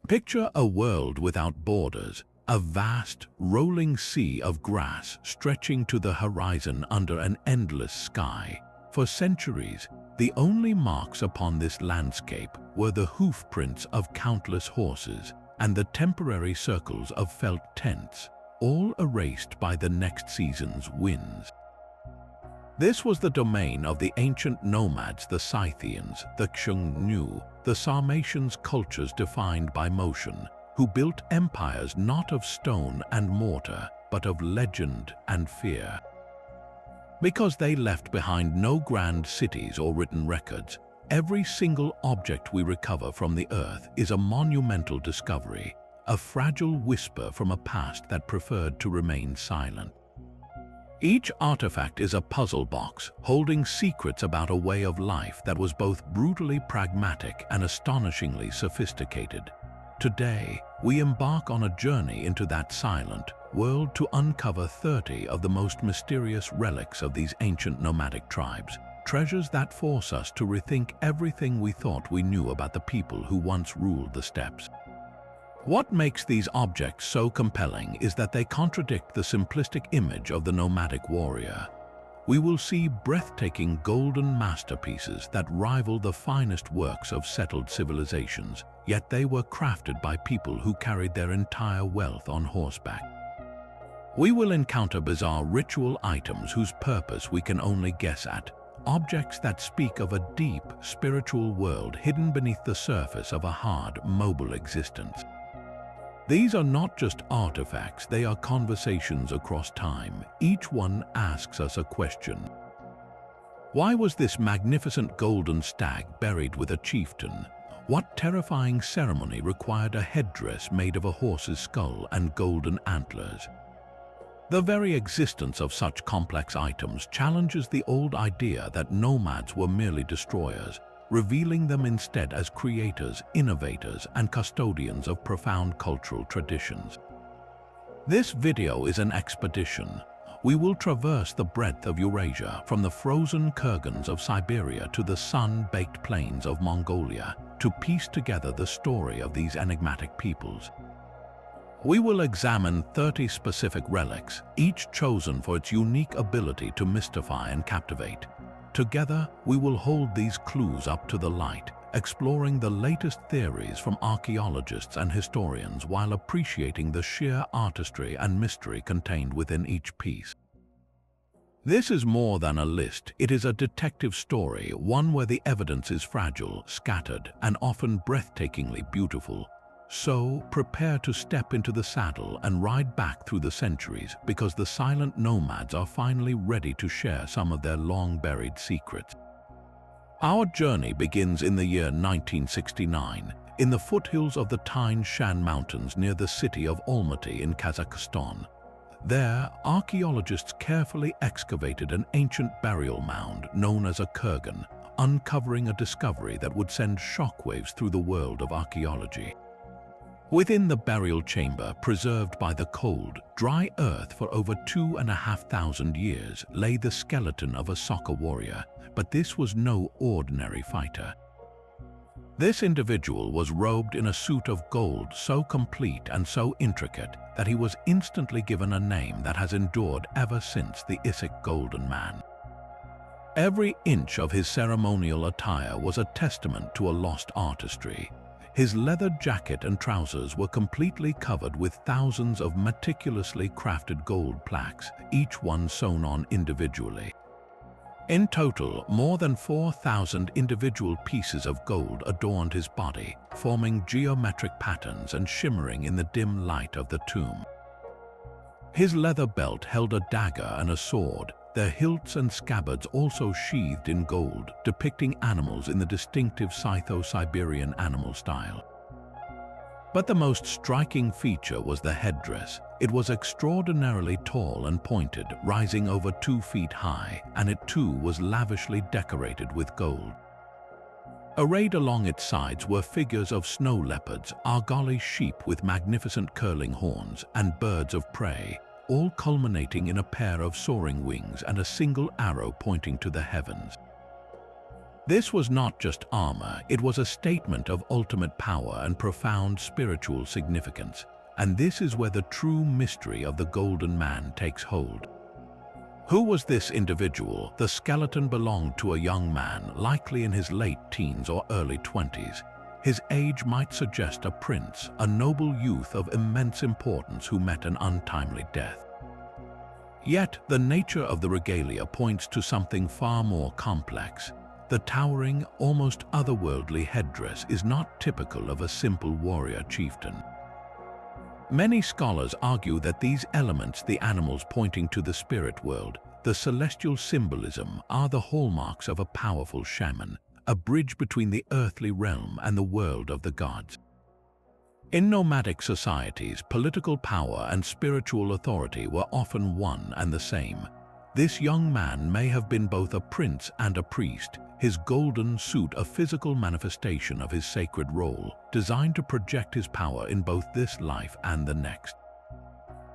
Picture a world without borders, a vast, rolling sea of grass stretching to the horizon under an endless sky. For centuries, the only marks upon this landscape were the hoof prints of countless horses and the temporary circles of felt tents, all erased by the next season's winds. This was the domain of the ancient nomads, the Scythians, the Xiongnu, the Sarmatians, cultures defined by motion, who built empires not of stone and mortar, but of legend and fear. Because they left behind no grand cities or written records, every single object we recover from the earth is a monumental discovery, a fragile whisper from a past that preferred to remain silent. Each artifact is a puzzle box, holding secrets about a way of life that was both brutally pragmatic and astonishingly sophisticated. Today, we embark on a journey into that silent world to uncover 30 of the most mysterious relics of these ancient nomadic tribes, treasures that force us to rethink everything we thought we knew about the people who once ruled the steppes. What makes these objects so compelling is that they contradict the simplistic image of the nomadic warrior. We will see breathtaking golden masterpieces that rival the finest works of settled civilizations, yet they were crafted by people who carried their entire wealth on horseback. We will encounter bizarre ritual items whose purpose we can only guess at, objects that speak of a deep, spiritual world hidden beneath the surface of a hard, mobile existence. These are not just artifacts, they are conversations across time. Each one asks us a question. Why was this magnificent golden stag buried with a chieftain? What terrifying ceremony required a headdress made of a horse's skull and golden antlers? The very existence of such complex items challenges the old idea that nomads were merely destroyers, revealing them instead as creators, innovators, and custodians of profound cultural traditions. This video is an expedition. We will traverse the breadth of Eurasia, from the frozen kurgans of Siberia to the sun-baked plains of Mongolia, to piece together the story of these enigmatic peoples. We will examine 30 specific relics, each chosen for its unique ability to mystify and captivate. Together, we will hold these clues up to the light, exploring the latest theories from archaeologists and historians while appreciating the sheer artistry and mystery contained within each piece. This is more than a list, it is a detective story, one where the evidence is fragile, scattered, and often breathtakingly beautiful. So, prepare to step into the saddle and ride back through the centuries, because the silent nomads are finally ready to share some of their long-buried secrets. Our journey begins in the year 1969, in the foothills of the Tian Shan Mountains near the city of Almaty in Kazakhstan. There, archaeologists carefully excavated an ancient burial mound known as a kurgan, uncovering a discovery that would send shockwaves through the world of archaeology. Within the burial chamber, preserved by the cold, dry earth for over 2,500 years, lay the skeleton of a Saka warrior, but this was no ordinary fighter. This individual was robed in a suit of gold so complete and so intricate that he was instantly given a name that has endured ever since, the Issyk Golden Man. Every inch of his ceremonial attire was a testament to a lost artistry. His leather jacket and trousers were completely covered with thousands of meticulously crafted gold plaques, each one sewn on individually. In total, more than 4,000 individual pieces of gold adorned his body, forming geometric patterns and shimmering in the dim light of the tomb. His leather belt held a dagger and a sword, their hilts and scabbards also sheathed in gold, depicting animals in the distinctive Scytho-Siberian animal style. But the most striking feature was the headdress. It was extraordinarily tall and pointed, rising over 2 feet high, and it too was lavishly decorated with gold. Arrayed along its sides were figures of snow leopards, Argali sheep with magnificent curling horns, and birds of prey, all culminating in a pair of soaring wings and a single arrow pointing to the heavens. This was not just armor, it was a statement of ultimate power and profound spiritual significance. And this is where the true mystery of the Golden Man takes hold. Who was this individual? The skeleton belonged to a young man, likely in his late teens or early 20s. His age might suggest a prince, a noble youth of immense importance who met an untimely death. Yet, the nature of the regalia points to something far more complex. The towering, almost otherworldly headdress is not typical of a simple warrior chieftain. Many scholars argue that these elements, the animals pointing to the spirit world, the celestial symbolism, are the hallmarks of a powerful shaman, a bridge between the earthly realm and the world of the gods. In nomadic societies, political power and spiritual authority were often one and the same. This young man may have been both a prince and a priest, his golden suit a physical manifestation of his sacred role, designed to project his power in both this life and the next.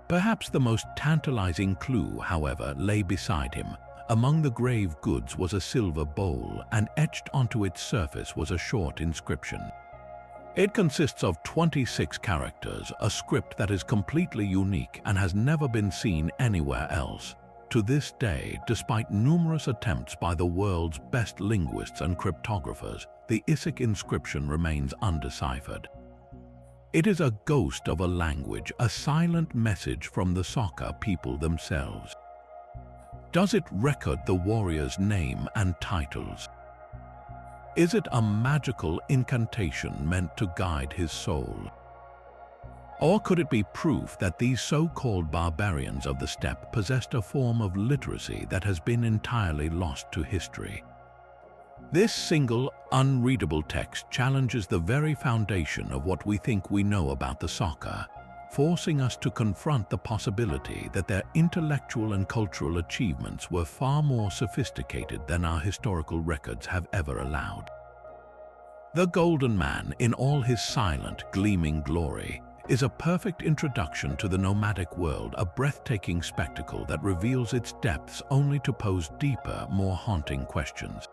Perhaps the most tantalizing clue, however, lay beside him. Among the grave goods was a silver bowl, and etched onto its surface was a short inscription. It consists of 26 characters, a script that is completely unique and has never been seen anywhere else. To this day, despite numerous attempts by the world's best linguists and cryptographers, the Issyk inscription remains undeciphered. It is a ghost of a language, a silent message from the Saka people themselves. Does it record the warrior's name and titles? Is it a magical incantation meant to guide his soul? Or could it be proof that these so-called barbarians of the steppe possessed a form of literacy that has been entirely lost to history? This single, unreadable text challenges the very foundation of what we think we know about the Saka, forcing us to confront the possibility that their intellectual and cultural achievements were far more sophisticated than our historical records have ever allowed. The Golden Man, in all his silent, gleaming glory, is a perfect introduction to the nomadic world, a breathtaking spectacle that reveals its depths only to pose deeper, more haunting questions.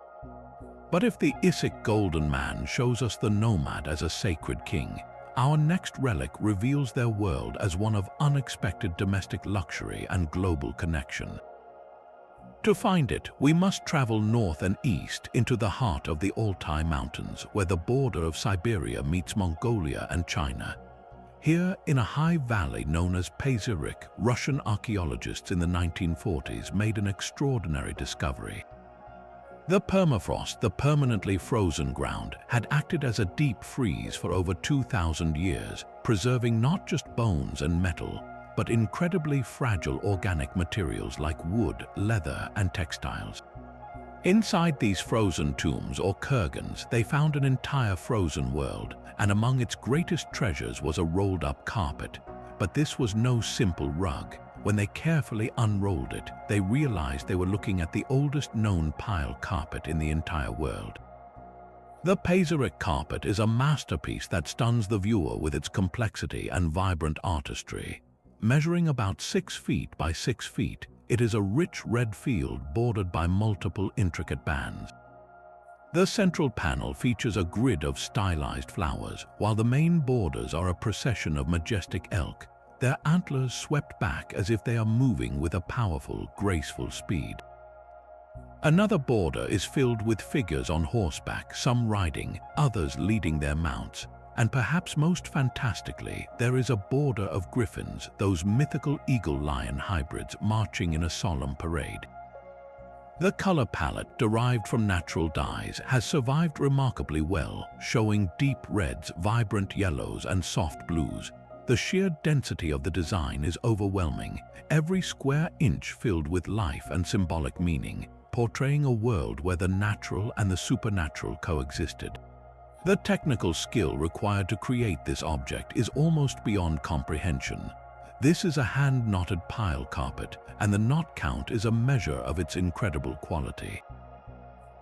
But if the Issyk Golden Man shows us the nomad as a sacred king, our next relic reveals their world as one of unexpected domestic luxury and global connection. To find it, we must travel north and east into the heart of the Altai Mountains, where the border of Siberia meets Mongolia and China. Here, in a high valley known as Pazyryk, Russian archaeologists in the 1940s made an extraordinary discovery. The permafrost, the permanently frozen ground, had acted as a deep freeze for over 2,000 years, preserving not just bones and metal, but incredibly fragile organic materials like wood, leather, and textiles. Inside these frozen tombs or kurgans, they found an entire frozen world, and among its greatest treasures was a rolled-up carpet. But this was no simple rug. When they carefully unrolled it, they realized they were looking at the oldest known pile carpet in the entire world. The Pazyryk Carpet is a masterpiece that stuns the viewer with its complexity and vibrant artistry. Measuring about 6 feet by 6 feet, it is a rich red field bordered by multiple intricate bands. The central panel features a grid of stylized flowers, while the main borders are a procession of majestic elk, their antlers swept back as if they are moving with a powerful, graceful speed. Another border is filled with figures on horseback, some riding, others leading their mounts. And perhaps most fantastically, there is a border of griffins, those mythical eagle-lion hybrids marching in a solemn parade. The color palette, derived from natural dyes, has survived remarkably well, showing deep reds, vibrant yellows, and soft blues. The sheer density of the design is overwhelming, every square inch filled with life and symbolic meaning, portraying a world where the natural and the supernatural coexisted. The technical skill required to create this object is almost beyond comprehension. This is a hand-knotted pile carpet, and the knot count is a measure of its incredible quality.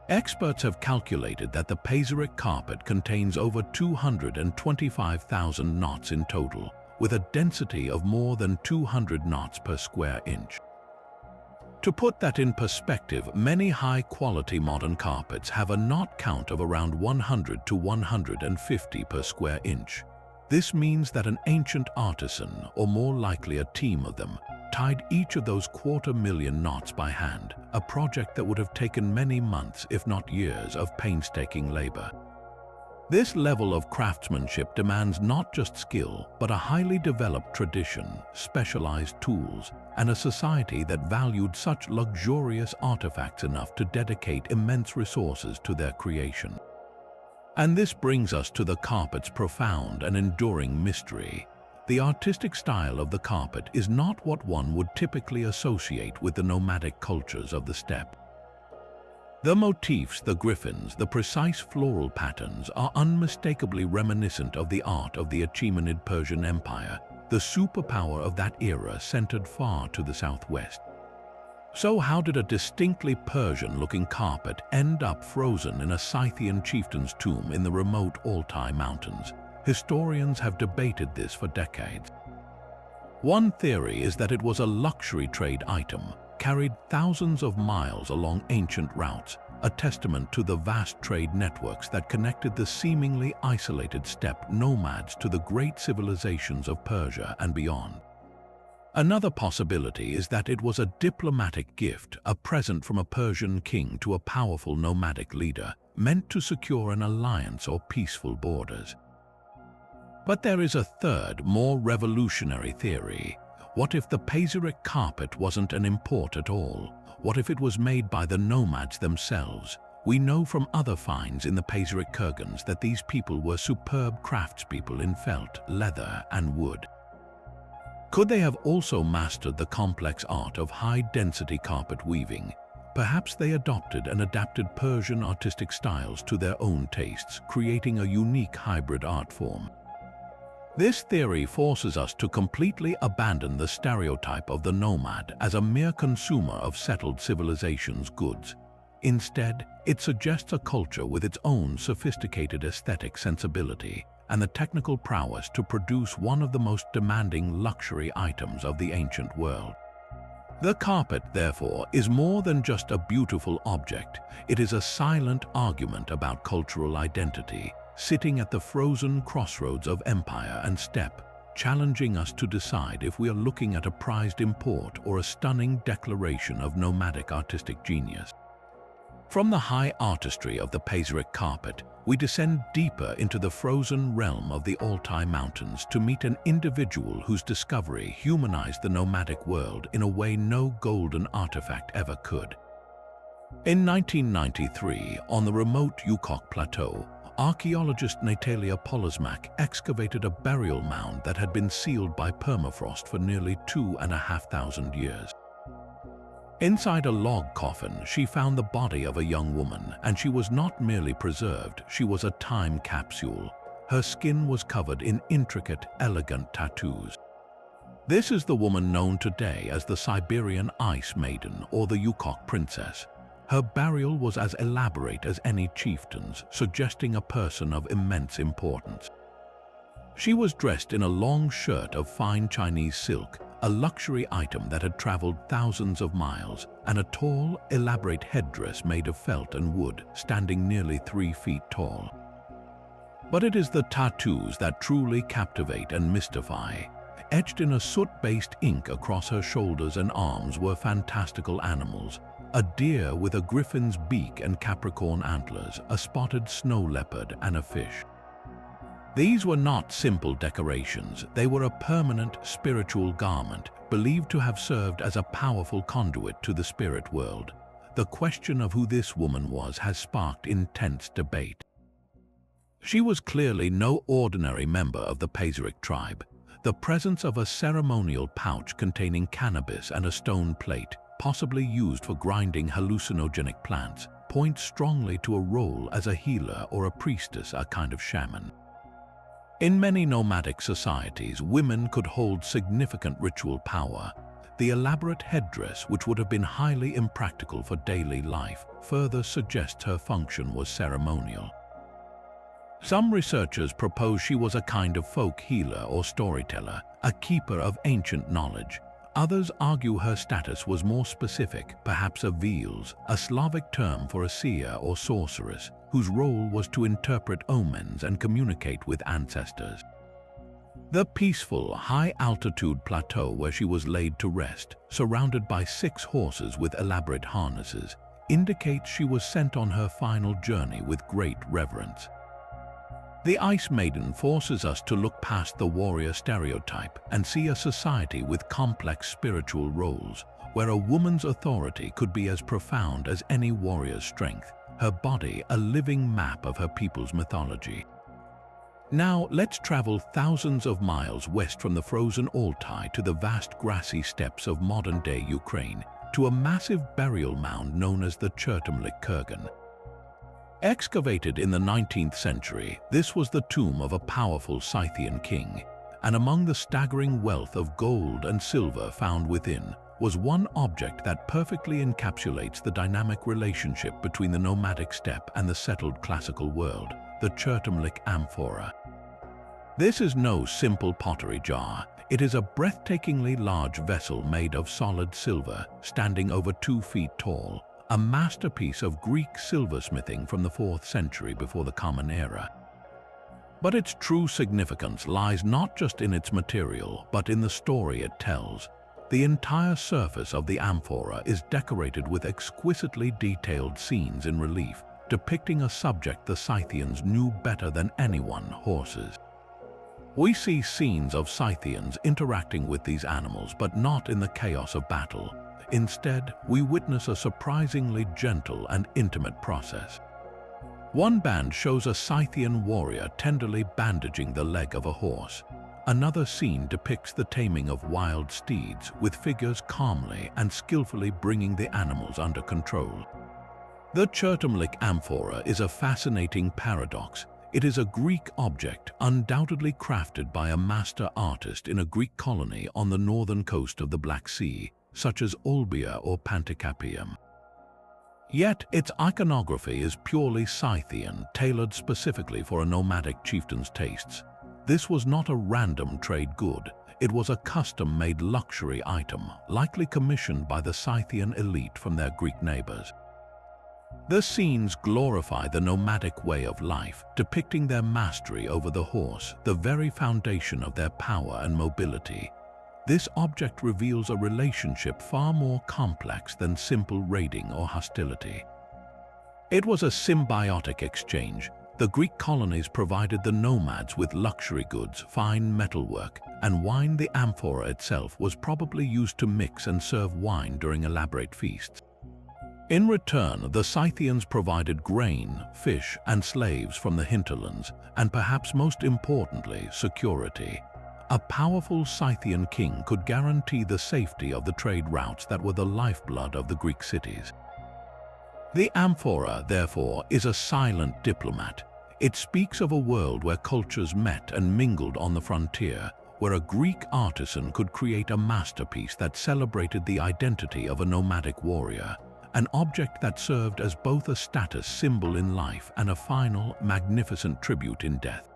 Experts have calculated that the Pazyryk carpet contains over 225,000 knots in total, with a density of more than 200 knots per square inch. To put that in perspective, many high-quality modern carpets have a knot count of around 100 to 150 per square inch. This means that an ancient artisan, or more likely a team of them, tied each of those 250,000 knots by hand, a project that would have taken many months, if not years, of painstaking labor. This level of craftsmanship demands not just skill, but a highly developed tradition, specialized tools, and a society that valued such luxurious artifacts enough to dedicate immense resources to their creation. And this brings us to the carpet's profound and enduring mystery. The artistic style of the carpet is not what one would typically associate with the nomadic cultures of the steppe. The motifs, the griffins, the precise floral patterns are unmistakably reminiscent of the art of the Achaemenid Persian Empire, the superpower of that era centered far to the southwest. So how did a distinctly Persian-looking carpet end up frozen in a Scythian chieftain's tomb in the remote Altai Mountains? Historians have debated this for decades. One theory is that it was a luxury trade item, carried thousands of miles along ancient routes, a testament to the vast trade networks that connected the seemingly isolated steppe nomads to the great civilizations of Persia and beyond. Another possibility is that it was a diplomatic gift, a present from a Persian king to a powerful nomadic leader, meant to secure an alliance or peaceful borders. But there is a third, more revolutionary theory. What if the Pazyryk carpet wasn't an import at all? What if it was made by the nomads themselves? We know from other finds in the Pazyryk kurgans that these people were superb craftspeople in felt, leather, and wood. Could they have also mastered the complex art of high-density carpet weaving? Perhaps they adopted and adapted Persian artistic styles to their own tastes, creating a unique hybrid art form. This theory forces us to completely abandon the stereotype of the nomad as a mere consumer of settled civilization's goods. Instead, it suggests a culture with its own sophisticated aesthetic sensibility and the technical prowess to produce one of the most demanding luxury items of the ancient world. The carpet, therefore, is more than just a beautiful object. It is a silent argument about cultural identity, sitting at the frozen crossroads of empire and steppe, challenging us to decide if we are looking at a prized import or a stunning declaration of nomadic artistic genius. From the high artistry of the Pazyryk carpet, we descend deeper into the frozen realm of the Altai Mountains to meet an individual whose discovery humanized the nomadic world in a way no golden artifact ever could. In 1993, on the remote Yukok Plateau, archaeologist Tillya Tepe excavated a burial mound that had been sealed by permafrost for nearly 2,500 years. Inside a log coffin, she found the body of a young woman, and she was not merely preserved, she was a time capsule. Her skin was covered in intricate, elegant tattoos. This is the woman known today as the Siberian Ice Maiden or the Yukok Princess. Her burial was as elaborate as any chieftain's, suggesting a person of immense importance. She was dressed in a long shirt of fine Chinese silk, a luxury item that had traveled thousands of miles, and a tall, elaborate headdress made of felt and wood, standing nearly 3 feet tall. But it is the tattoos that truly captivate and mystify. Etched in a soot-based ink across her shoulders and arms were fantastical animals: a deer with a griffin's beak and Capricorn antlers, a spotted snow leopard, and a fish. These were not simple decorations, they were a permanent spiritual garment, believed to have served as a powerful conduit to the spirit world. The question of who this woman was has sparked intense debate. She was clearly no ordinary member of the Pazyryk tribe. The presence of a ceremonial pouch containing cannabis and a stone plate, possibly used for grinding hallucinogenic plants, points strongly to a role as a healer or a priestess, a kind of shaman. In many nomadic societies, women could hold significant ritual power. The elaborate headdress, which would have been highly impractical for daily life, further suggests her function was ceremonial. Some researchers propose she was a kind of folk healer or storyteller, a keeper of ancient knowledge. Others argue her status was more specific, perhaps a Veels, a Slavic term for a seer or sorceress, whose role was to interpret omens and communicate with ancestors. The peaceful, high-altitude plateau where she was laid to rest, surrounded by 6 horses with elaborate harnesses, indicates she was sent on her final journey with great reverence. The Ice Maiden forces us to look past the warrior stereotype and see a society with complex spiritual roles, where a woman's authority could be as profound as any warrior's strength, her body a living map of her people's mythology. Now, let's travel thousands of miles west from the frozen Altai to the vast grassy steppes of modern-day Ukraine, to a massive burial mound known as the Chertomlyk Kurgan. Excavated in the 19th century, this was the tomb of a powerful Scythian king, and among the staggering wealth of gold and silver found within was one object that perfectly encapsulates the dynamic relationship between the nomadic steppe and the settled classical world, the Chertomlyk Amphora. This is no simple pottery jar. It is a breathtakingly large vessel made of solid silver, standing over 2 feet tall, a masterpiece of Greek silversmithing from the 4th century before the Common Era. But its true significance lies not just in its material, but in the story it tells. The entire surface of the amphora is decorated with exquisitely detailed scenes in relief, depicting a subject the Scythians knew better than anyone: horses. We see scenes of Scythians interacting with these animals, but not in the chaos of battle. Instead, we witness a surprisingly gentle and intimate process. One band shows a Scythian warrior tenderly bandaging the leg of a horse. Another scene depicts the taming of wild steeds, with figures calmly and skillfully bringing the animals under control. The Chertomlyk Amphora is a fascinating paradox. It is a Greek object, undoubtedly crafted by a master artist in a Greek colony on the northern coast of the Black Sea, such as Olbia or Panticapaeum. Yet its iconography is purely Scythian, tailored specifically for a nomadic chieftain's tastes. This was not a random trade good. It was a custom-made luxury item, likely commissioned by the Scythian elite from their Greek neighbors. The scenes glorify the nomadic way of life, depicting their mastery over the horse, the very foundation of their power and mobility. This object reveals a relationship far more complex than simple raiding or hostility. It was a symbiotic exchange. The Greek colonies provided the nomads with luxury goods, fine metalwork, and wine. The amphora itself was probably used to mix and serve wine during elaborate feasts. In return, the Scythians provided grain, fish, and slaves from the hinterlands, and perhaps most importantly, security. A powerful Scythian king could guarantee the safety of the trade routes that were the lifeblood of the Greek cities. The amphora, therefore, is a silent diplomat. It speaks of a world where cultures met and mingled on the frontier, where a Greek artisan could create a masterpiece that celebrated the identity of a nomadic warrior, an object that served as both a status symbol in life and a final, magnificent tribute in death.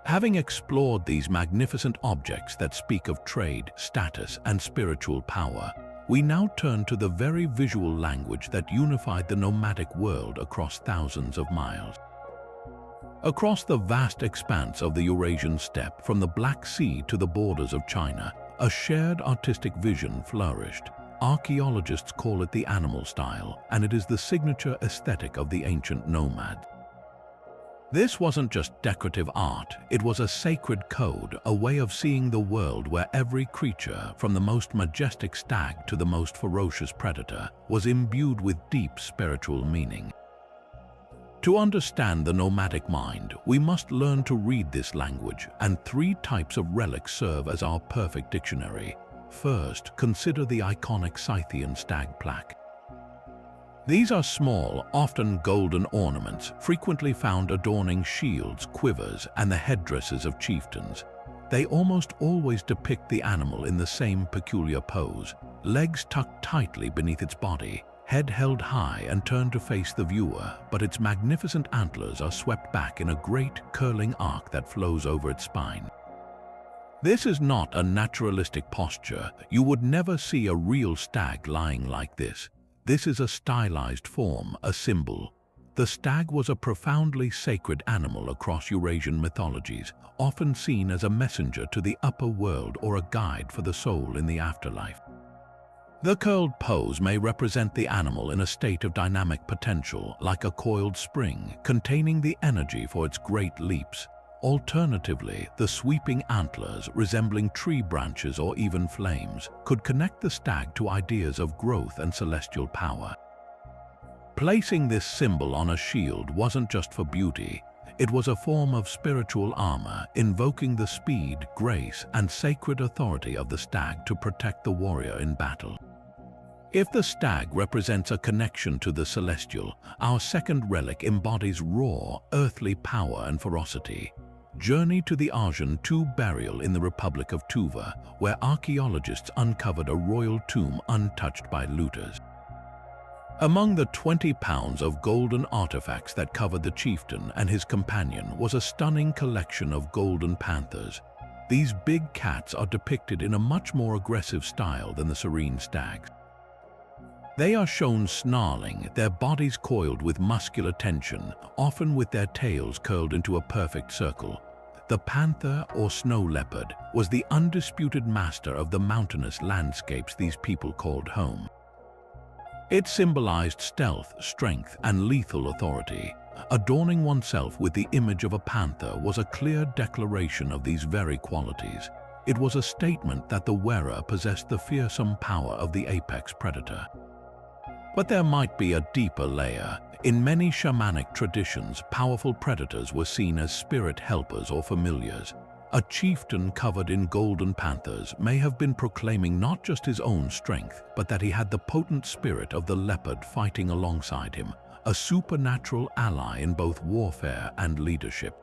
Having explored these magnificent objects that speak of trade, status, and spiritual power, we now turn to the very visual language that unified the nomadic world across thousands of miles. Across the vast expanse of the Eurasian steppe, from the Black Sea to the borders of China, a shared artistic vision flourished. Archaeologists call it the animal style, and it is the signature aesthetic of the ancient nomad. This wasn't just decorative art, it was a sacred code, a way of seeing the world where every creature, from the most majestic stag to the most ferocious predator, was imbued with deep spiritual meaning. To understand the nomadic mind, we must learn to read this language, and 3 types of relics serve as our perfect dictionary. First, consider the iconic Scythian stag plaque. These are small, often golden ornaments, frequently found adorning shields, quivers, and the headdresses of chieftains. They almost always depict the animal in the same peculiar pose, legs tucked tightly beneath its body, head held high and turned to face the viewer, but its magnificent antlers are swept back in a great, curling arc that flows over its spine. This is not a naturalistic posture. You would never see a real stag lying like this. This is a stylized form, a symbol. The stag was a profoundly sacred animal across Eurasian mythologies, often seen as a messenger to the upper world or a guide for the soul in the afterlife. The curled pose may represent the animal in a state of dynamic potential, like a coiled spring, containing the energy for its great leaps. Alternatively, the sweeping antlers, resembling tree branches or even flames, could connect the stag to ideas of growth and celestial power. Placing this symbol on a shield wasn't just for beauty. It was a form of spiritual armor, invoking the speed, grace, and sacred authority of the stag to protect the warrior in battle. If the stag represents a connection to the celestial, our second relic embodies raw, earthly power and ferocity. Journey to the Archaean tomb burial in the Republic of Tuva, where archaeologists uncovered a royal tomb untouched by looters. Among the 20 pounds of golden artifacts that covered the chieftain and his companion was a stunning collection of golden panthers. These big cats are depicted in a much more aggressive style than the serene stags. They are shown snarling, their bodies coiled with muscular tension, often with their tails curled into a perfect circle. The panther, or snow leopard, was the undisputed master of the mountainous landscapes these people called home. It symbolized stealth, strength, and lethal authority. Adorning oneself with the image of a panther was a clear declaration of these very qualities. It was a statement that the wearer possessed the fearsome power of the apex predator. But there might be a deeper layer. In many shamanic traditions, powerful predators were seen as spirit helpers or familiars. A chieftain covered in golden panthers may have been proclaiming not just his own strength, but that he had the potent spirit of the leopard fighting alongside him, a supernatural ally in both warfare and leadership.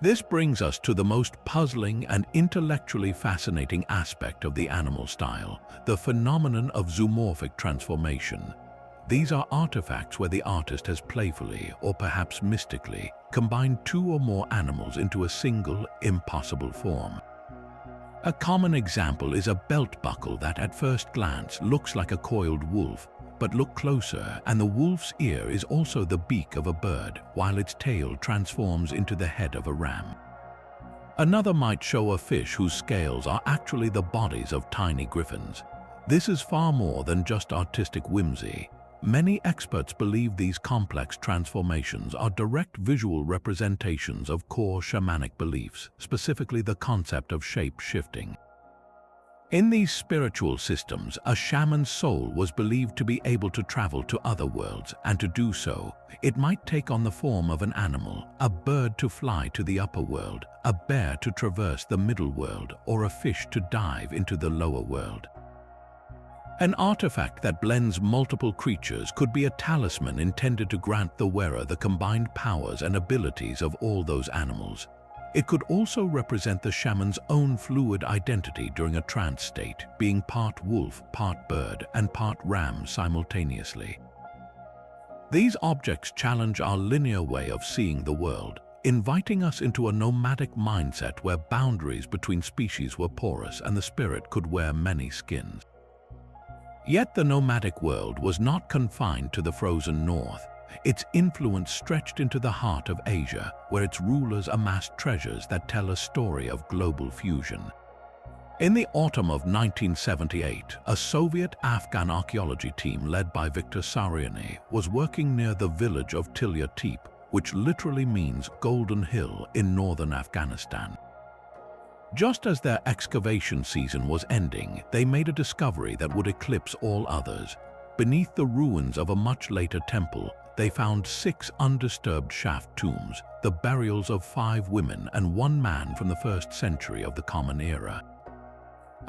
This brings us to the most puzzling and intellectually fascinating aspect of the animal style, the phenomenon of zoomorphic transformation. These are artifacts where the artist has playfully, or perhaps mystically, combined two or more animals into a single, impossible form. A common example is a belt buckle that at first glance looks like a coiled wolf, but look closer and the wolf's ear is also the beak of a bird, while its tail transforms into the head of a ram. Another might show a fish whose scales are actually the bodies of tiny griffins. This is far more than just artistic whimsy. Many experts believe these complex transformations are direct visual representations of core shamanic beliefs, specifically the concept of shape-shifting. In these spiritual systems, a shaman's soul was believed to be able to travel to other worlds, and to do so, it might take on the form of an animal, a bird to fly to the upper world, a bear to traverse the middle world, or a fish to dive into the lower world. An artifact that blends multiple creatures could be a talisman intended to grant the wearer the combined powers and abilities of all those animals. It could also represent the shaman's own fluid identity during a trance state, being part wolf, part bird, and part ram simultaneously. These objects challenge our linear way of seeing the world, inviting us into a nomadic mindset where boundaries between species were porous and the spirit could wear many skins. Yet the nomadic world was not confined to the frozen north. Its influence stretched into the heart of Asia, where its rulers amassed treasures that tell a story of global fusion. In the autumn of 1978, a Soviet-Afghan archaeology team led by Viktor Saryany was working near the village of Tillya Tepe, which literally means Golden Hill in northern Afghanistan. Just as their excavation season was ending, they made a discovery that would eclipse all others. Beneath the ruins of a much later temple, they found 6 undisturbed shaft tombs, the burials of 5 women and 1 man from the 1st century of the Common Era.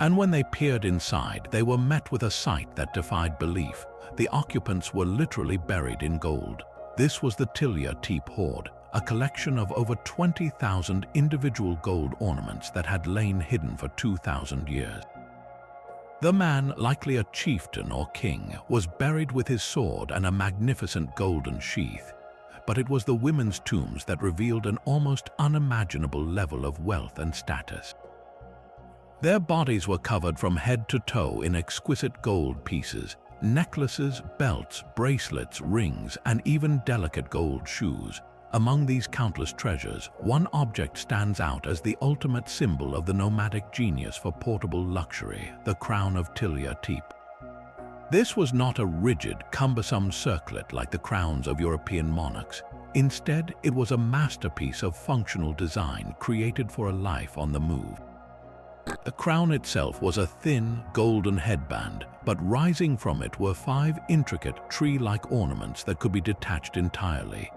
And when they peered inside, they were met with a sight that defied belief. The occupants were literally buried in gold. This was the Tillya Tepe hoard, a collection of over 20,000 individual gold ornaments that had lain hidden for 2,000 years. The man, likely a chieftain or king, was buried with his sword and a magnificent golden sheath. But it was the women's tombs that revealed an almost unimaginable level of wealth and status. Their bodies were covered from head to toe in exquisite gold pieces, necklaces, belts, bracelets, rings, and even delicate gold shoes. Among these countless treasures, one object stands out as the ultimate symbol of the nomadic genius for portable luxury, the crown of Tillya Tepe. This was not a rigid, cumbersome circlet like the crowns of European monarchs. Instead, it was a masterpiece of functional design created for a life on the move. The crown itself was a thin, golden headband, but rising from it were 5 intricate, tree-like ornaments that could be detached entirely.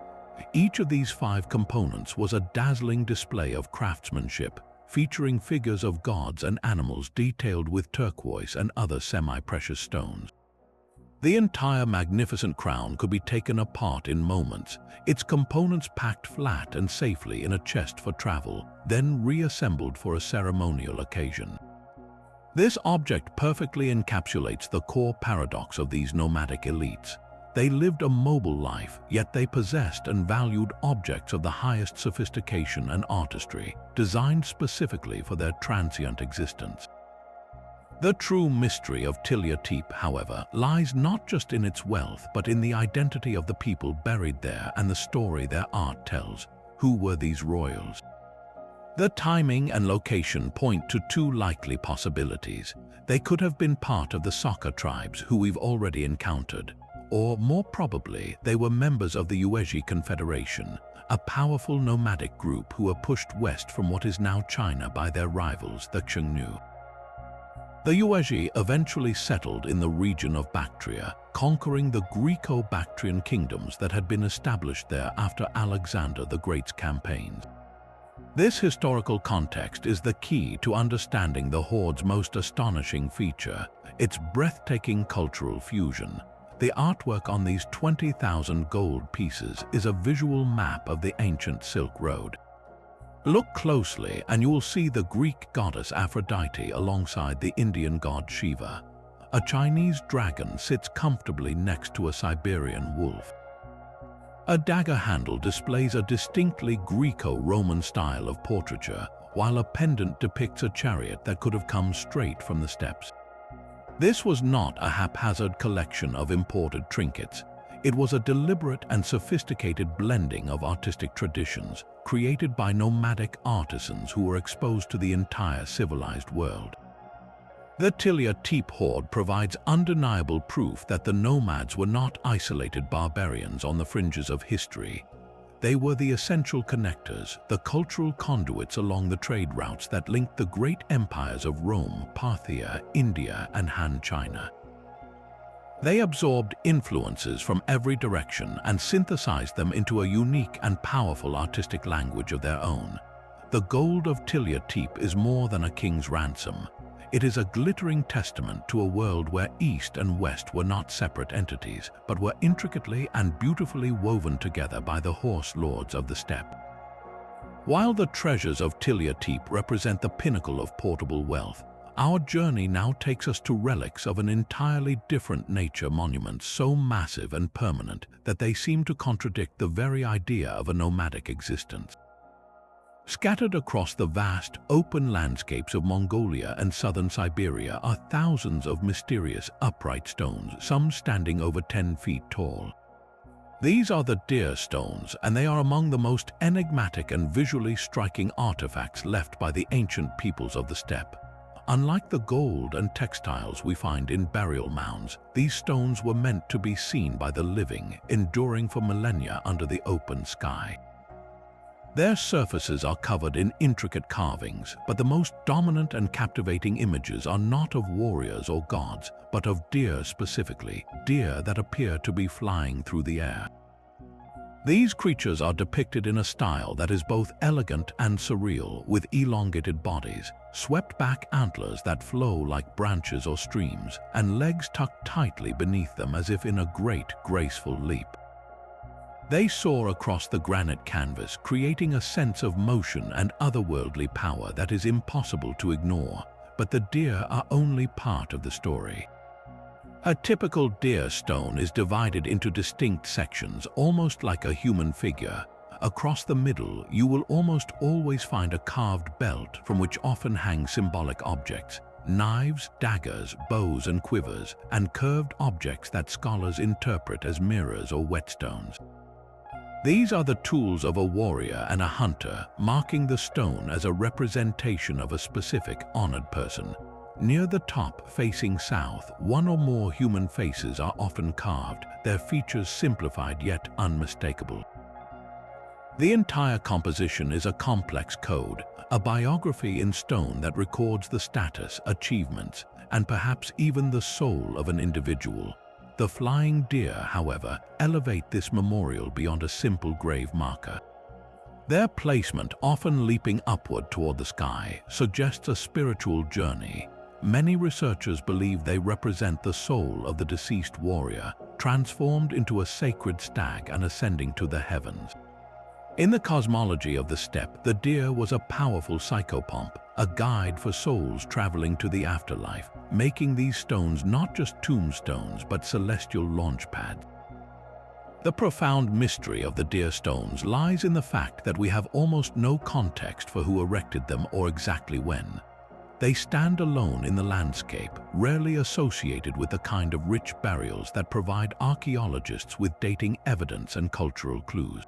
Each of these 5 components was a dazzling display of craftsmanship, featuring figures of gods and animals detailed with turquoise and other semi-precious stones. The entire magnificent crown could be taken apart in moments, its components packed flat and safely in a chest for travel, then reassembled for a ceremonial occasion. This object perfectly encapsulates the core paradox of these nomadic elites. They lived a mobile life, yet they possessed and valued objects of the highest sophistication and artistry, designed specifically for their transient existence. The true mystery of Tillya Tepe, however, lies not just in its wealth, but in the identity of the people buried there and the story their art tells. Who were these royals? The timing and location point to 2 likely possibilities. They could have been part of the Saka tribes who we've already encountered, or more probably, they were members of the Eurasian Confederation, a powerful nomadic group who were pushed west from what is now China by their rivals, the Xiongnu. The Eurasian eventually settled in the region of Bactria, conquering the Greco-Bactrian kingdoms that had been established there after Alexander the Great's campaigns. This historical context is the key to understanding the hoard's most astonishing feature, its breathtaking cultural fusion. The artwork on these 20,000 gold pieces is a visual map of the ancient Silk Road. Look closely and you will see the Greek goddess Aphrodite alongside the Indian god Shiva. A Chinese dragon sits comfortably next to a Siberian wolf. A dagger handle displays a distinctly Greco-Roman style of portraiture, while a pendant depicts a chariot that could have come straight from the steppes. This was not a haphazard collection of imported trinkets. It was a deliberate and sophisticated blending of artistic traditions, created by nomadic artisans who were exposed to the entire civilized world. The Tillya Tepe hoard provides undeniable proof that the nomads were not isolated barbarians on the fringes of history. They were the essential connectors, the cultural conduits along the trade routes that linked the great empires of Rome, Parthia, India, and Han China. They absorbed influences from every direction and synthesized them into a unique and powerful artistic language of their own. The gold of Tillya Tepe is more than a king's ransom. It is a glittering testament to a world where East and West were not separate entities, but were intricately and beautifully woven together by the horse lords of the steppe. While the treasures of Tillya Tepe represent the pinnacle of portable wealth, our journey now takes us to relics of an entirely different nature, monuments so massive and permanent that they seem to contradict the very idea of a nomadic existence. Scattered across the vast, open landscapes of Mongolia and southern Siberia are thousands of mysterious, upright stones, some standing over 10 feet tall. These are the Deer Stones, and they are among the most enigmatic and visually striking artifacts left by the ancient peoples of the steppe. Unlike the gold and textiles we find in burial mounds, these stones were meant to be seen by the living, enduring for millennia under the open sky. Their surfaces are covered in intricate carvings, but the most dominant and captivating images are not of warriors or gods, but of deer specifically, deer that appear to be flying through the air. These creatures are depicted in a style that is both elegant and surreal, with elongated bodies, swept back antlers that flow like branches or streams, and legs tucked tightly beneath them as if in a great, graceful leap. They soar across the granite canvas, creating a sense of motion and otherworldly power that is impossible to ignore, but the deer are only part of the story. A typical deer stone is divided into distinct sections, almost like a human figure. Across the middle, you will almost always find a carved belt from which often hang symbolic objects, knives, daggers, bows and quivers, and curved objects that scholars interpret as mirrors or whetstones. These are the tools of a warrior and a hunter, marking the stone as a representation of a specific honored person. Near the top, facing south, one or more human faces are often carved, their features simplified yet unmistakable. The entire composition is a complex code, a biography in stone that records the status, achievements, and perhaps even the soul of an individual. The flying deer, however, elevate this memorial beyond a simple grave marker. Their placement, often leaping upward toward the sky, suggests a spiritual journey. Many researchers believe they represent the soul of the deceased warrior, transformed into a sacred stag and ascending to the heavens. In the cosmology of the steppe, the deer was a powerful psychopomp, a guide for souls traveling to the afterlife, making these stones not just tombstones but celestial launch pads. The profound mystery of the deer stones lies in the fact that we have almost no context for who erected them or exactly when. They stand alone in the landscape, rarely associated with the kind of rich burials that provide archaeologists with dating evidence and cultural clues.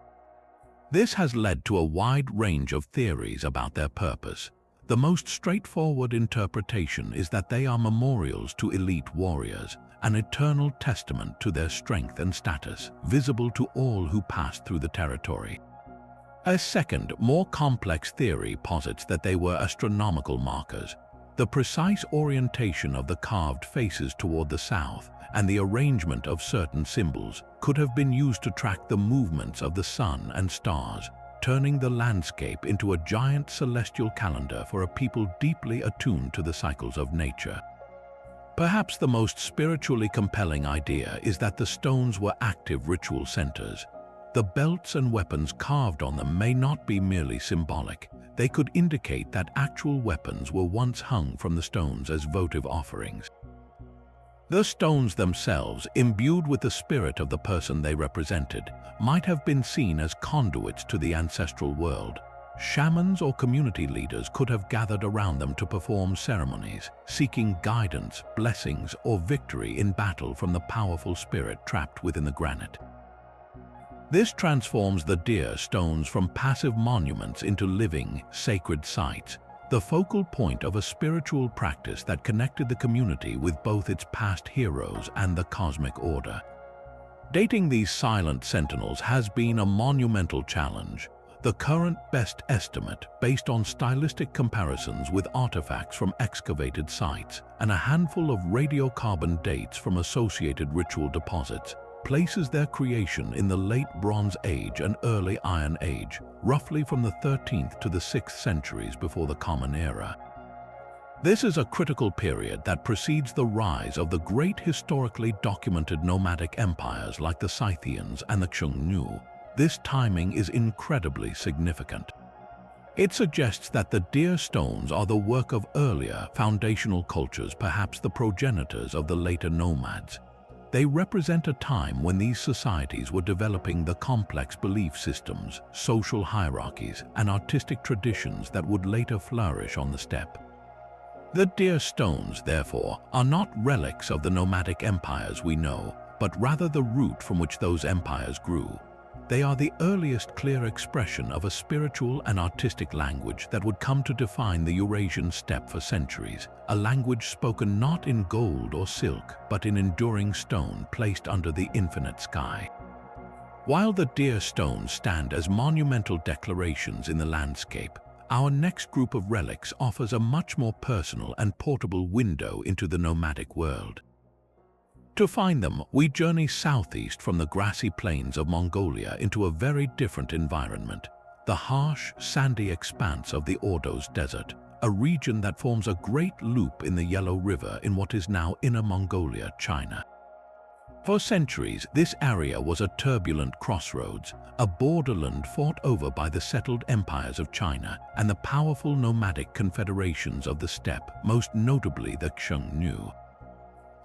This has led to a wide range of theories about their purpose. The most straightforward interpretation is that they are memorials to elite warriors, an eternal testament to their strength and status, visible to all who pass through the territory. A second, more complex theory posits that they were astronomical markers. The precise orientation of the carved faces toward the south and the arrangement of certain symbols could have been used to track the movements of the sun and stars, turning the landscape into a giant celestial calendar for a people deeply attuned to the cycles of nature. Perhaps the most spiritually compelling idea is that the stones were active ritual centers. The belts and weapons carved on them may not be merely symbolic. They could indicate that actual weapons were once hung from the stones as votive offerings. The stones themselves, imbued with the spirit of the person they represented, might have been seen as conduits to the ancestral world. Shamans or community leaders could have gathered around them to perform ceremonies, seeking guidance, blessings, or victory in battle from the powerful spirit trapped within the granite. This transforms the deer stones from passive monuments into living, sacred sites, the focal point of a spiritual practice that connected the community with both its past heroes and the cosmic order. Dating these silent sentinels has been a monumental challenge. The current best estimate, based on stylistic comparisons with artifacts from excavated sites and a handful of radiocarbon dates from associated ritual deposits, places their creation in the late Bronze Age and early Iron Age, roughly from the 13th to the 6th centuries before the Common Era. This is a critical period that precedes the rise of the great historically documented nomadic empires like the Scythians and the Xiongnu. This timing is incredibly significant. It suggests that the deer stones are the work of earlier, foundational cultures, perhaps the progenitors of the later nomads. They represent a time when these societies were developing the complex belief systems, social hierarchies, and artistic traditions that would later flourish on the steppe. The deer stones, therefore, are not relics of the nomadic empires we know, but rather the root from which those empires grew. They are the earliest clear expression of a spiritual and artistic language that would come to define the Eurasian steppe for centuries, a language spoken not in gold or silk, but in enduring stone placed under the infinite sky. While the deer stones stand as monumental declarations in the landscape, our next group of relics offers a much more personal and portable window into the nomadic world. To find them, we journey southeast from the grassy plains of Mongolia into a very different environment, the harsh, sandy expanse of the Ordos Desert, a region that forms a great loop in the Yellow River in what is now Inner Mongolia, China. For centuries, this area was a turbulent crossroads, a borderland fought over by the settled empires of China and the powerful nomadic confederations of the steppe, most notably the Xiongnu.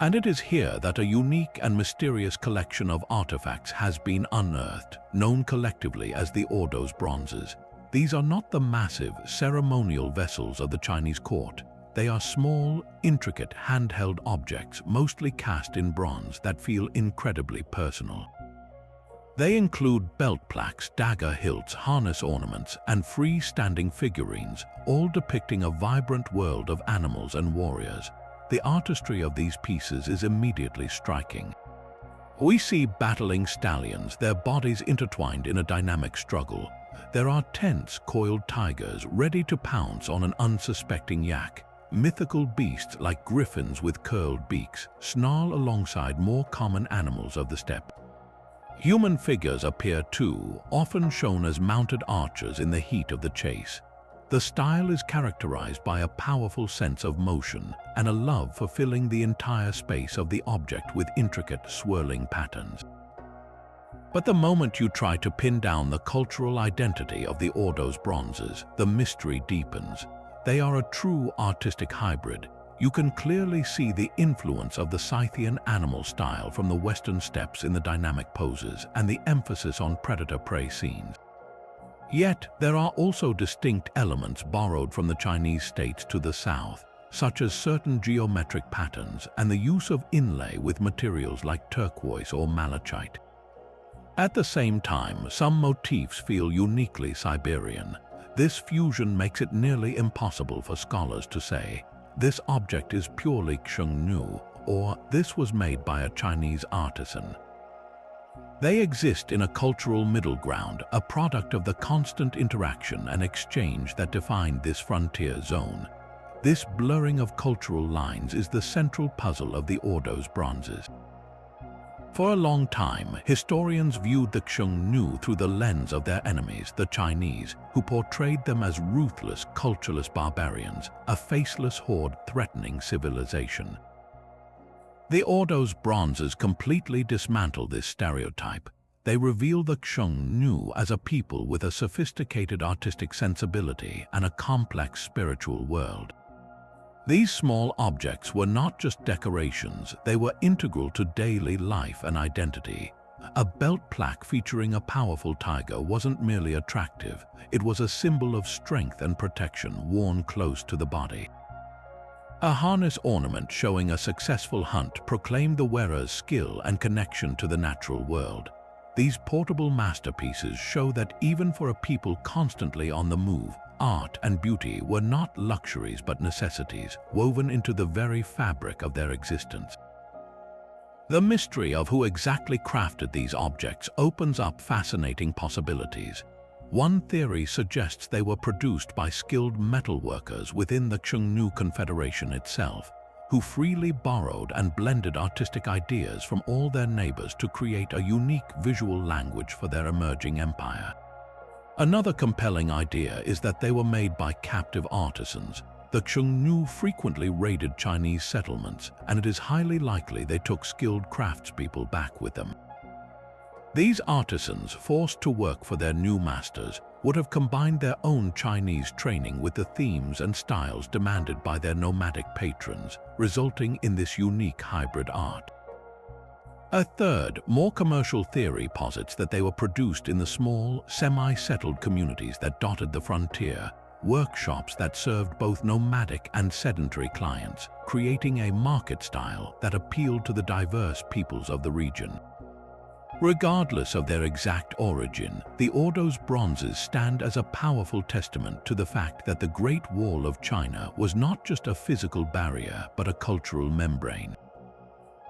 And it is here that a unique and mysterious collection of artifacts has been unearthed, known collectively as the Ordos bronzes. These are not the massive, ceremonial vessels of the Chinese court. They are small, intricate, handheld objects, mostly cast in bronze, that feel incredibly personal. They include belt plaques, dagger hilts, harness ornaments, and free-standing figurines, all depicting a vibrant world of animals and warriors. The artistry of these pieces is immediately striking. We see battling stallions, their bodies intertwined in a dynamic struggle. There are tense, coiled tigers ready to pounce on an unsuspecting yak. Mythical beasts like griffins with curled beaks snarl alongside more common animals of the steppe. Human figures appear too, often shown as mounted archers in the heat of the chase. The style is characterized by a powerful sense of motion and a love for filling the entire space of the object with intricate, swirling patterns. But the moment you try to pin down the cultural identity of the Ordos bronzes, the mystery deepens. They are a true artistic hybrid. You can clearly see the influence of the Scythian animal style from the western steppes in the dynamic poses and the emphasis on predator-prey scenes. Yet, there are also distinct elements borrowed from the Chinese states to the south, such as certain geometric patterns and the use of inlay with materials like turquoise or malachite. At the same time, some motifs feel uniquely Siberian. This fusion makes it nearly impossible for scholars to say, this object is purely Xiongnu, or this was made by a Chinese artisan. They exist in a cultural middle ground, a product of the constant interaction and exchange that defined this frontier zone. This blurring of cultural lines is the central puzzle of the Ordos bronzes. For a long time, historians viewed the Xiongnu through the lens of their enemies, the Chinese, who portrayed them as ruthless, cultureless barbarians, a faceless horde threatening civilization. The Ordos bronzes completely dismantle this stereotype. They reveal the Xiongnu as a people with a sophisticated artistic sensibility and a complex spiritual world. These small objects were not just decorations, they were integral to daily life and identity. A belt plaque featuring a powerful tiger wasn't merely attractive, it was a symbol of strength and protection worn close to the body. A harness ornament showing a successful hunt proclaimed the wearer's skill and connection to the natural world. These portable masterpieces show that even for a people constantly on the move, art and beauty were not luxuries but necessities, woven into the very fabric of their existence. The mystery of who exactly crafted these objects opens up fascinating possibilities. One theory suggests they were produced by skilled metalworkers within the Xiongnu Confederation itself, who freely borrowed and blended artistic ideas from all their neighbors to create a unique visual language for their emerging empire. Another compelling idea is that they were made by captive artisans. The Xiongnu frequently raided Chinese settlements, and it is highly likely they took skilled craftspeople back with them. These artisans, forced to work for their new masters, would have combined their own Chinese training with the themes and styles demanded by their nomadic patrons, resulting in this unique hybrid art. A third, more commercial theory posits that they were produced in the small, semi-settled communities that dotted the frontier, workshops that served both nomadic and sedentary clients, creating a market style that appealed to the diverse peoples of the region. Regardless of their exact origin, the Ordos bronzes stand as a powerful testament to the fact that the Great Wall of China was not just a physical barrier but a cultural membrane.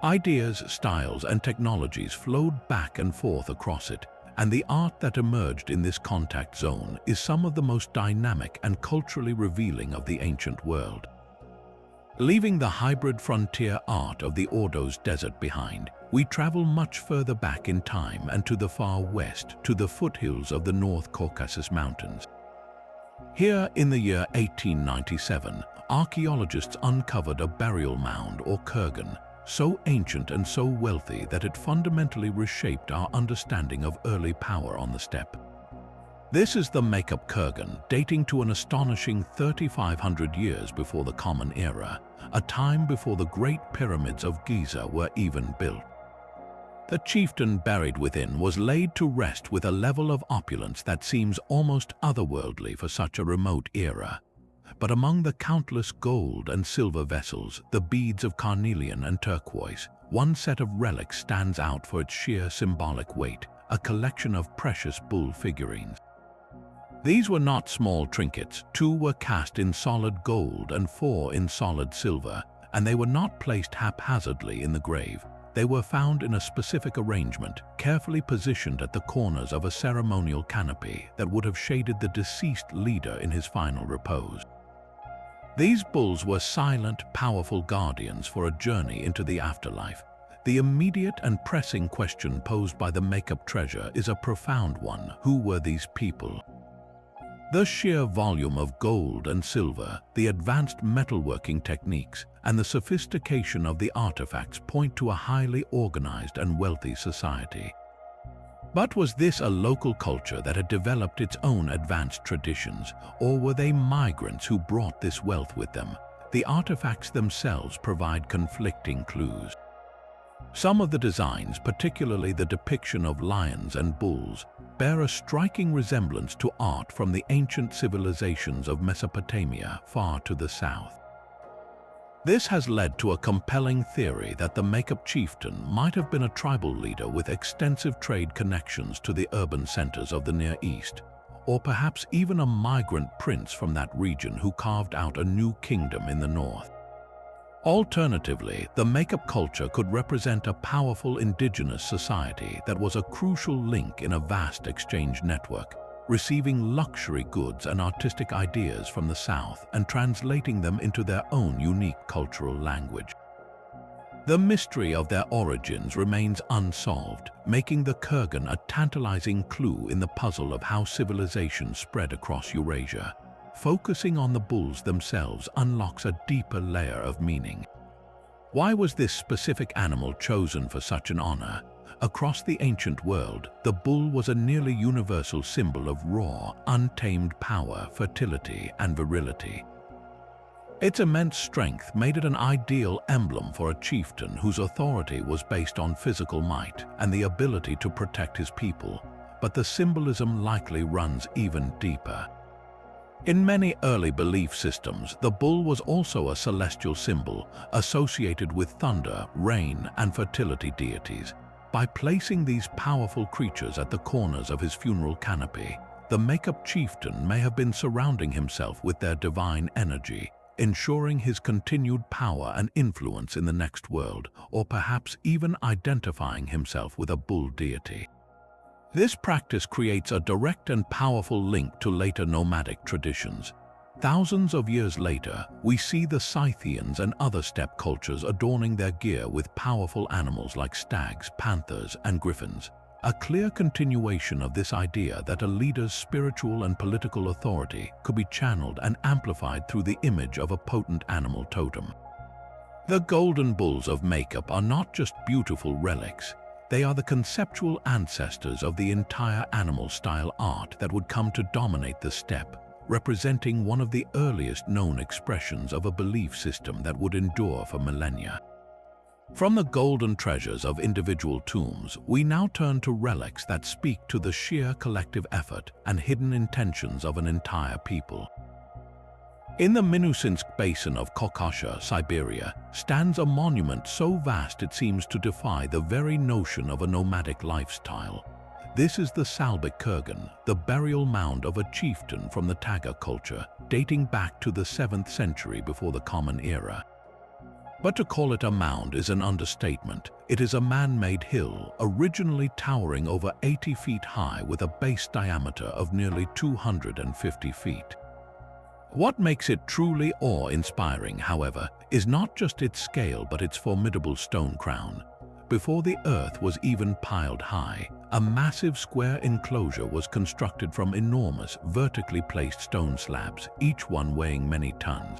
Ideas, styles, and technologies flowed back and forth across it, and the art that emerged in this contact zone is some of the most dynamic and culturally revealing of the ancient world. Leaving the hybrid frontier art of the Ordos desert behind, we travel much further back in time and to the far west, to the foothills of the North Caucasus Mountains. Here, in the year 1897, archaeologists uncovered a burial mound or kurgan, so ancient and so wealthy that it fundamentally reshaped our understanding of early power on the steppe. This is the makeup kurgan, dating to an astonishing 3,500 years before the Common Era, a time before the Great Pyramids of Giza were even built. The chieftain buried within was laid to rest with a level of opulence that seems almost otherworldly for such a remote era. But among the countless gold and silver vessels, the beads of carnelian and turquoise, one set of relics stands out for its sheer symbolic weight, a collection of precious bull figurines. These were not small trinkets. 2 were cast in solid gold and 4 in solid silver, and they were not placed haphazardly in the grave. They were found in a specific arrangement, carefully positioned at the corners of a ceremonial canopy that would have shaded the deceased leader in his final repose. These bulls were silent, powerful guardians for a journey into the afterlife. The immediate and pressing question posed by the makeup treasure is a profound one. Who were these people? The sheer volume of gold and silver, the advanced metalworking techniques, and the sophistication of the artifacts point to a highly organized and wealthy society. But was this a local culture that had developed its own advanced traditions, or were they migrants who brought this wealth with them? The artifacts themselves provide conflicting clues. Some of the designs, particularly the depiction of lions and bulls, bear a striking resemblance to art from the ancient civilizations of Mesopotamia far to the south. This has led to a compelling theory that the makeup chieftain might have been a tribal leader with extensive trade connections to the urban centers of the Near East, or perhaps even a migrant prince from that region who carved out a new kingdom in the north. Alternatively, the makeup culture could represent a powerful indigenous society that was a crucial link in a vast exchange network, receiving luxury goods and artistic ideas from the south and translating them into their own unique cultural language. The mystery of their origins remains unsolved, making the kurgan a tantalizing clue in the puzzle of how civilization spread across Eurasia. Focusing on the bulls themselves unlocks a deeper layer of meaning. Why was this specific animal chosen for such an honor? Across the ancient world, the bull was a nearly universal symbol of raw, untamed power, fertility, and virility. Its immense strength made it an ideal emblem for a chieftain whose authority was based on physical might and the ability to protect his people, but the symbolism likely runs even deeper. In many early belief systems, the bull was also a celestial symbol associated with thunder, rain, and fertility deities. By placing these powerful creatures at the corners of his funeral canopy, the makeup chieftain may have been surrounding himself with their divine energy, ensuring his continued power and influence in the next world, or perhaps even identifying himself with a bull deity. This practice creates a direct and powerful link to later nomadic traditions. Thousands of years later, we see the Scythians and other steppe cultures adorning their gear with powerful animals like stags, panthers, and griffins, a clear continuation of this idea that a leader's spiritual and political authority could be channeled and amplified through the image of a potent animal totem. The golden bulls of makeup are not just beautiful relics. They are the conceptual ancestors of the entire animal-style art that would come to dominate the steppe, representing one of the earliest known expressions of a belief system that would endure for millennia. From the golden treasures of individual tombs, we now turn to relics that speak to the sheer collective effort and hidden intentions of an entire people. In the Minusinsk basin of Kaukassia, Siberia, stands a monument so vast it seems to defy the very notion of a nomadic lifestyle. This is the Salbek Kurgan, the burial mound of a chieftain from the Taga culture, dating back to the 7th century before the Common Era. But to call it a mound is an understatement. It is a man-made hill, originally towering over 80 feet high with a base diameter of nearly 250 feet. What makes it truly awe-inspiring, however, is not just its scale but its formidable stone crown. Before the earth was even piled high, a massive square enclosure was constructed from enormous, vertically placed stone slabs, each one weighing many tons.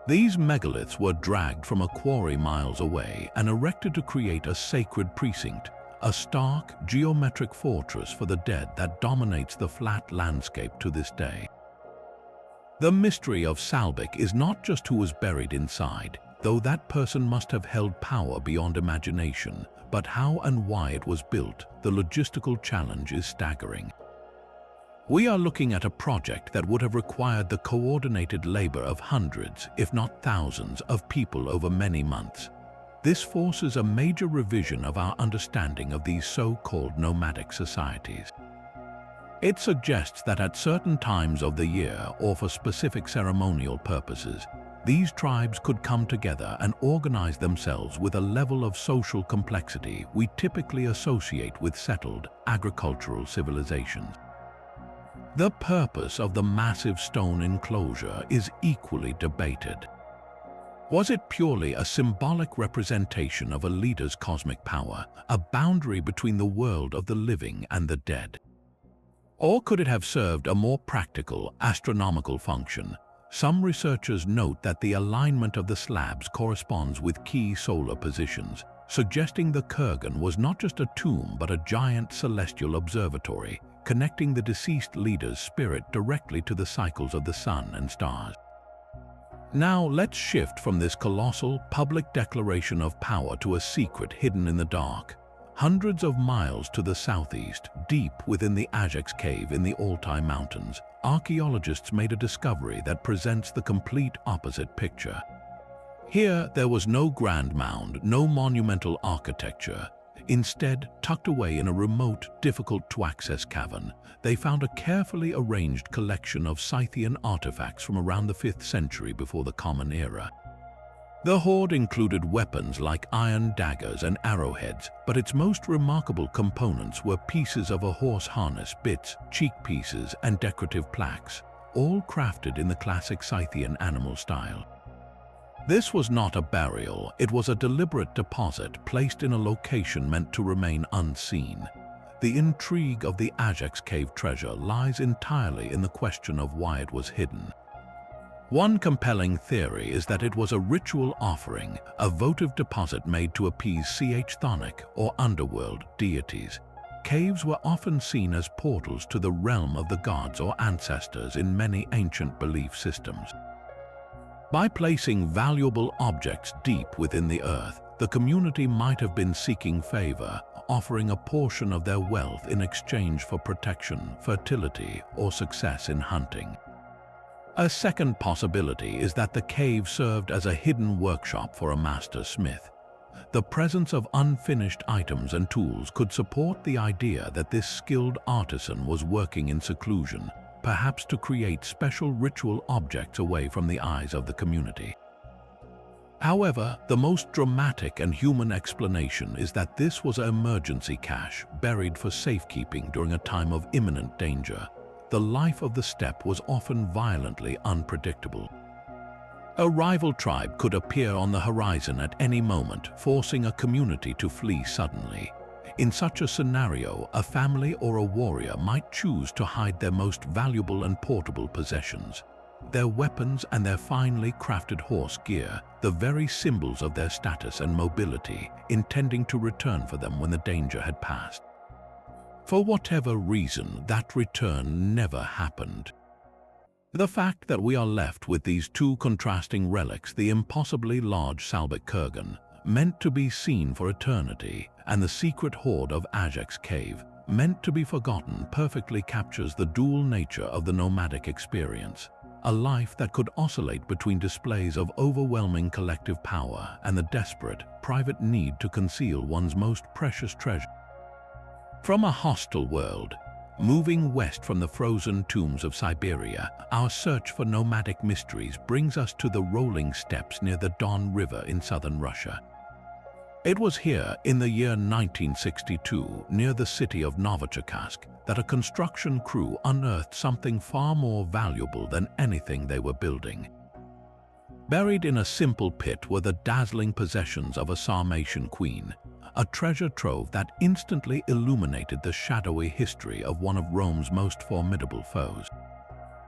These megaliths were dragged from a quarry miles away and erected to create a sacred precinct, a stark, geometric fortress for the dead that dominates the flat landscape to this day. The mystery of Salbyk is not just who was buried inside, though that person must have held power beyond imagination, but how and why it was built. The logistical challenge is staggering. We are looking at a project that would have required the coordinated labor of hundreds, if not thousands, of people over many months. This forces a major revision of our understanding of these so-called nomadic societies. It suggests that at certain times of the year or for specific ceremonial purposes, these tribes could come together and organize themselves with a level of social complexity we typically associate with settled agricultural civilizations. The purpose of the massive stone enclosure is equally debated. Was it purely a symbolic representation of a leader's cosmic power, a boundary between the world of the living and the dead? Or could it have served a more practical, astronomical function? Some researchers note that the alignment of the slabs corresponds with key solar positions, suggesting the kurgan was not just a tomb but a giant celestial observatory, connecting the deceased leader's spirit directly to the cycles of the sun and stars. Now let's shift from this colossal public declaration of power to a secret hidden in the dark. Hundreds of miles to the southeast, deep within the Ajax cave in the Altai Mountains, archaeologists made a discovery that presents the complete opposite picture. Here, there was no grand mound, no monumental architecture. Instead, tucked away in a remote, difficult-to-access cavern, they found a carefully arranged collection of Scythian artifacts from around the 5th century before the Common Era. The hoard included weapons like iron daggers and arrowheads, but its most remarkable components were pieces of a horse harness, bits, cheek pieces, and decorative plaques, all crafted in the classic Scythian animal style. This was not a burial, it was a deliberate deposit placed in a location meant to remain unseen. The intrigue of the Ajax cave treasure lies entirely in the question of why it was hidden. One compelling theory is that it was a ritual offering, a votive deposit made to appease Chthonic or underworld deities. Caves were often seen as portals to the realm of the gods or ancestors in many ancient belief systems. By placing valuable objects deep within the earth, the community might have been seeking favor, offering a portion of their wealth in exchange for protection, fertility, or success in hunting. A second possibility is that the cave served as a hidden workshop for a master smith. The presence of unfinished items and tools could support the idea that this skilled artisan was working in seclusion, perhaps to create special ritual objects away from the eyes of the community. However, the most dramatic and human explanation is that this was an emergency cache buried for safekeeping during a time of imminent danger. The life of the steppe was often violently unpredictable. A rival tribe could appear on the horizon at any moment, forcing a community to flee suddenly. In such a scenario, a family or a warrior might choose to hide their most valuable and portable possessions. Their weapons and their finely crafted horse gear, the very symbols of their status and mobility, intending to return for them when the danger had passed. For whatever reason, that return never happened. The fact that we are left with these two contrasting relics, the impossibly large Salbyk kurgan, meant to be seen for eternity, and the secret hoard of Ajax cave, meant to be forgotten, perfectly captures the dual nature of the nomadic experience. A life that could oscillate between displays of overwhelming collective power and the desperate, private need to conceal one's most precious treasure. From a hostile world, moving west from the frozen tombs of Siberia, our search for nomadic mysteries brings us to the rolling steppes near the Don River in southern Russia. It was here, in the year 1962, near the city of Novocherkassk, that a construction crew unearthed something far more valuable than anything they were building. Buried in a simple pit were the dazzling possessions of a Sarmatian queen, a treasure trove that instantly illuminated the shadowy history of one of Rome's most formidable foes.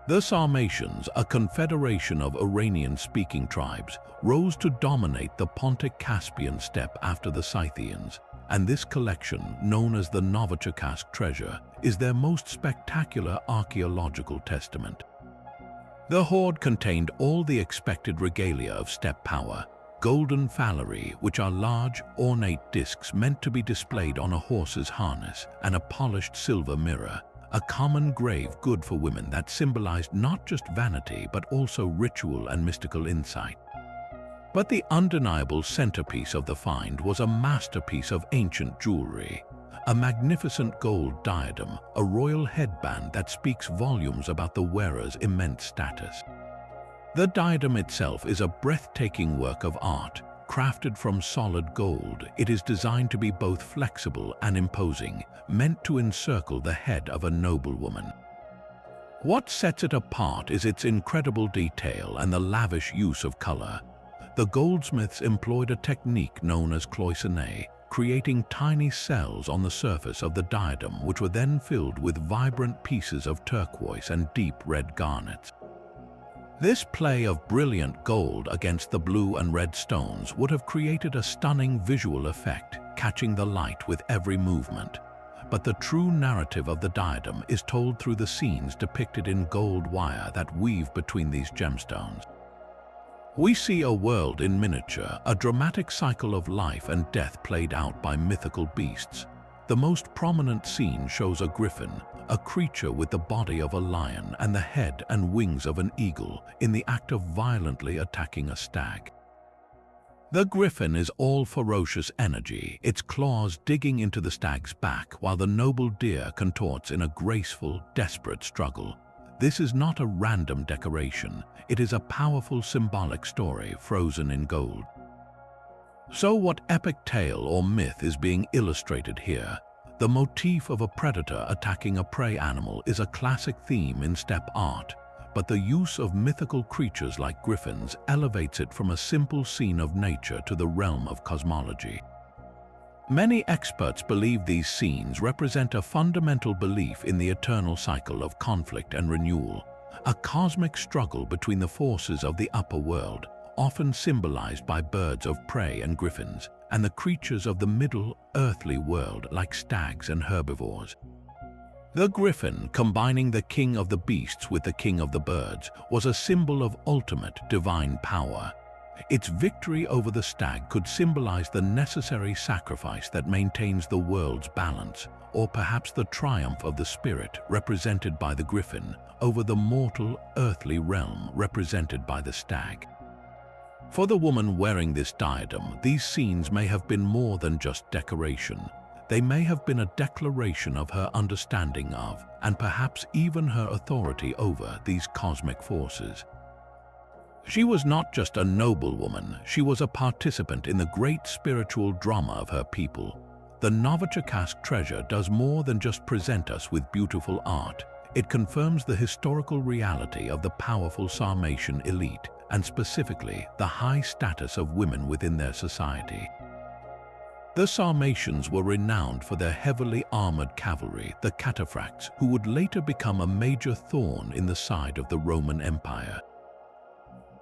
The Sarmatians, a confederation of Iranian-speaking tribes, rose to dominate the Pontic Caspian steppe after the Scythians. and this collection, known as the Novichokazk treasure, is their most spectacular archaeological testament. The hoard contained all the expected regalia of steppe power: golden phalleri, which are large, ornate discs meant to be displayed on a horse's harness, and a polished silver mirror, a common grave good for women that symbolized not just vanity but also ritual and mystical insight. But the undeniable centerpiece of the find was a masterpiece of ancient jewelry, a magnificent gold diadem, a royal headband that speaks volumes about the wearer's immense status. The diadem itself is a breathtaking work of art. Crafted from solid gold, it is designed to be both flexible and imposing, meant to encircle the head of a noblewoman. What sets it apart is its incredible detail and the lavish use of color. The goldsmiths employed a technique known as cloisonné, creating tiny cells on the surface of the diadem which were then filled with vibrant pieces of turquoise and deep red garnets. This play of brilliant gold against the blue and red stones would have created a stunning visual effect, catching the light with every movement. But the true narrative of the diadem is told through the scenes depicted in gold wire that weave between these gemstones. We see a world in miniature, a dramatic cycle of life and death played out by mythical beasts. The most prominent scene shows a griffin, a creature with the body of a lion and the head and wings of an eagle, in the act of violently attacking a stag. The griffin is all ferocious energy, its claws digging into the stag's back while the noble deer contorts in a graceful, desperate struggle. This is not a random decoration, it is a powerful symbolic story frozen in gold. So what epic tale or myth is being illustrated here? The motif of a predator attacking a prey animal is a classic theme in steppe art, but the use of mythical creatures like griffins elevates it from a simple scene of nature to the realm of cosmology. Many experts believe these scenes represent a fundamental belief in the eternal cycle of conflict and renewal, a cosmic struggle between the forces of the upper world, often symbolized by birds of prey and griffins, and the creatures of the middle, earthly world like stags and herbivores. The griffin, combining the king of the beasts with the king of the birds, was a symbol of ultimate divine power. Its victory over the stag could symbolize the necessary sacrifice that maintains the world's balance, or perhaps the triumph of the spirit, represented by the griffin, over the mortal, earthly realm, represented by the stag. For the woman wearing this diadem, these scenes may have been more than just decoration. They may have been a declaration of her understanding of, and perhaps even her authority over, these cosmic forces. She was not just a noblewoman, she was a participant in the great spiritual drama of her people. The Novichokazk treasure does more than just present us with beautiful art. It confirms the historical reality of the powerful Sarmatian elite, and specifically the high status of women within their society. The Sarmatians were renowned for their heavily armored cavalry, the cataphracts, who would later become a major thorn in the side of the Roman Empire.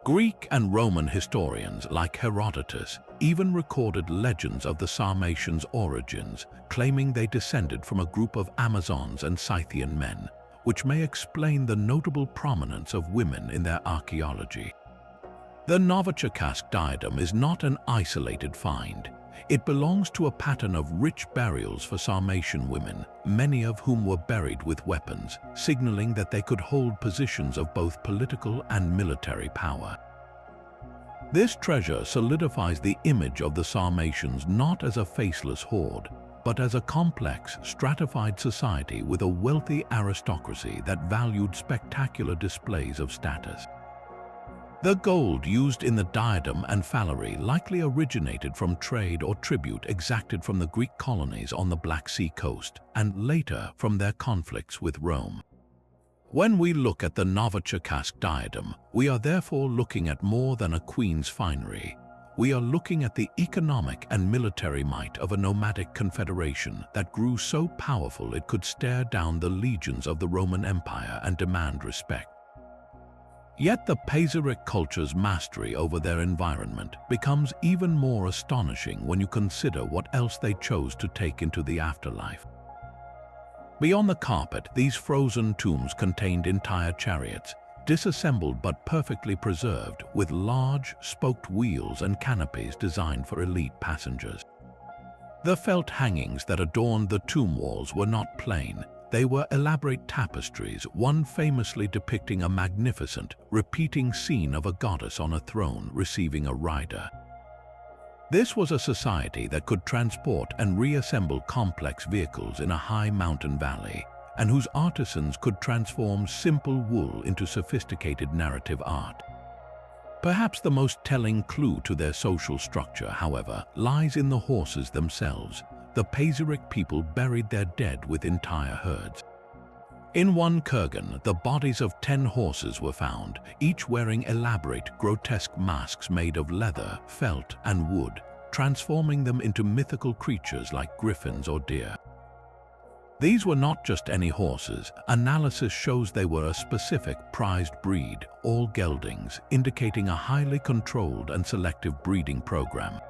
Greek and Roman historians like Herodotus even recorded legends of the Sarmatians' origins, claiming they descended from a group of Amazons and Scythian men, which may explain the notable prominence of women in their archaeology. The Novichokazk diadem is not an isolated find. It belongs to a pattern of rich burials for Sarmatian women, many of whom were buried with weapons, signaling that they could hold positions of both political and military power. This treasure solidifies the image of the Sarmatians not as a faceless horde, but as a complex, stratified society with a wealthy aristocracy that valued spectacular displays of status. The gold used in the diadem and phalleri likely originated from trade or tribute exacted from the Greek colonies on the Black Sea coast, and later from their conflicts with Rome. When we look at the Novichokazk diadem, we are therefore looking at more than a queen's finery. We are looking at the economic and military might of a nomadic confederation that grew so powerful it could stare down the legions of the Roman Empire and demand respect. Yet the Pazyryk culture's mastery over their environment becomes even more astonishing when you consider what else they chose to take into the afterlife. Beyond the carpet, these frozen tombs contained entire chariots, disassembled but perfectly preserved, with large, spoked wheels and canopies designed for elite passengers. The felt hangings that adorned the tomb walls were not plain. They were elaborate tapestries, one famously depicting a magnificent, repeating scene of a goddess on a throne receiving a rider. This was a society that could transport and reassemble complex vehicles in a high mountain valley, and whose artisans could transform simple wool into sophisticated narrative art. Perhaps the most telling clue to their social structure, however, lies in the horses themselves. The Pazyryk people buried their dead with entire herds. In one kurgan, the bodies of 10 horses were found, each wearing elaborate, grotesque masks made of leather, felt, and wood, transforming them into mythical creatures like griffins or deer. These were not just any horses. Analysis shows they were a specific, prized breed, all geldings, indicating a highly controlled and selective breeding program.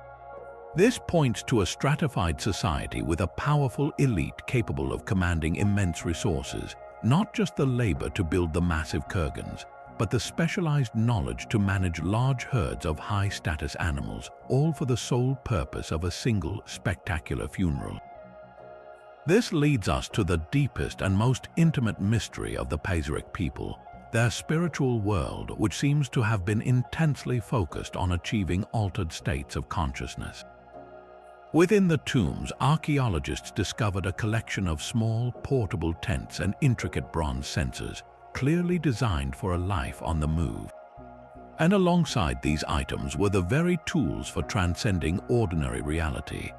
This points to a stratified society with a powerful elite capable of commanding immense resources, not just the labor to build the massive kurgans, but the specialized knowledge to manage large herds of high-status animals, all for the sole purpose of a single, spectacular funeral. This leads us to the deepest and most intimate mystery of the Pazyryk people, their spiritual world, which seems to have been intensely focused on achieving altered states of consciousness. Within the tombs, archaeologists discovered a collection of small, portable tents and intricate bronze censers, clearly designed for a life on the move. And alongside these items were the very tools for transcending ordinary reality.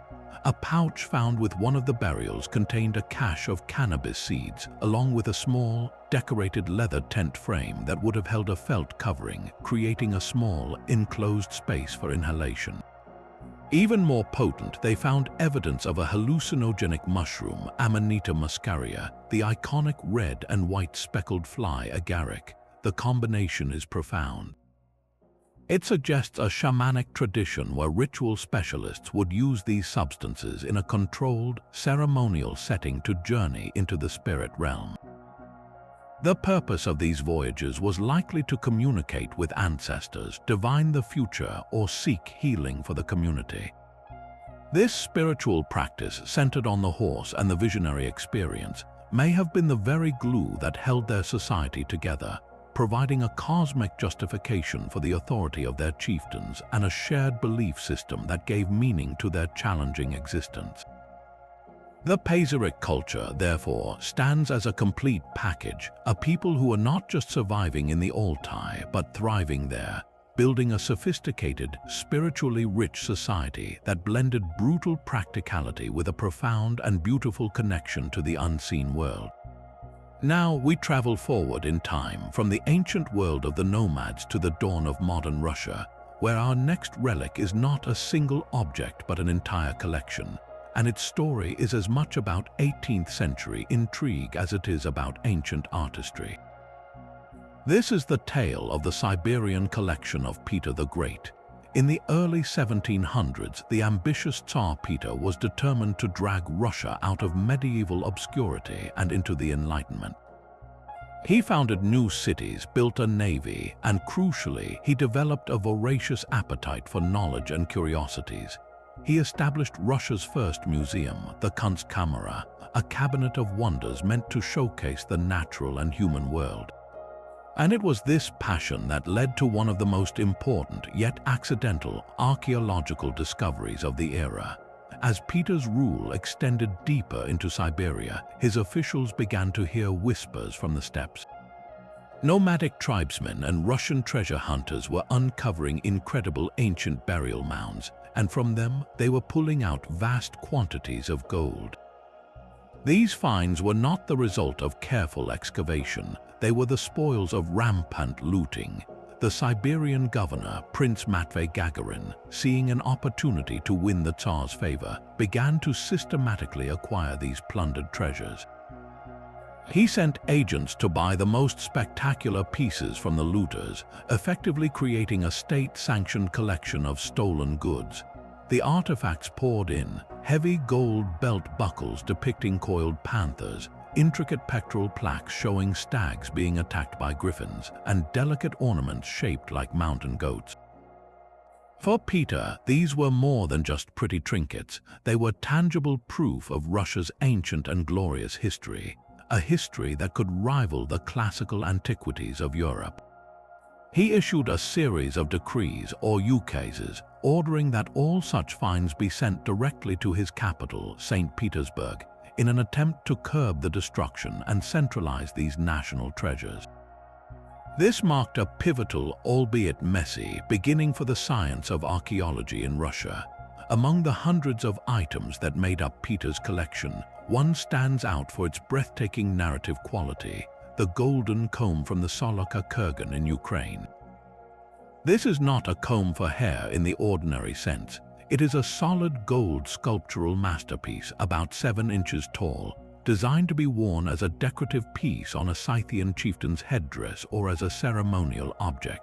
A pouch found with one of the burials contained a cache of cannabis seeds, along with a small, decorated leather tent frame that would have held a felt covering, creating a small, enclosed space for inhalation. Even more potent, they found evidence of a hallucinogenic mushroom, Amanita muscaria, the iconic red and white speckled fly agaric. The combination is profound. It suggests a shamanic tradition where ritual specialists would use these substances in a controlled, ceremonial setting to journey into the spirit realm. The purpose of these voyages was likely to communicate with ancestors, divine the future, or seek healing for the community. This spiritual practice, centered on the horse and the visionary experience, may have been the very glue that held their society together, providing a cosmic justification for the authority of their chieftains and a shared belief system that gave meaning to their challenging existence. The Pazyryk culture, therefore, stands as a complete package, a people who are not just surviving in the Altai, but thriving there, building a sophisticated, spiritually rich society that blended brutal practicality with a profound and beautiful connection to the unseen world. Now we travel forward in time, from the ancient world of the nomads to the dawn of modern Russia, where our next relic is not a single object but an entire collection. And its story is as much about 18th century intrigue as it is about ancient artistry. This is the tale of the Siberian collection of Peter the Great. In the early 1700s, the ambitious Tsar Peter was determined to drag Russia out of medieval obscurity and into the Enlightenment. He founded new cities, built a navy, and crucially, he developed a voracious appetite for knowledge and curiosities. He established Russia's first museum, the Kunstkamera, a cabinet of wonders meant to showcase the natural and human world. And it was this passion that led to one of the most important, yet accidental, archaeological discoveries of the era. As Peter's rule extended deeper into Siberia, his officials began to hear whispers from the steppes. Nomadic tribesmen and Russian treasure hunters were uncovering incredible ancient burial mounds, and from them they were pulling out vast quantities of gold. These finds were not the result of careful excavation, they were the spoils of rampant looting. The Siberian governor, Prince Matvey Gagarin, seeing an opportunity to win the Tsar's favor, began to systematically acquire these plundered treasures. He sent agents to buy the most spectacular pieces from the looters, effectively creating a state-sanctioned collection of stolen goods. The artifacts poured in: heavy gold belt buckles depicting coiled panthers, intricate pectoral plaques showing stags being attacked by griffins, and delicate ornaments shaped like mountain goats. For Peter, these were more than just pretty trinkets. They were tangible proof of Russia's ancient and glorious history, a history that could rival the classical antiquities of Europe. He issued a series of decrees, or ukases, ordering that all such finds be sent directly to his capital, St. Petersburg, in an attempt to curb the destruction and centralize these national treasures. This marked a pivotal, albeit messy, beginning for the science of archaeology in Russia. Among the hundreds of items that made up Peter's collection, one stands out for its breathtaking narrative quality: the golden comb from the Soloka kurgan in Ukraine. This is not a comb for hair in the ordinary sense. It is a solid gold sculptural masterpiece about 7 inches tall, designed to be worn as a decorative piece on a Scythian chieftain's headdress or as a ceremonial object.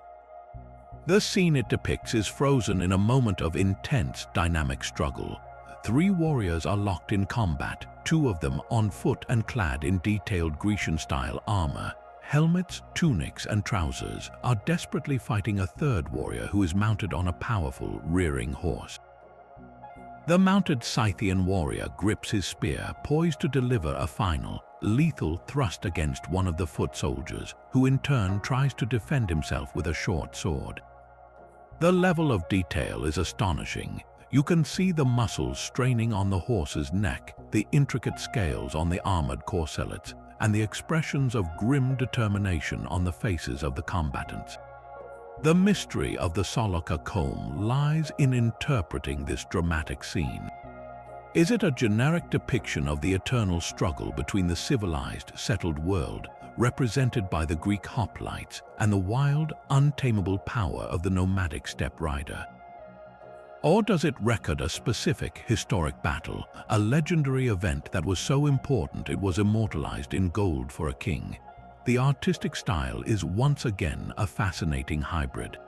The scene it depicts is frozen in a moment of intense, dynamic struggle. 3 warriors are locked in combat, 2 of them on foot and clad in detailed Grecian-style armor. Helmets, tunics, and trousers are desperately fighting a 3rd warrior who is mounted on a powerful, rearing horse. The mounted Scythian warrior grips his spear, poised to deliver a final, lethal thrust against one of the foot soldiers, who in turn tries to defend himself with a short sword. The level of detail is astonishing. You can see the muscles straining on the horse's neck, the intricate scales on the armored corselets, and the expressions of grim determination on the faces of the combatants. The mystery of the Soloka comb lies in interpreting this dramatic scene. Is it a generic depiction of the eternal struggle between the civilized, settled world, represented by the Greek hoplites, and the wild, untamable power of the nomadic steppe rider? Or does it record a specific historic battle, a legendary event that was so important it was immortalized in gold for a king? The artistic style is once again a fascinating hybrid.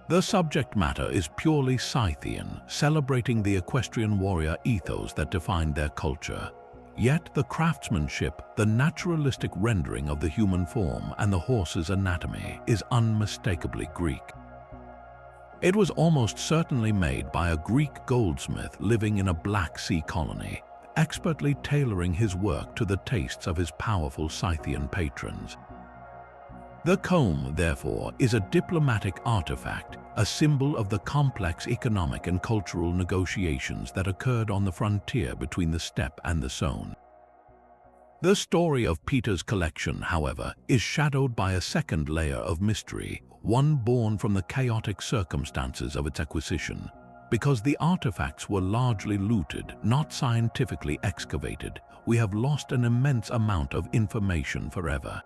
The subject matter is purely Scythian, celebrating the equestrian warrior ethos that defined their culture. Yet the craftsmanship, the naturalistic rendering of the human form and the horse's anatomy is unmistakably Greek. It was almost certainly made by a Greek goldsmith living in a Black Sea colony, expertly tailoring his work to the tastes of his powerful Scythian patrons. The comb, therefore, is a diplomatic artifact, a symbol of the complex economic and cultural negotiations that occurred on the frontier between the steppe and the Saône. The story of Peter's collection, however, is shadowed by a second layer of mystery, one born from the chaotic circumstances of its acquisition. Because the artifacts were largely looted, not scientifically excavated, we have lost an immense amount of information forever.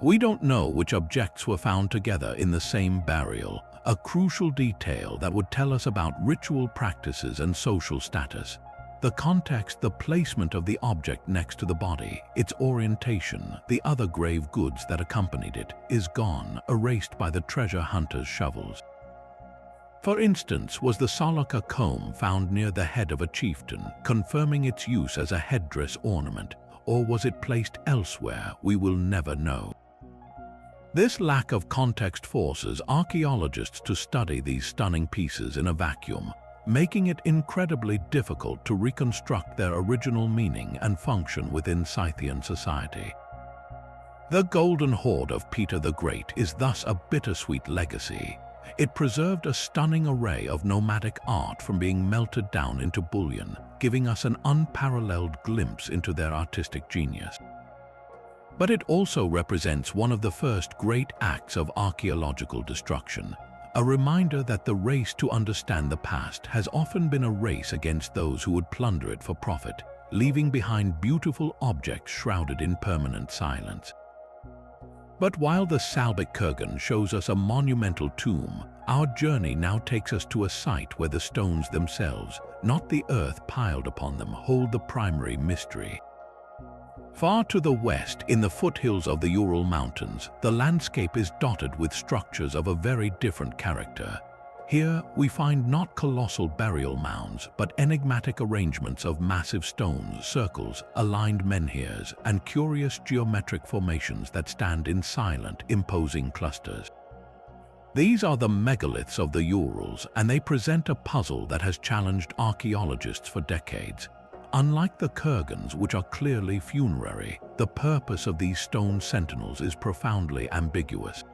We don't know which objects were found together in the same burial, a crucial detail that would tell us about ritual practices and social status. The context, the placement of the object next to the body, its orientation, the other grave goods that accompanied it, is gone, erased by the treasure hunter's shovels. For instance, was the Soloka comb found near the head of a chieftain, confirming its use as a headdress ornament, or was it placed elsewhere? We will never know. This lack of context forces archaeologists to study these stunning pieces in a vacuum, making it incredibly difficult to reconstruct their original meaning and function within Scythian society. The Golden Hoard of Peter the Great is thus a bittersweet legacy. It preserved a stunning array of nomadic art from being melted down into bullion, giving us an unparalleled glimpse into their artistic genius. But it also represents one of the first great acts of archaeological destruction, a reminder that the race to understand the past has often been a race against those who would plunder it for profit, leaving behind beautiful objects shrouded in permanent silence. But while the Scythian kurgan shows us a monumental tomb, our journey now takes us to a site where the stones themselves, not the earth piled upon them, hold the primary mystery. Far to the west, in the foothills of the Ural Mountains, the landscape is dotted with structures of a very different character. Here, we find not colossal burial mounds, but enigmatic arrangements of massive stones, circles, aligned menhirs, and curious geometric formations that stand in silent, imposing clusters. These are the megaliths of the Urals, and they present a puzzle that has challenged archaeologists for decades. Unlike the kurgans, which are clearly funerary, the purpose of these stone sentinels is profoundly ambiguous.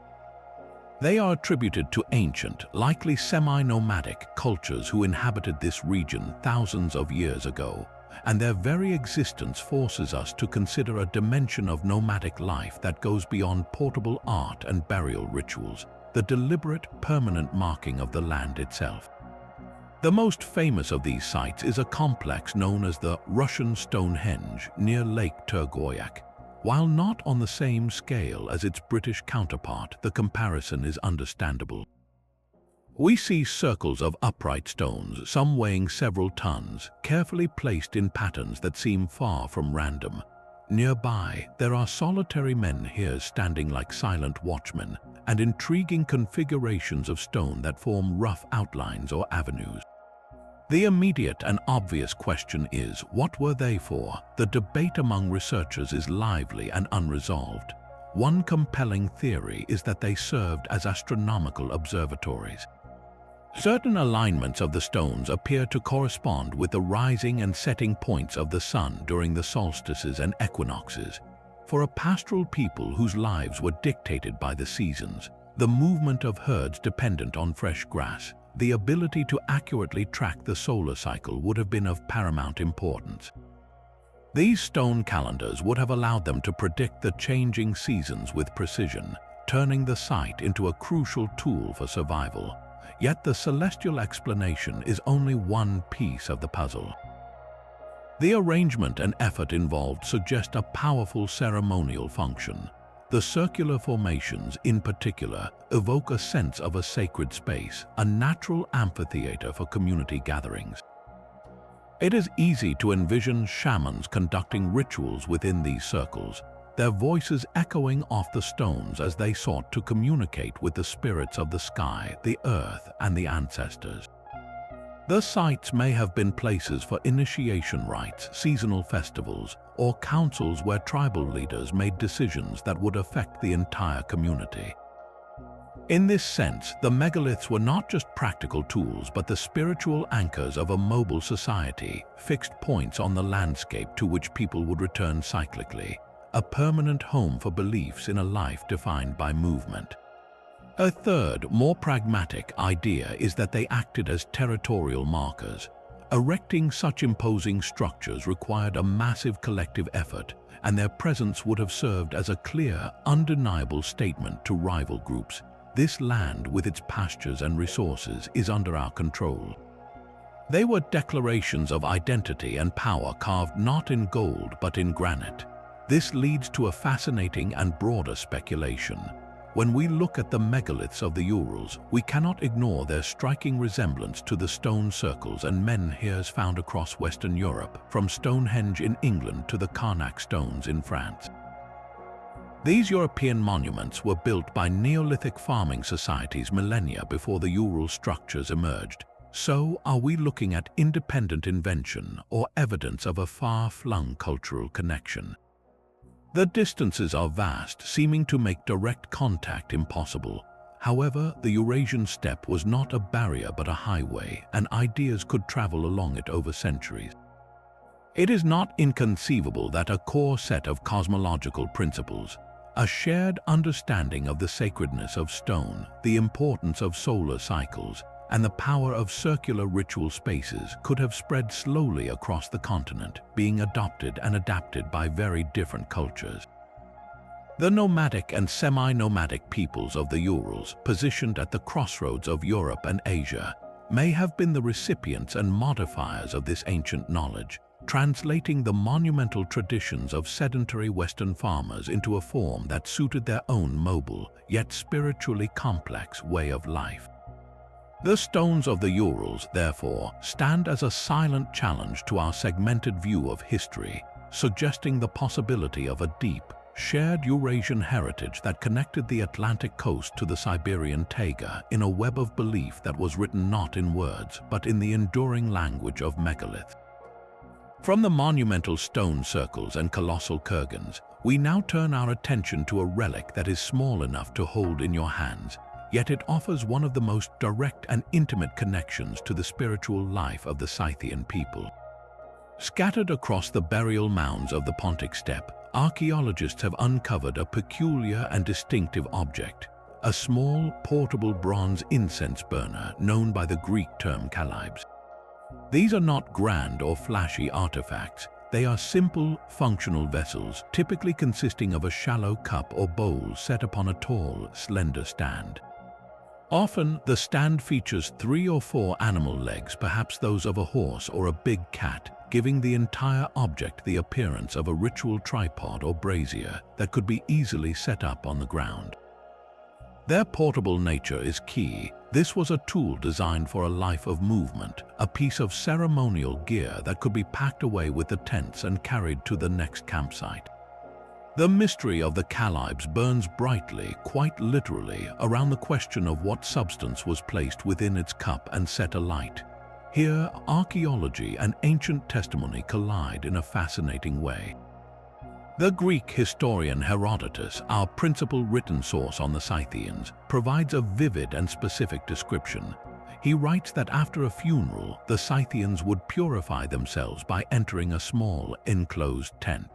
They are attributed to ancient, likely semi-nomadic cultures who inhabited this region thousands of years ago, and their very existence forces us to consider a dimension of nomadic life that goes beyond portable art and burial rituals, the deliberate, permanent marking of the land itself. The most famous of these sites is a complex known as the Russian Stonehenge near Lake Turgoyak. While not on the same scale as its British counterpart, the comparison is understandable. We see circles of upright stones, some weighing several tons, carefully placed in patterns that seem far from random. Nearby, there are solitary menhirs standing like silent watchmen, and intriguing configurations of stone that form rough outlines or avenues. The immediate and obvious question is, what were they for? The debate among researchers is lively and unresolved. One compelling theory is that they served as astronomical observatories. Certain alignments of the stones appear to correspond with the rising and setting points of the sun during the solstices and equinoxes. For a pastoral people whose lives were dictated by the seasons, the movement of herds dependent on fresh grass, the ability to accurately track the solar cycle would have been of paramount importance. These stone calendars would have allowed them to predict the changing seasons with precision, turning the site into a crucial tool for survival. Yet the celestial explanation is only one piece of the puzzle. The arrangement and effort involved suggest a powerful ceremonial function. The circular formations, in particular, evoke a sense of a sacred space, a natural amphitheater for community gatherings. It is easy to envision shamans conducting rituals within these circles, their voices echoing off the stones as they sought to communicate with the spirits of the sky, the earth, and the ancestors. The sites may have been places for initiation rites, seasonal festivals, or councils where tribal leaders made decisions that would affect the entire community. In this sense, the megaliths were not just practical tools but the spiritual anchors of a mobile society, fixed points on the landscape to which people would return cyclically, a permanent home for beliefs in a life defined by movement. A third, more pragmatic idea is that they acted as territorial markers. Erecting such imposing structures required a massive collective effort, and their presence would have served as a clear, undeniable statement to rival groups. This land, with its pastures and resources, is under our control. They were declarations of identity and power carved not in gold but in granite. This leads to a fascinating and broader speculation. When we look at the megaliths of the Urals, we cannot ignore their striking resemblance to the stone circles and menhirs found across Western Europe, from Stonehenge in England to the Karnak stones in France. These European monuments were built by Neolithic farming societies millennia before the Ural structures emerged. So, are we looking at independent invention or evidence of a far-flung cultural connection? The distances are vast, seeming to make direct contact impossible. However, the Eurasian steppe was not a barrier but a highway, and ideas could travel along it over centuries. It is not inconceivable that a core set of cosmological principles, a shared understanding of the sacredness of stone, the importance of solar cycles, and the power of circular ritual spaces could have spread slowly across the continent, being adopted and adapted by very different cultures. The nomadic and semi-nomadic peoples of the Urals, positioned at the crossroads of Europe and Asia, may have been the recipients and modifiers of this ancient knowledge, translating the monumental traditions of sedentary Western farmers into a form that suited their own mobile, yet spiritually complex way of life. The stones of the Urals, therefore, stand as a silent challenge to our segmented view of history, suggesting the possibility of a deep, shared Eurasian heritage that connected the Atlantic coast to the Siberian taiga in a web of belief that was written not in words but in the enduring language of megaliths. From the monumental stone circles and colossal kurgans, we now turn our attention to a relic that is small enough to hold in your hands, yet it offers one of the most direct and intimate connections to the spiritual life of the Scythian people. Scattered across the burial mounds of the Pontic steppe, archaeologists have uncovered a peculiar and distinctive object, a small, portable bronze incense burner known by the Greek term kalibes. These are not grand or flashy artifacts. They are simple, functional vessels, typically consisting of a shallow cup or bowl set upon a tall, slender stand. Often, the stand features 3 or 4 animal legs, perhaps those of a horse or a big cat, giving the entire object the appearance of a ritual tripod or brazier that could be easily set up on the ground. Their portable nature is key. This was a tool designed for a life of movement, a piece of ceremonial gear that could be packed away with the tents and carried to the next campsite. The mystery of the kalibes burns brightly, quite literally, around the question of what substance was placed within its cup and set alight. Here, archaeology and ancient testimony collide in a fascinating way. The Greek historian Herodotus, our principal written source on the Scythians, provides a vivid and specific description. He writes that after a funeral, the Scythians would purify themselves by entering a small, enclosed tent.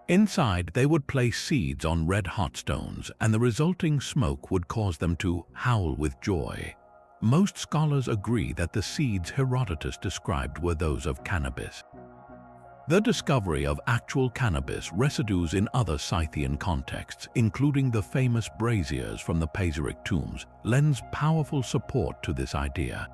Inside, they would place seeds on red-hot stones, and the resulting smoke would cause them to howl with joy. Most scholars agree that the seeds Herodotus described were those of cannabis. The discovery of actual cannabis residues in other Scythian contexts, including the famous braziers from the Pazyryk tombs, lends powerful support to this idea.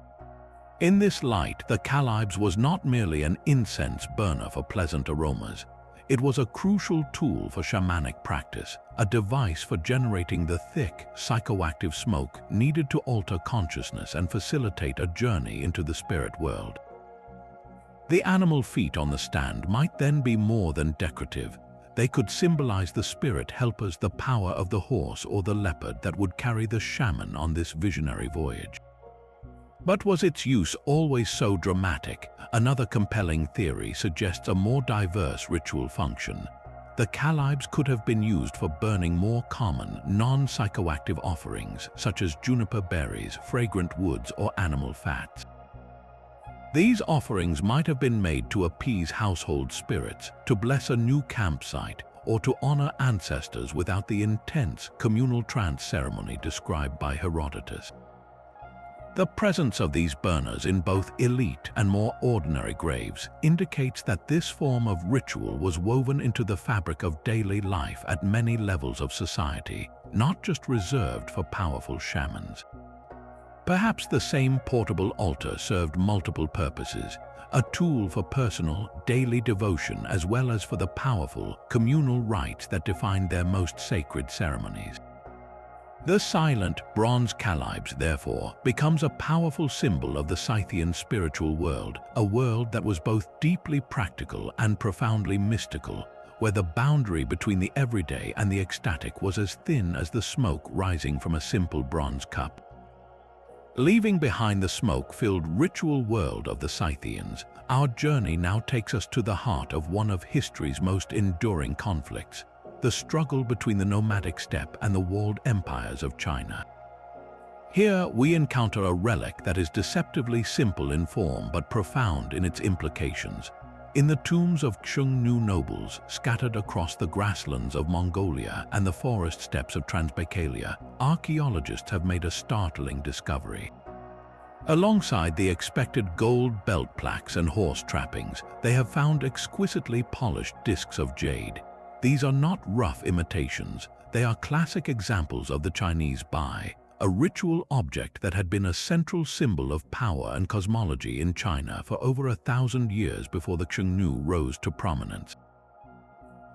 In this light, the kalibes was not merely an incense burner for pleasant aromas. It was a crucial tool for shamanic practice, a device for generating the thick, psychoactive smoke needed to alter consciousness and facilitate a journey into the spirit world. The animal feet on the stand might then be more than decorative. They could symbolize the spirit helpers, the power of the horse or the leopard that would carry the shaman on this visionary voyage. But was its use always so dramatic? Another compelling theory suggests a more diverse ritual function. The kalibes could have been used for burning more common, non-psychoactive offerings, such as juniper berries, fragrant woods, or animal fats. These offerings might have been made to appease household spirits, to bless a new campsite, or to honor ancestors without the intense communal trance ceremony described by Herodotus. The presence of these burners in both elite and more ordinary graves indicates that this form of ritual was woven into the fabric of daily life at many levels of society, not just reserved for powerful shamans. Perhaps the same portable altar served multiple purposes, a tool for personal, daily devotion as well as for the powerful, communal rites that defined their most sacred ceremonies. The silent bronze kalibes, therefore, becomes a powerful symbol of the Scythian spiritual world, a world that was both deeply practical and profoundly mystical, where the boundary between the everyday and the ecstatic was as thin as the smoke rising from a simple bronze cup. Leaving behind the smoke-filled ritual world of the Scythians, our journey now takes us to the heart of one of history's most enduring conflicts, the struggle between the nomadic steppe and the walled empires of China. Here we encounter a relic that is deceptively simple in form but profound in its implications. In the tombs of Xiongnu nobles scattered across the grasslands of Mongolia and the forest steppes of Transbaikalia, archaeologists have made a startling discovery. Alongside the expected gold belt plaques and horse trappings, they have found exquisitely polished discs of jade. These are not rough imitations, they are classic examples of the Chinese bai, a ritual object that had been a central symbol of power and cosmology in China for over 1,000 years before the Xiongnu rose to prominence.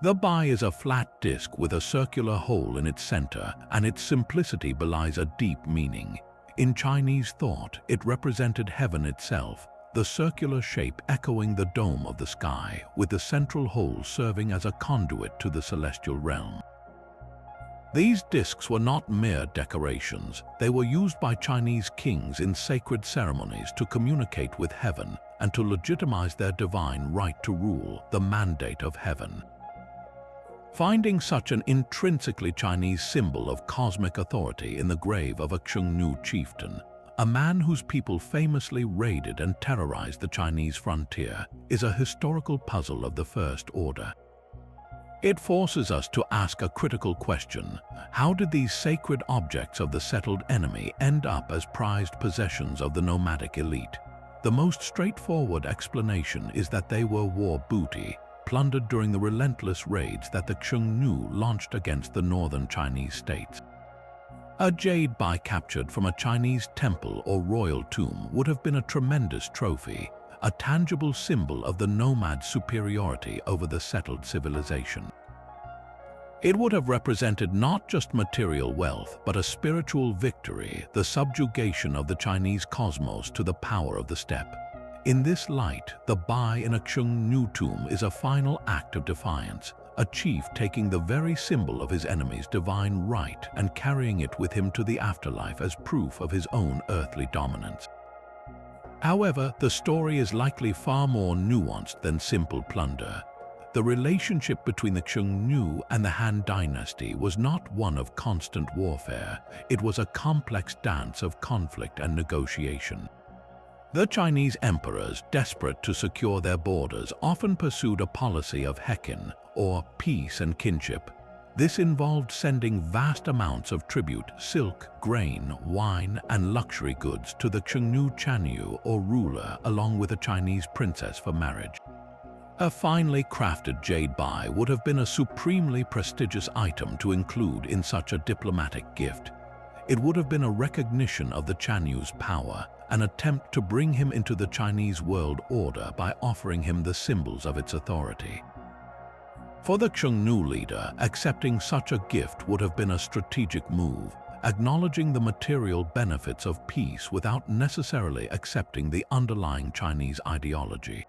The bai is a flat disc with a circular hole in its center, and its simplicity belies a deep meaning. In Chinese thought, it represented heaven itself, the circular shape echoing the dome of the sky, with the central hole serving as a conduit to the celestial realm. These discs were not mere decorations. They were used by Chinese kings in sacred ceremonies to communicate with heaven and to legitimize their divine right to rule, the mandate of heaven. Finding such an intrinsically Chinese symbol of cosmic authority in the grave of a Xiongnu chieftain, a man whose people famously raided and terrorized the Chinese frontier, is a historical puzzle of the first order. It forces us to ask a critical question: how did these sacred objects of the settled enemy end up as prized possessions of the nomadic elite? The most straightforward explanation is that they were war booty, plundered during the relentless raids that the Xiongnu launched against the northern Chinese states. A jade buy captured from a Chinese temple or royal tomb would have been a tremendous trophy, a tangible symbol of the nomad's superiority over the settled civilization. It would have represented not just material wealth, but a spiritual victory, the subjugation of the Chinese cosmos to the power of the steppe. In this light, the buy in a Xiongnu tomb is a final act of defiance, a chief taking the very symbol of his enemy's divine right and carrying it with him to the afterlife as proof of his own earthly dominance. However, the story is likely far more nuanced than simple plunder. The relationship between the Xiongnu and the Han Dynasty was not one of constant warfare. It was a complex dance of conflict and negotiation. The Chinese emperors, desperate to secure their borders, often pursued a policy of hekin, or peace and kinship. This involved sending vast amounts of tribute, silk, grain, wine, and luxury goods to the Xiongnu Chanyu, or ruler, along with a Chinese princess for marriage. A finely crafted jade buy would have been a supremely prestigious item to include in such a diplomatic gift. It would have been a recognition of the Chanyu's power, an attempt to bring him into the Chinese world order by offering him the symbols of its authority. For the Xiongnu leader, accepting such a gift would have been a strategic move, acknowledging the material benefits of peace without necessarily accepting the underlying Chinese ideology.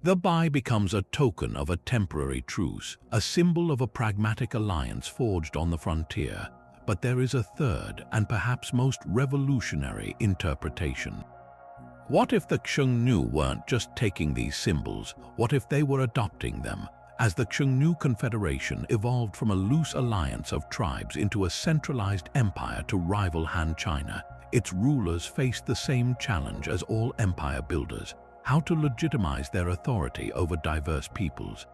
The buy becomes a token of a temporary truce, a symbol of a pragmatic alliance forged on the frontier. But there is a third and perhaps most revolutionary interpretation. What if the Xiongnu weren't just taking these symbols? What if they were adopting them? As the Xiongnu Confederation evolved from a loose alliance of tribes into a centralized empire to rival Han China, its rulers faced the same challenge as all empire builders: how to legitimize their authority over diverse peoples.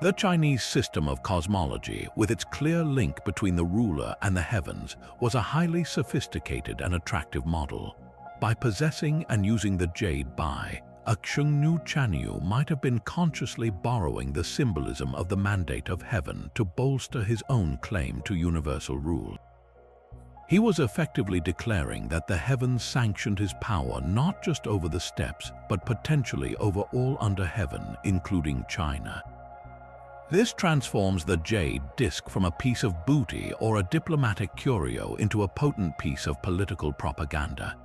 The Chinese system of cosmology, with its clear link between the ruler and the heavens, was a highly sophisticated and attractive model. By possessing and using the jade buy, a Xiongnu Chanyu might have been consciously borrowing the symbolism of the mandate of heaven to bolster his own claim to universal rule. He was effectively declaring that the heavens sanctioned his power not just over the steppes, but potentially over all under heaven, including China. This transforms the jade disc from a piece of booty or a diplomatic curio into a potent piece of political propaganda.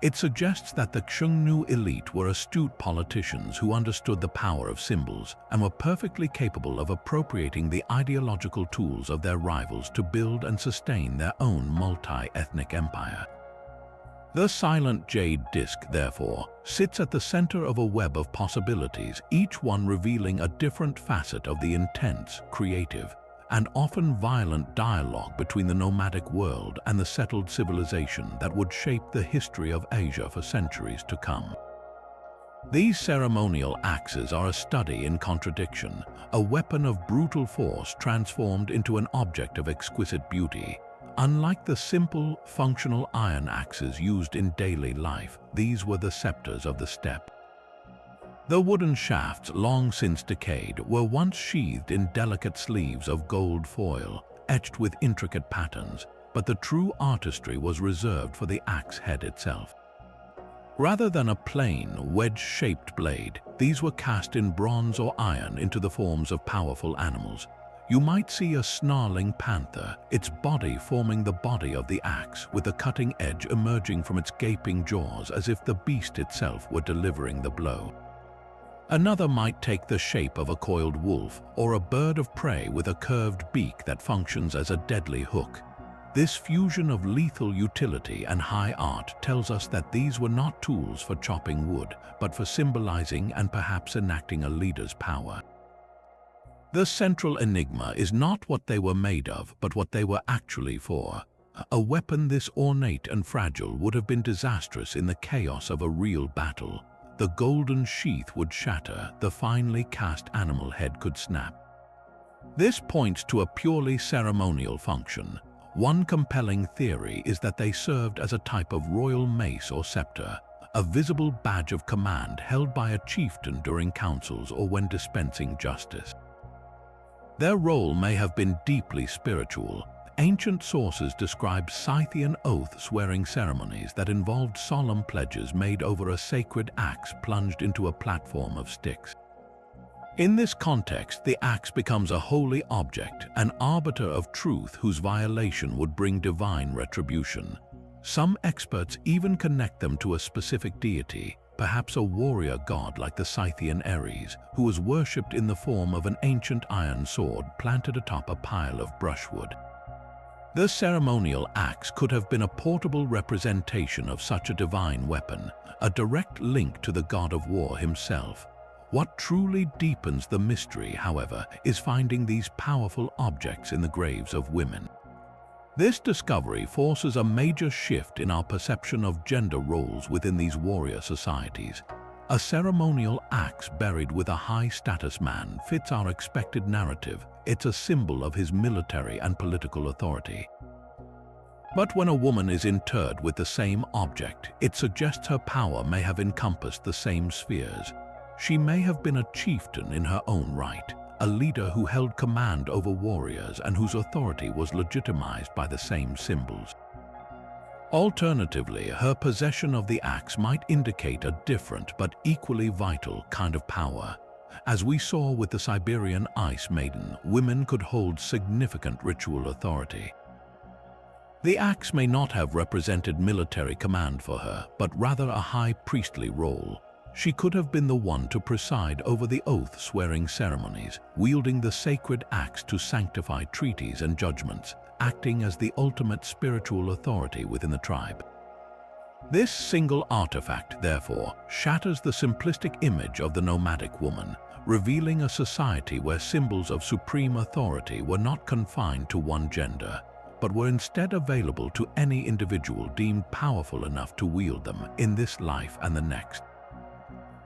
It suggests that the Xiongnu elite were astute politicians who understood the power of symbols and were perfectly capable of appropriating the ideological tools of their rivals to build and sustain their own multi-ethnic empire. The silent jade disc, therefore, sits at the center of a web of possibilities, each one revealing a different facet of the intense, creative, and often violent dialogue between the nomadic world and the settled civilization that would shape the history of Asia for centuries to come. These ceremonial axes are a study in contradiction, a weapon of brutal force transformed into an object of exquisite beauty. Unlike the simple, functional iron axes used in daily life, these were the scepters of the steppe. The wooden shafts, long since decayed, were once sheathed in delicate sleeves of gold foil, etched with intricate patterns, but the true artistry was reserved for the axe head itself. Rather than a plain, wedge-shaped blade, these were cast in bronze or iron into the forms of powerful animals, You might see a snarling panther, its body forming the body of the axe, with the cutting edge emerging from its gaping jaws as if the beast itself were delivering the blow. Another might take the shape of a coiled wolf or a bird of prey with a curved beak that functions as a deadly hook. This fusion of lethal utility and high art tells us that these were not tools for chopping wood, but for symbolizing and perhaps enacting a leader's power. The central enigma is not what they were made of, but what they were actually for. A weapon this ornate and fragile would have been disastrous in the chaos of a real battle. The golden sheath would shatter, the finely cast animal head could snap. This points to a purely ceremonial function. One compelling theory is that they served as a type of royal mace or scepter, a visible badge of command held by a chieftain during councils or when dispensing justice. Their role may have been deeply spiritual. Ancient sources describe Scythian oath-swearing ceremonies that involved solemn pledges made over a sacred axe plunged into a platform of sticks. In this context, the axe becomes a holy object, an arbiter of truth whose violation would bring divine retribution. Some experts even connect them to a specific deity, perhaps a warrior god like the Scythian Ares, who was worshipped in the form of an ancient iron sword planted atop a pile of brushwood. The ceremonial axe could have been a portable representation of such a divine weapon, a direct link to the god of war himself. What truly deepens the mystery, however, is finding these powerful objects in the graves of women. This discovery forces a major shift in our perception of gender roles within these warrior societies. A ceremonial axe buried with a high-status man fits our expected narrative. It's a symbol of his military and political authority. But when a woman is interred with the same object, it suggests her power may have encompassed the same spheres. She may have been a chieftain in her own right, a leader who held command over warriors and whose authority was legitimized by the same symbols. Alternatively, her possession of the axe might indicate a different but equally vital kind of power. As we saw with the Siberian Ice Maiden, women could hold significant ritual authority. The axe may not have represented military command for her, but rather a high priestly role. She could have been the one to preside over the oath-swearing ceremonies, wielding the sacred axe to sanctify treaties and judgments, acting as the ultimate spiritual authority within the tribe. This single artifact, therefore, shatters the simplistic image of the nomadic woman, revealing a society where symbols of supreme authority were not confined to one gender, but were instead available to any individual deemed powerful enough to wield them in this life and the next.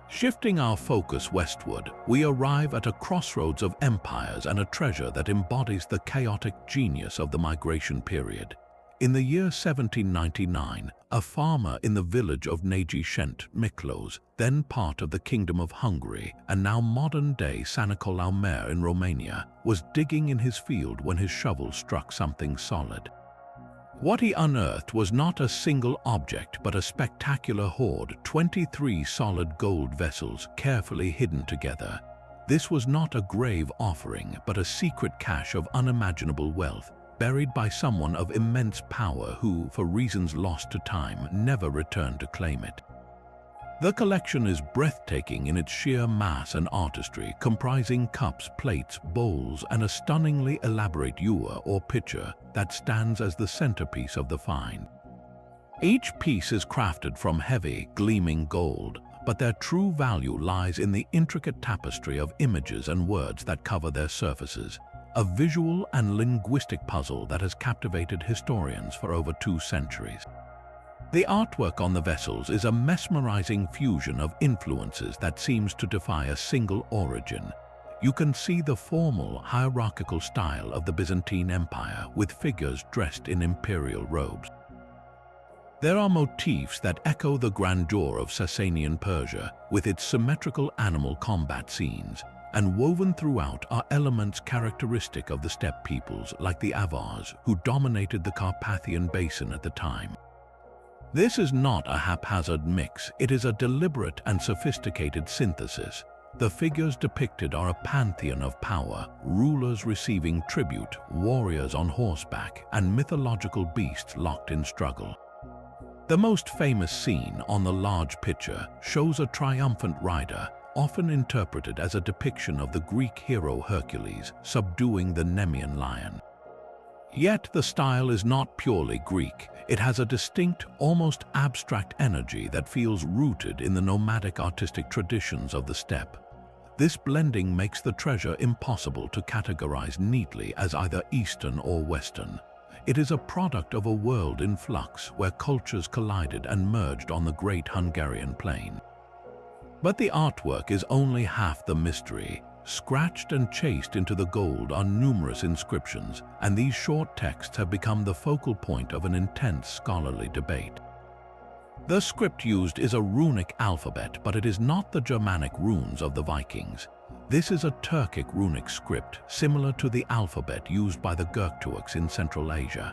Shifting our focus westward, we arrive at a crossroads of empires and a treasure that embodies the chaotic genius of the migration period. In the year 1799, a farmer in the village of Chertomlyk, then part of the Kingdom of Hungary and now modern-day Saka in Romania, was digging in his field when his shovel struck something solid. What he unearthed was not a single object, but a spectacular hoard, 23 solid gold vessels carefully hidden together. This was not a grave offering, but a secret cache of unimaginable wealth, buried by someone of immense power who, for reasons lost to time, never returned to claim it. The collection is breathtaking in its sheer mass and artistry, comprising cups, plates, bowls, and a stunningly elaborate ewer or pitcher that stands as the centerpiece of the find. Each piece is crafted from heavy, gleaming gold, but their true value lies in the intricate tapestry of images and words that cover their surfaces, a visual and linguistic puzzle that has captivated historians for over 2 centuries. The artwork on the vessels is a mesmerizing fusion of influences that seems to defy a single origin. You can see the formal, hierarchical style of the Byzantine Empire with figures dressed in imperial robes. There are motifs that echo the grandeur of Sasanian Persia with its symmetrical animal combat scenes, and woven throughout are elements characteristic of the steppe peoples like the Avars, who dominated the Carpathian basin at the time. This is not a haphazard mix, it is a deliberate and sophisticated synthesis. The figures depicted are a pantheon of power, rulers receiving tribute, warriors on horseback, and mythological beasts locked in struggle. The most famous scene on the large picture shows a triumphant rider, often interpreted as a depiction of the Greek hero Hercules subduing the Nemean lion. Yet the style is not purely Greek. It has a distinct, almost abstract energy that feels rooted in the nomadic artistic traditions of the steppe. This blending makes the treasure impossible to categorize neatly as either Eastern or Western. It is a product of a world in flux where cultures collided and merged on the great Hungarian plain. But the artwork is only half the mystery. Scratched and chased into the gold are numerous inscriptions, and these short texts have become the focal point of an intense scholarly debate. The script used is a runic alphabet, but it is not the Germanic runes of the Vikings. This is a Turkic runic script, similar to the alphabet used by the Göktürks in Central Asia.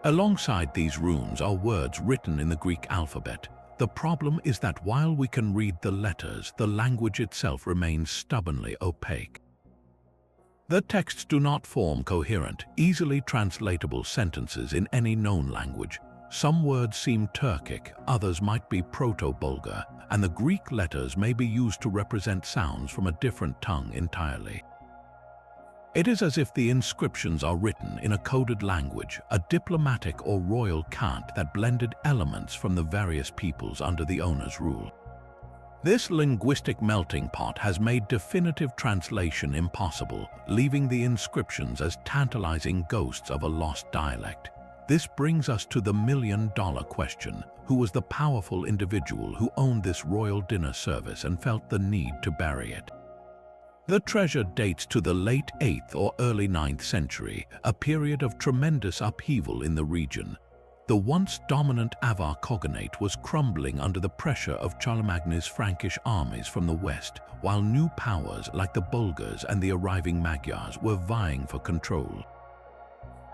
Alongside these runes are words written in the Greek alphabet. The problem is that while we can read the letters, the language itself remains stubbornly opaque. The texts do not form coherent, easily translatable sentences in any known language. Some words seem Turkic, others might be Proto-Bulgar, and the Greek letters may be used to represent sounds from a different tongue entirely. It is as if the inscriptions are written in a coded language, a diplomatic or royal cant that blended elements from the various peoples under the owner's rule. This linguistic melting pot has made definitive translation impossible, leaving the inscriptions as tantalizing ghosts of a lost dialect. This brings us to the million-dollar question: who was the powerful individual who owned this royal dinner service and felt the need to bury it? The treasure dates to the late 8th or early 9th century, a period of tremendous upheaval in the region. The once dominant Avar Khaganate was crumbling under the pressure of Charlemagne's Frankish armies from the west, while new powers like the Bulgars and the arriving Magyars were vying for control.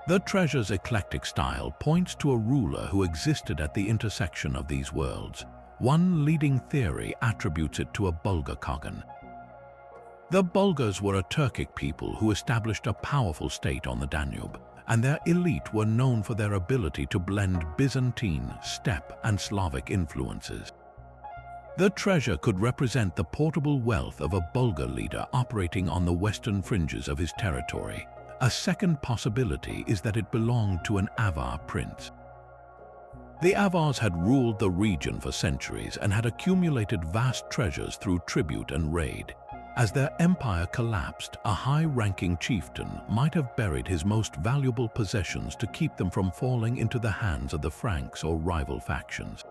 The treasure's eclectic style points to a ruler who existed at the intersection of these worlds. One leading theory attributes it to a Bulgar Khagan. The Bulgars were a Turkic people who established a powerful state on the Danube, and their elite were known for their ability to blend Byzantine, steppe, and Slavic influences. The treasure could represent the portable wealth of a Bulgar leader operating on the western fringes of his territory. A second possibility is that it belonged to an Avar prince. The Avars had ruled the region for centuries and had accumulated vast treasures through tribute and raid. As their empire collapsed, a high-ranking chieftain might have buried his most valuable possessions to keep them from falling into the hands of the Franks or rival factions.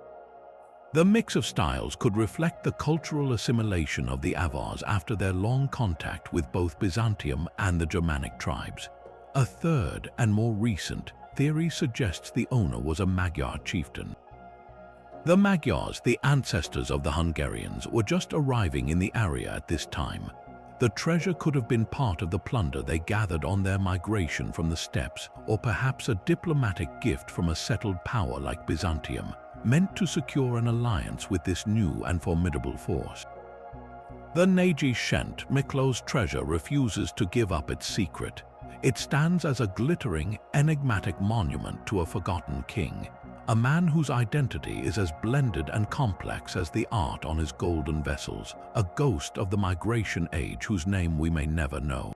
The mix of styles could reflect the cultural assimilation of the Avars after their long contact with both Byzantium and the Germanic tribes. A third and more recent theory suggests the owner was a Magyar chieftain. The Magyars, the ancestors of the Hungarians, were just arriving in the area at this time. The treasure could have been part of the plunder they gathered on their migration from the steppes, or perhaps a diplomatic gift from a settled power like Byzantium, meant to secure an alliance with this new and formidable force. The Nagy Szent Mikló's treasure refuses to give up its secret. It stands as a glittering, enigmatic monument to a forgotten king, a man whose identity is as blended and complex as the art on his golden vessels, a ghost of the migration age whose name we may never know.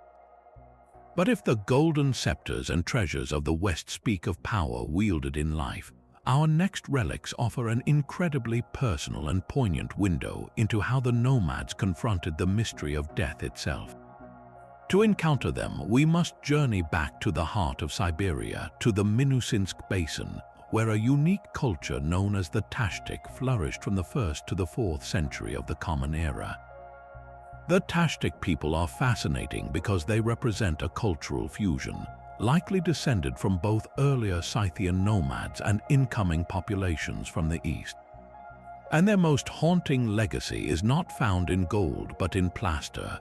But if the golden scepters and treasures of the West speak of power wielded in life, our next relics offer an incredibly personal and poignant window into how the nomads confronted the mystery of death itself. To encounter them, we must journey back to the heart of Siberia, to the Minusинsk Basin, where a unique culture known as the Tashtik flourished from the 1st to the 4th century of the Common Era. The Tashtik people are fascinating because they represent a cultural fusion, likely descended from both earlier Scythian nomads and incoming populations from the east. And their most haunting legacy is not found in gold but in plaster.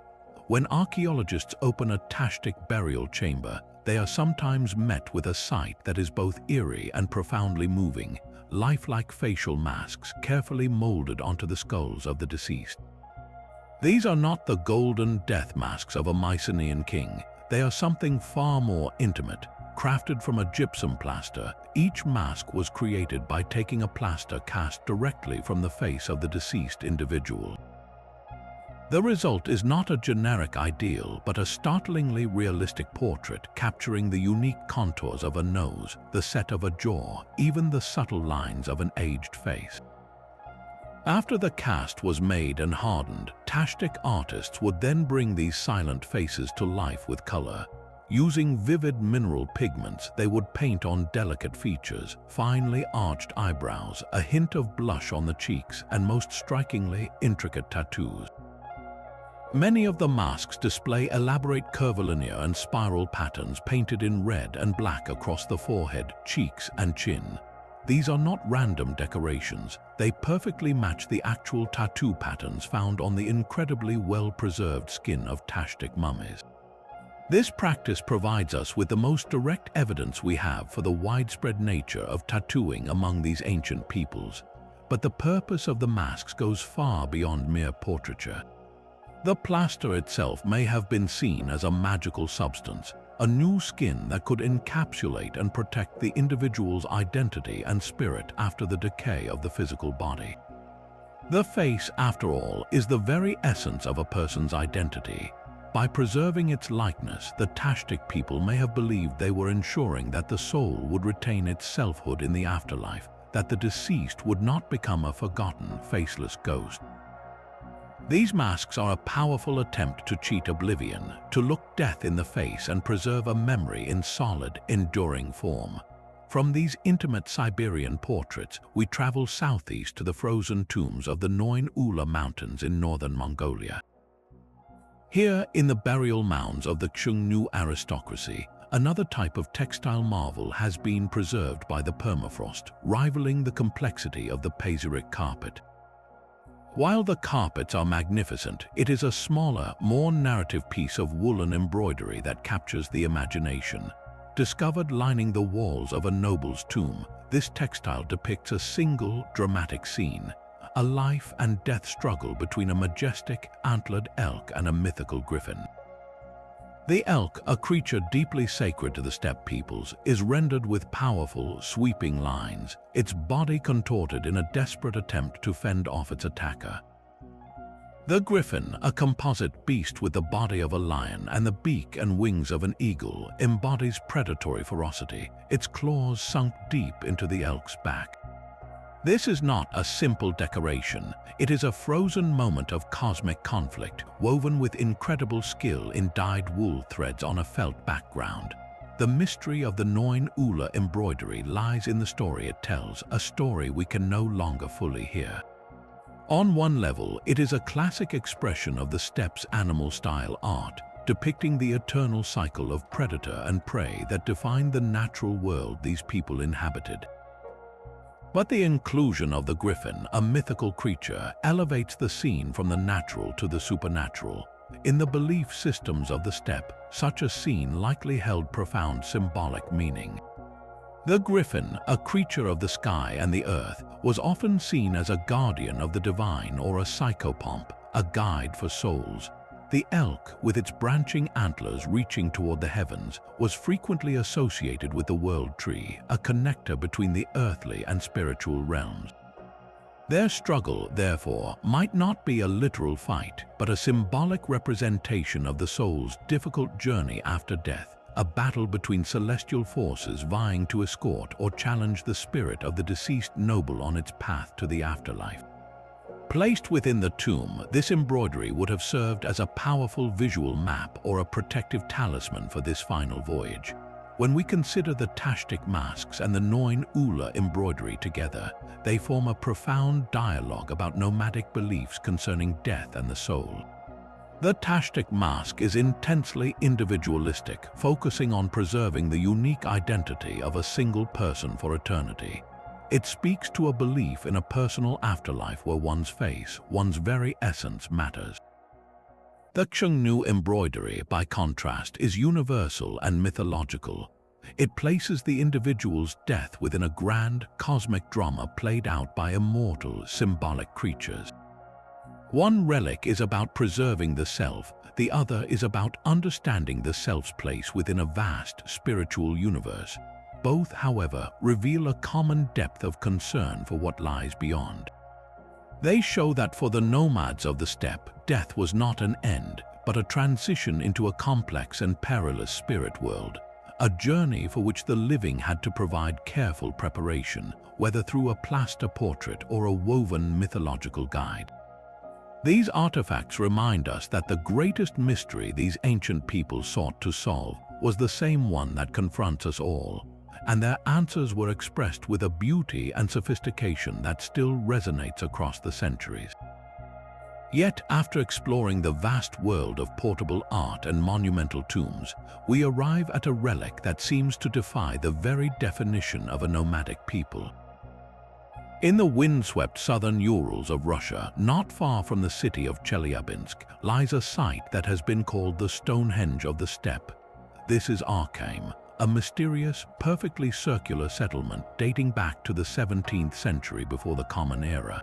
When archaeologists open a Tashtik burial chamber, they are sometimes met with a sight that is both eerie and profoundly moving, lifelike facial masks carefully molded onto the skulls of the deceased. These are not the golden death masks of a Mycenaean king. They are something far more intimate. Crafted from a gypsum plaster, each mask was created by taking a plaster cast directly from the face of the deceased individual. The result is not a generic ideal, but a startlingly realistic portrait capturing the unique contours of a nose, the set of a jaw, even the subtle lines of an aged face. After the cast was made and hardened, Tashtik artists would then bring these silent faces to life with color. Using vivid mineral pigments, they would paint on delicate features, finely arched eyebrows, a hint of blush on the cheeks, and most strikingly, intricate tattoos. Many of the masks display elaborate curvilinear and spiral patterns painted in red and black across the forehead, cheeks, and chin. These are not random decorations. They perfectly match the actual tattoo patterns found on the incredibly well-preserved skin of Tashtik mummies. This practice provides us with the most direct evidence we have for the widespread nature of tattooing among these ancient peoples. But the purpose of the masks goes far beyond mere portraiture. The plaster itself may have been seen as a magical substance, a new skin that could encapsulate and protect the individual's identity and spirit after the decay of the physical body. The face, after all, is the very essence of a person's identity. By preserving its likeness, the Tashtik people may have believed they were ensuring that the soul would retain its selfhood in the afterlife, that the deceased would not become a forgotten, faceless ghost. These masks are a powerful attempt to cheat oblivion, to look death in the face and preserve a memory in solid, enduring form. From these intimate Siberian portraits, we travel southeast to the frozen tombs of the Noin Ula Mountains in northern Mongolia. Here, in the burial mounds of the Xiongnu aristocracy, another type of textile marvel has been preserved by the permafrost, rivaling the complexity of the Pazyryk carpet. While the carpets are magnificent, it is a smaller, more narrative piece of woolen embroidery that captures the imagination. Discovered lining the walls of a noble's tomb, this textile depicts a single, dramatic scene, a life and death struggle between a majestic, antlered elk and a mythical griffin. The elk, a creature deeply sacred to the steppe peoples, is rendered with powerful, sweeping lines, its body contorted in a desperate attempt to fend off its attacker. The griffin, a composite beast with the body of a lion and the beak and wings of an eagle, embodies predatory ferocity, its claws sunk deep into the elk's back. This is not a simple decoration. It is a frozen moment of cosmic conflict, woven with incredible skill in dyed wool threads on a felt background. The mystery of the Noin Ula embroidery lies in the story it tells, a story we can no longer fully hear. On one level, it is a classic expression of the steppe's animal-style art, depicting the eternal cycle of predator and prey that defined the natural world these people inhabited. But the inclusion of the griffin, a mythical creature, elevates the scene from the natural to the supernatural. In the belief systems of the steppe, such a scene likely held profound symbolic meaning. The griffin, a creature of the sky and the earth, was often seen as a guardian of the divine or a psychopomp, a guide for souls. The elk, with its branching antlers reaching toward the heavens, was frequently associated with the world tree, a connector between the earthly and spiritual realms. Their struggle, therefore, might not be a literal fight, but a symbolic representation of the soul's difficult journey after death, a battle between celestial forces vying to escort or challenge the spirit of the deceased noble on its path to the afterlife. Placed within the tomb, this embroidery would have served as a powerful visual map or a protective talisman for this final voyage. When we consider the Tashtik masks and the Noin Ula embroidery together, they form a profound dialogue about nomadic beliefs concerning death and the soul. The Tashtik mask is intensely individualistic, focusing on preserving the unique identity of a single person for eternity. It speaks to a belief in a personal afterlife where one's face, one's very essence, matters. The Xiongnu embroidery, by contrast, is universal and mythological. It places the individual's death within a grand, cosmic drama played out by immortal, symbolic creatures. One relic is about preserving the self, the other is about understanding the self's place within a vast spiritual universe. Both, however, reveal a common depth of concern for what lies beyond. They show that for the nomads of the steppe, death was not an end, but a transition into a complex and perilous spirit world, a journey for which the living had to provide careful preparation, whether through a plaster portrait or a woven mythological guide. These artifacts remind us that the greatest mystery these ancient peoples sought to solve was the same one that confronts us all, and their answers were expressed with a beauty and sophistication that still resonates across the centuries. Yet, after exploring the vast world of portable art and monumental tombs, we arrive at a relic that seems to defy the very definition of a nomadic people. In the windswept southern Urals of Russia, not far from the city of Chelyabinsk, lies a site that has been called the Stonehenge of the steppe. This is Archaim, a mysterious, perfectly circular settlement dating back to the 17th century before the Common Era.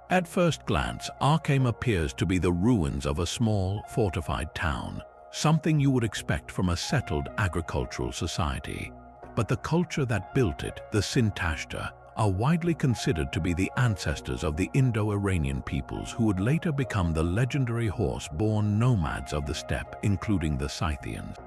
At first glance, Archaim appears to be the ruins of a small, fortified town, something you would expect from a settled agricultural society. But the culture that built it, the Sintashta, are widely considered to be the ancestors of the Indo-Iranian peoples who would later become the legendary horse-borne nomads of the steppe, including the Scythians.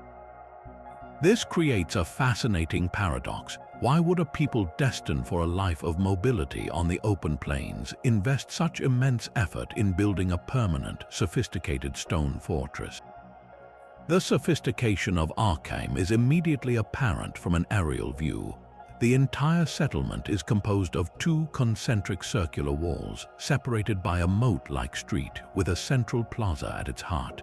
This creates a fascinating paradox. Why would a people destined for a life of mobility on the open plains invest such immense effort in building a permanent, sophisticated stone fortress? The sophistication of Archaim is immediately apparent from an aerial view. The entire settlement is composed of two concentric circular walls, separated by a moat-like street with a central plaza at its heart.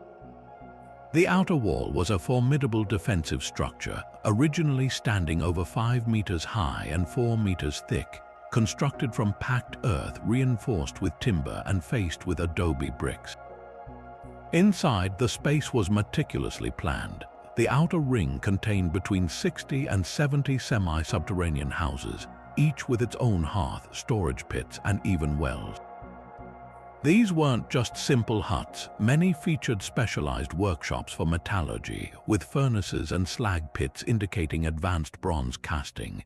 The outer wall was a formidable defensive structure, originally standing over 5 meters high and 4 meters thick, constructed from packed earth reinforced with timber and faced with adobe bricks. Inside, the space was meticulously planned. The outer ring contained between 60 and 70 semi-subterranean houses, each with its own hearth, storage pits, and even wells. These weren't just simple huts. Many featured specialized workshops for metallurgy, with furnaces and slag pits indicating advanced bronze casting.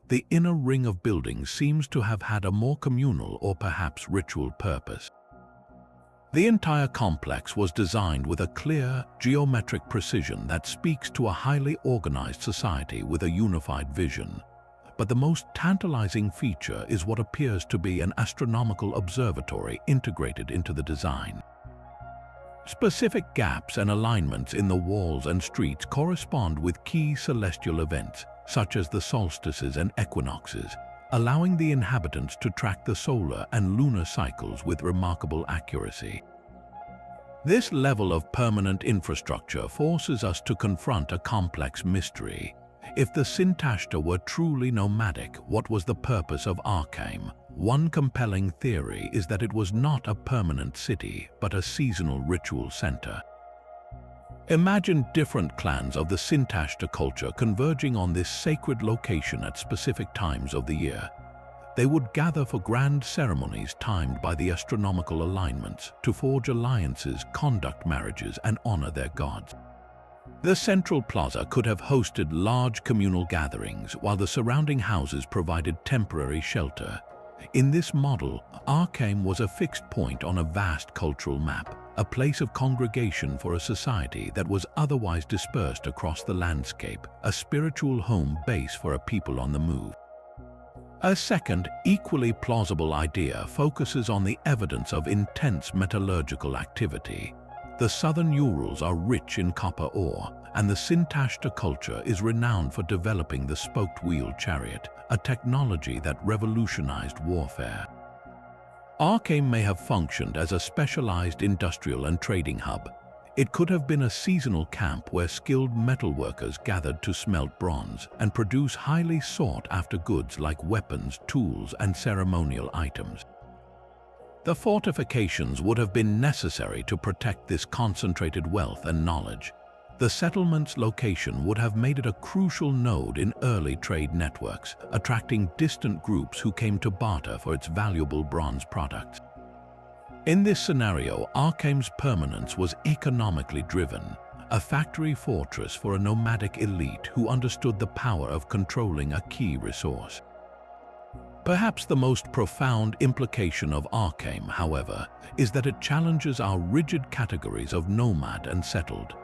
The inner ring of buildings seems to have had a more communal or perhaps ritual purpose. The entire complex was designed with a clear, geometric precision that speaks to a highly organized society with a unified vision. But the most tantalizing feature is what appears to be an astronomical observatory integrated into the design. Specific gaps and alignments in the walls and streets correspond with key celestial events, such as the solstices and equinoxes, allowing the inhabitants to track the solar and lunar cycles with remarkable accuracy. This level of permanent infrastructure forces us to confront a complex mystery. If the Sintashta were truly nomadic, what was the purpose of Archaim? One compelling theory is that it was not a permanent city, but a seasonal ritual center. Imagine different clans of the Sintashta culture converging on this sacred location at specific times of the year. They would gather for grand ceremonies timed by the astronomical alignments to forge alliances, conduct marriages, and honor their gods. The central plaza could have hosted large communal gatherings, while the surrounding houses provided temporary shelter. In this model, Archaim was a fixed point on a vast cultural map, a place of congregation for a society that was otherwise dispersed across the landscape, a spiritual home base for a people on the move. A second, equally plausible idea focuses on the evidence of intense metallurgical activity. The southern Urals are rich in copper ore, and the Sintashta culture is renowned for developing the spoked-wheel chariot, a technology that revolutionized warfare. Archaim may have functioned as a specialized industrial and trading hub. It could have been a seasonal camp where skilled metalworkers gathered to smelt bronze and produce highly sought-after goods like weapons, tools, and ceremonial items. The fortifications would have been necessary to protect this concentrated wealth and knowledge. The settlement's location would have made it a crucial node in early trade networks, attracting distant groups who came to barter for its valuable bronze products. In this scenario, Arkham's permanence was economically driven, a factory fortress for a nomadic elite who understood the power of controlling a key resource. Perhaps the most profound implication of Arkham, however, is that it challenges our rigid categories of nomad and settled.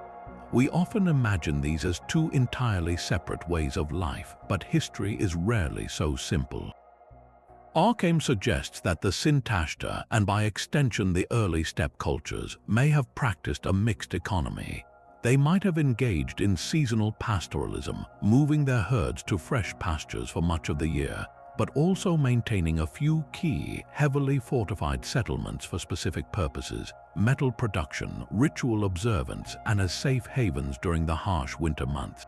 We often imagine these as two entirely separate ways of life, but history is rarely so simple. Arkham suggests that the Sintashta, and by extension the early steppe cultures, may have practiced a mixed economy. They might have engaged in seasonal pastoralism, moving their herds to fresh pastures for much of the year, but also maintaining a few key, heavily fortified settlements for specific purposes, metal production, ritual observance, and as safe havens during the harsh winter months.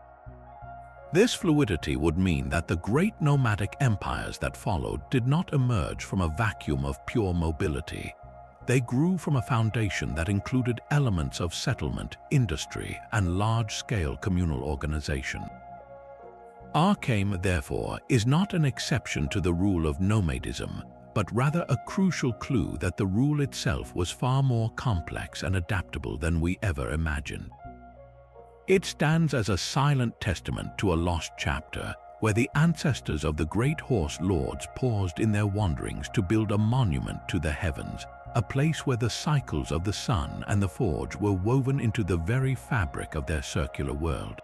This fluidity would mean that the great nomadic empires that followed did not emerge from a vacuum of pure mobility. They grew from a foundation that included elements of settlement, industry, and large-scale communal organization. Arkham, therefore, is not an exception to the rule of nomadism, but rather a crucial clue that the rule itself was far more complex and adaptable than we ever imagined. It stands as a silent testament to a lost chapter, where the ancestors of the great horse lords paused in their wanderings to build a monument to the heavens, a place where the cycles of the sun and the forge were woven into the very fabric of their circular world.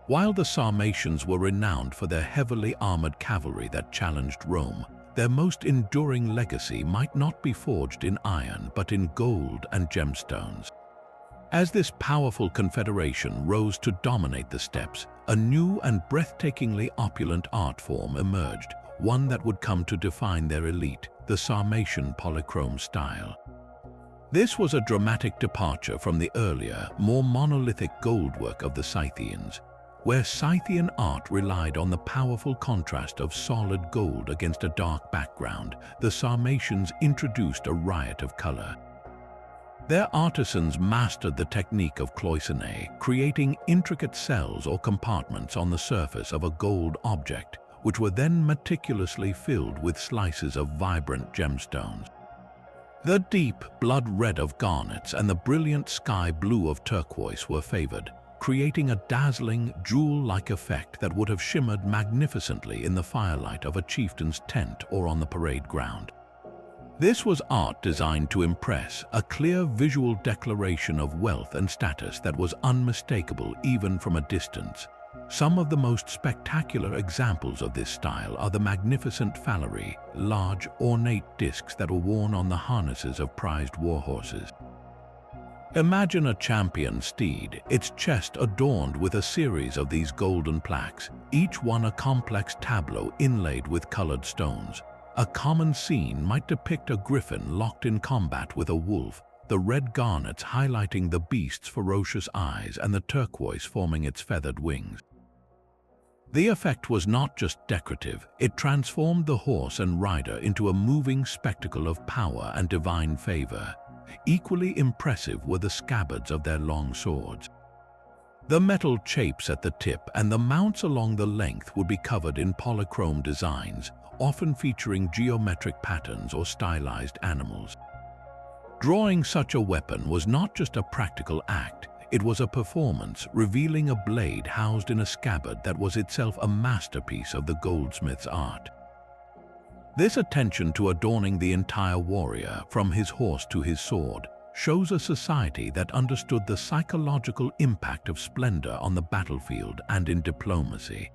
While the Sarmatians were renowned for their heavily armored cavalry that challenged Rome, their most enduring legacy might not be forged in iron but in gold and gemstones. As this powerful confederation rose to dominate the steppes, a new and breathtakingly opulent art form emerged, one that would come to define their elite, the Sarmatian polychrome style. This was a dramatic departure from the earlier, more monolithic goldwork of the Scythians, where Scythian art relied on the powerful contrast of solid gold against a dark background. The Sarmatians introduced a riot of color. Their artisans mastered the technique of cloisonné, creating intricate cells or compartments on the surface of a gold object, which were then meticulously filled with slices of vibrant gemstones. The deep blood red of garnets and the brilliant sky blue of turquoise were favored, creating a dazzling, jewel-like effect that would have shimmered magnificently in the firelight of a chieftain's tent or on the parade ground. This was art designed to impress, a clear visual declaration of wealth and status that was unmistakable even from a distance. Some of the most spectacular examples of this style are the magnificent falleri, large, ornate discs that were worn on the harnesses of prized warhorses. Imagine a champion steed, its chest adorned with a series of these golden plaques, each one a complex tableau inlaid with colored stones. A common scene might depict a griffin locked in combat with a wolf, the red garnets highlighting the beast's ferocious eyes and the turquoise forming its feathered wings. The effect was not just decorative, it transformed the horse and rider into a moving spectacle of power and divine favor. Equally impressive were the scabbards of their long swords. The metal chapes at the tip and the mounts along the length would be covered in polychrome designs, often featuring geometric patterns or stylized animals. Drawing such a weapon was not just a practical act, it was a performance, revealing a blade housed in a scabbard that was itself a masterpiece of the goldsmith's art. This attention to adorning the entire warrior, from his horse to his sword, shows a society that understood the psychological impact of splendor on the battlefield and in diplomacy.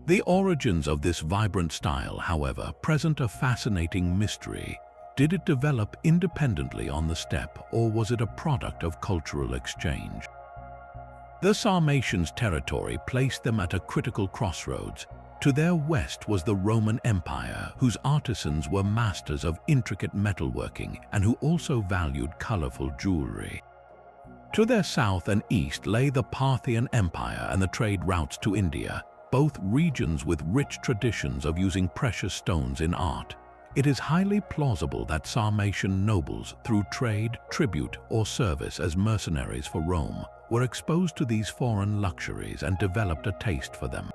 The origins of this vibrant style, however, present a fascinating mystery. Did it develop independently on the steppe, or was it a product of cultural exchange? The Sarmatians' territory placed them at a critical crossroads. To their west was the Roman Empire, whose artisans were masters of intricate metalworking and who also valued colorful jewelry. To their south and east lay the Parthian Empire and the trade routes to India, both regions with rich traditions of using precious stones in art. It is highly plausible that Sarmatian nobles, through trade, tribute, or service as mercenaries for Rome, were exposed to these foreign luxuries and developed a taste for them.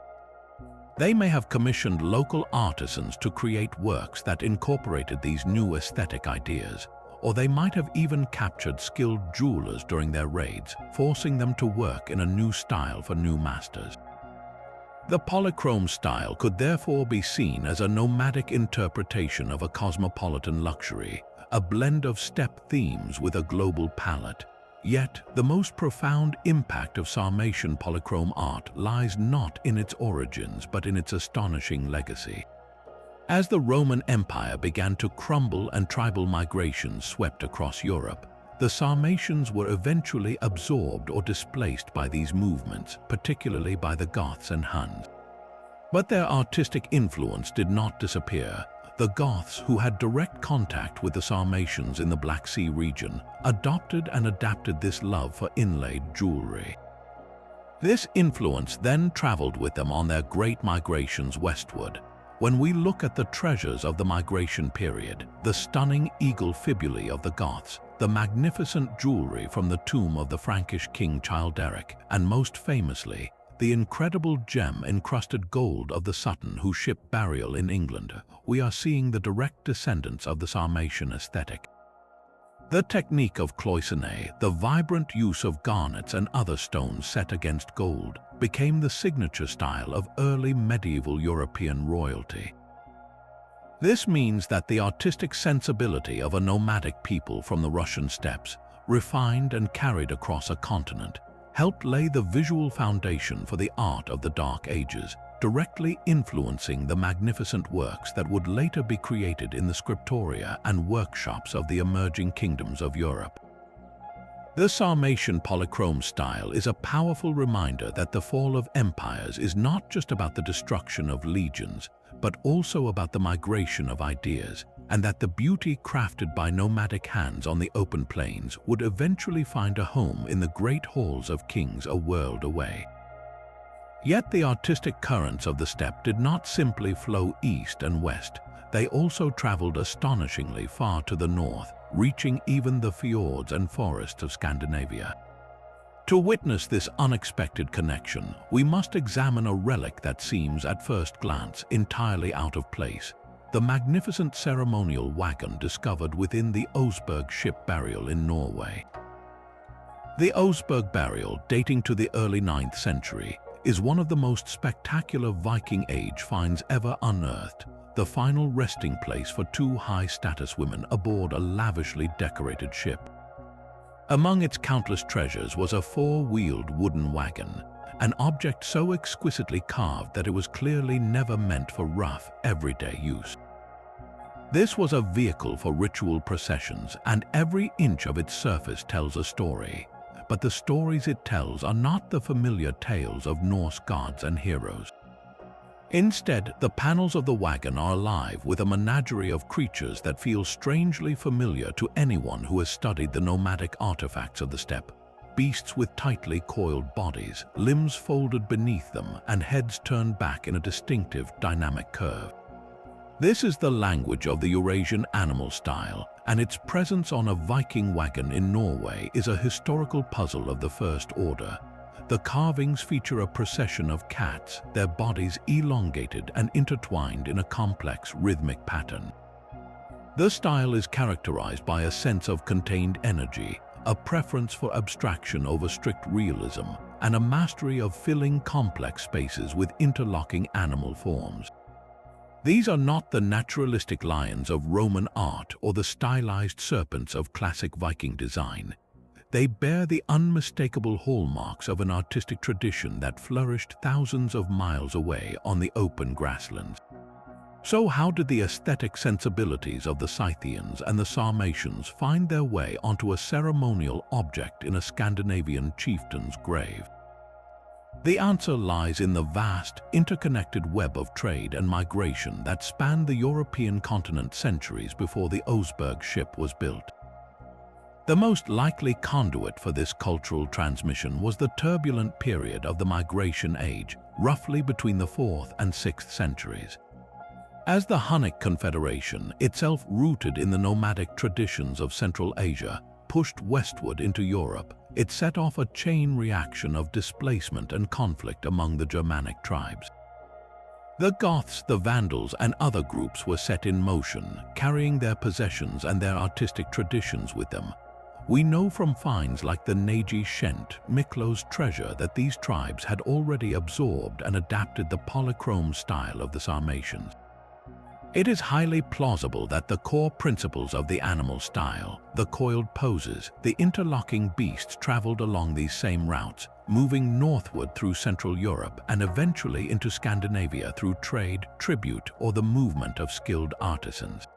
They may have commissioned local artisans to create works that incorporated these new aesthetic ideas, or they might have even captured skilled jewelers during their raids, forcing them to work in a new style for new masters. The polychrome style could therefore be seen as a nomadic interpretation of a cosmopolitan luxury, a blend of steppe themes with a global palette. Yet, the most profound impact of Sarmatian polychrome art lies not in its origins but in its astonishing legacy. As the Roman Empire began to crumble and tribal migrations swept across Europe, the Sarmatians were eventually absorbed or displaced by these movements, particularly by the Goths and Huns. But their artistic influence did not disappear. The Goths, who had direct contact with the Sarmatians in the Black Sea region, adopted and adapted this love for inlaid jewelry. This influence then traveled with them on their great migrations westward. When we look at the treasures of the migration period, the stunning eagle fibulae of the Goths, the magnificent jewelry from the tomb of the Frankish king Childeric, and most famously, the incredible gem-encrusted gold of the Sutton who shipped burial in England, we are seeing the direct descendants of the Sarmatian aesthetic. The technique of cloisonné, the vibrant use of garnets and other stones set against gold, became the signature style of early medieval European royalty. This means that the artistic sensibility of a nomadic people from the Russian steppes, refined and carried across a continent, helped lay the visual foundation for the art of the Dark Ages, directly influencing the magnificent works that would later be created in the scriptoria and workshops of the emerging kingdoms of Europe. The Sarmatian polychrome style is a powerful reminder that the fall of empires is not just about the destruction of legions, but also about the migration of ideas, and that the beauty crafted by nomadic hands on the open plains would eventually find a home in the great halls of kings a world away. Yet the artistic currents of the steppe did not simply flow east and west. They also traveled astonishingly far to the north, reaching even the fjords and forests of Scandinavia. To witness this unexpected connection, we must examine a relic that seems at first glance entirely out of place: the magnificent ceremonial wagon discovered within the Oseberg ship burial in Norway. The Oseberg burial, dating to the early 9th century, is one of the most spectacular Viking Age finds ever unearthed, the final resting place for two high-status women aboard a lavishly decorated ship. Among its countless treasures was a four-wheeled wooden wagon, an object so exquisitely carved that it was clearly never meant for rough, everyday use. This was a vehicle for ritual processions, and every inch of its surface tells a story. But the stories it tells are not the familiar tales of Norse gods and heroes. Instead, the panels of the wagon are alive with a menagerie of creatures that feel strangely familiar to anyone who has studied the nomadic artifacts of the steppe. Beasts with tightly coiled bodies, limbs folded beneath them, and heads turned back in a distinctive, dynamic curve. This is the language of the Eurasian animal style, and its presence on a Viking wagon in Norway is a historical puzzle of the first order. The carvings feature a procession of cats, their bodies elongated and intertwined in a complex rhythmic pattern. The style is characterized by a sense of contained energy, a preference for abstraction over strict realism, and a mastery of filling complex spaces with interlocking animal forms. These are not the naturalistic lions of Roman art or the stylized serpents of classic Viking design. They bear the unmistakable hallmarks of an artistic tradition that flourished thousands of miles away on the open grasslands. So how did the aesthetic sensibilities of the Scythians and the Sarmatians find their way onto a ceremonial object in a Scandinavian chieftain's grave? The answer lies in the vast, interconnected web of trade and migration that spanned the European continent centuries before the Oseberg ship was built. The most likely conduit for this cultural transmission was the turbulent period of the Migration Age, roughly between the 4th and 6th centuries. As the Hunnic Confederation, itself rooted in the nomadic traditions of Central Asia, pushed westward into Europe, it set off a chain reaction of displacement and conflict among the Germanic tribes. The Goths, the Vandals, and other groups were set in motion, carrying their possessions and their artistic traditions with them. We know from finds like the Nagy Shent, Miklo's treasure, that these tribes had already absorbed and adapted the polychrome style of the Sarmatians. It is highly plausible that the core principles of the animal style, the coiled poses, the interlocking beasts traveled along these same routes, moving northward through Central Europe and eventually into Scandinavia through trade, tribute, or the movement of skilled artisans.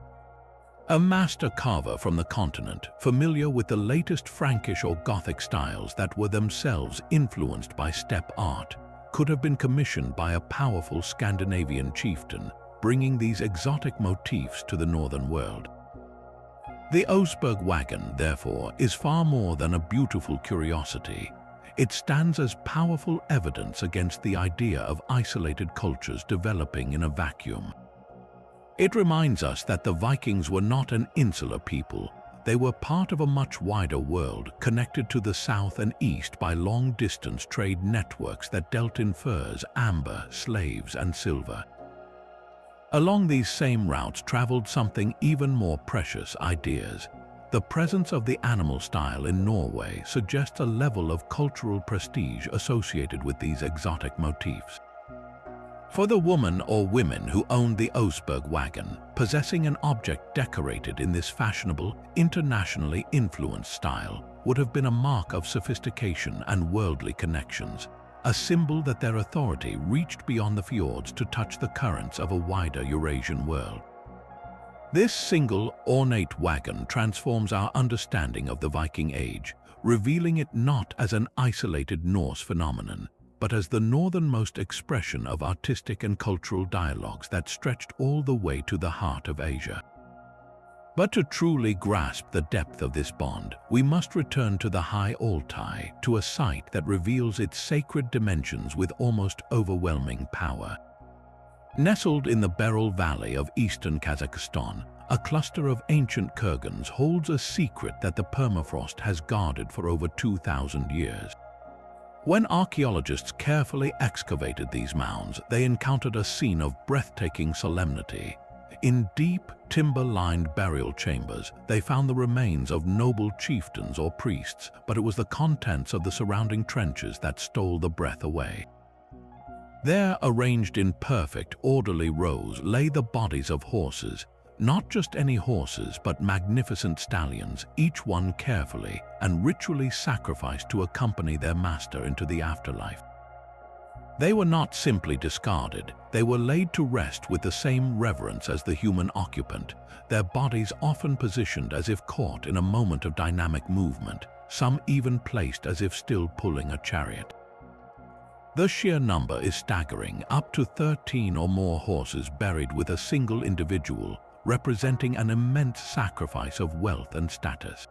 A master carver from the continent, familiar with the latest Frankish or Gothic styles that were themselves influenced by steppe art, could have been commissioned by a powerful Scandinavian chieftain, bringing these exotic motifs to the northern world. The Oseberg wagon, therefore, is far more than a beautiful curiosity. It stands as powerful evidence against the idea of isolated cultures developing in a vacuum. It reminds us that the Vikings were not an insular people. They were part of a much wider world, connected to the south and east by long-distance trade networks that dealt in furs, amber, slaves, and silver. Along these same routes traveled something even more precious: ideas. The presence of the animal style in Norway suggests a level of cultural prestige associated with these exotic motifs. For the woman or women who owned the Oseberg wagon, possessing an object decorated in this fashionable, internationally influenced style would have been a mark of sophistication and worldly connections, a symbol that their authority reached beyond the fjords to touch the currents of a wider Eurasian world. This single, ornate wagon transforms our understanding of the Viking Age, revealing it not as an isolated Norse phenomenon, but as the northernmost expression of artistic and cultural dialogues that stretched all the way to the heart of Asia. But to truly grasp the depth of this bond, we must return to the High Altai, to a site that reveals its sacred dimensions with almost overwhelming power. Nestled in the Beryl Valley of eastern Kazakhstan, a cluster of ancient kurgans holds a secret that the permafrost has guarded for over 2,000 years. When archaeologists carefully excavated these mounds, they encountered a scene of breathtaking solemnity. In deep, timber-lined burial chambers, they found the remains of noble chieftains or priests, but it was the contents of the surrounding trenches that stole the breath away. There, arranged in perfect, orderly rows, lay the bodies of horses, not just any horses, but magnificent stallions, each one carefully and ritually sacrificed to accompany their master into the afterlife. They were not simply discarded, they were laid to rest with the same reverence as the human occupant, their bodies often positioned as if caught in a moment of dynamic movement, some even placed as if still pulling a chariot. The sheer number is staggering, up to 13 or more horses buried with a single individual, representing an immense sacrifice of wealth and status.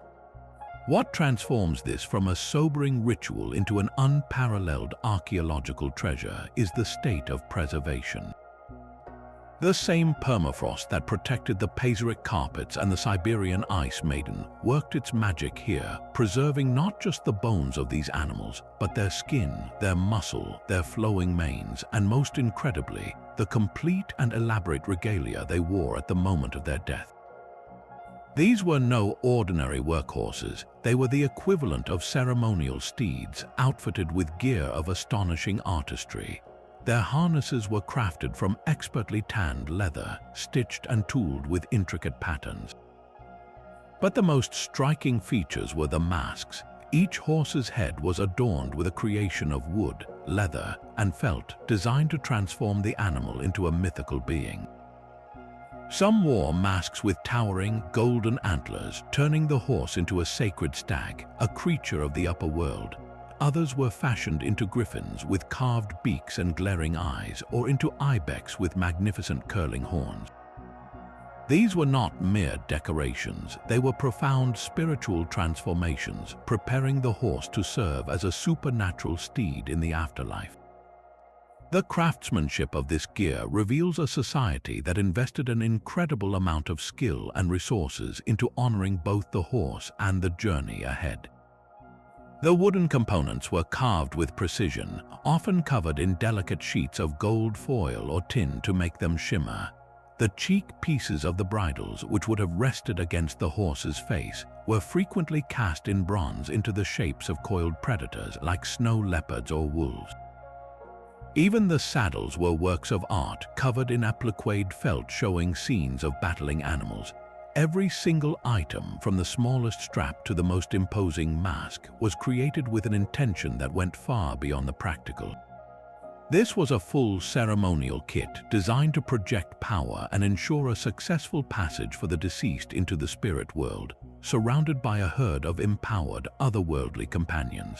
What transforms this from a sobering ritual into an unparalleled archaeological treasure is the state of preservation. The same permafrost that protected the Pazyryk carpets and the Siberian Ice Maiden worked its magic here, preserving not just the bones of these animals, but their skin, their muscle, their flowing manes, and most incredibly, the complete and elaborate regalia they wore at the moment of their death. These were no ordinary workhorses. They were the equivalent of ceremonial steeds, outfitted with gear of astonishing artistry. Their harnesses were crafted from expertly tanned leather, stitched and tooled with intricate patterns. But the most striking features were the masks. Each horse's head was adorned with a creation of wood, leather, and felt designed to transform the animal into a mythical being. Some wore masks with towering, golden antlers, turning the horse into a sacred stag, a creature of the upper world. Others were fashioned into griffins with carved beaks and glaring eyes, or into ibex with magnificent curling horns. These were not mere decorations, they were profound spiritual transformations, preparing the horse to serve as a supernatural steed in the afterlife. The craftsmanship of this gear reveals a society that invested an incredible amount of skill and resources into honoring both the horse and the journey ahead. The wooden components were carved with precision, often covered in delicate sheets of gold foil or tin to make them shimmer. The cheek pieces of the bridles, which would have rested against the horse's face, were frequently cast in bronze into the shapes of coiled predators like snow leopards or wolves. Even the saddles were works of art covered in appliqued felt showing scenes of battling animals. Every single item, from the smallest strap to the most imposing mask, was created with an intention that went far beyond the practical. This was a full ceremonial kit designed to project power and ensure a successful passage for the deceased into the spirit world, surrounded by a herd of empowered, otherworldly companions.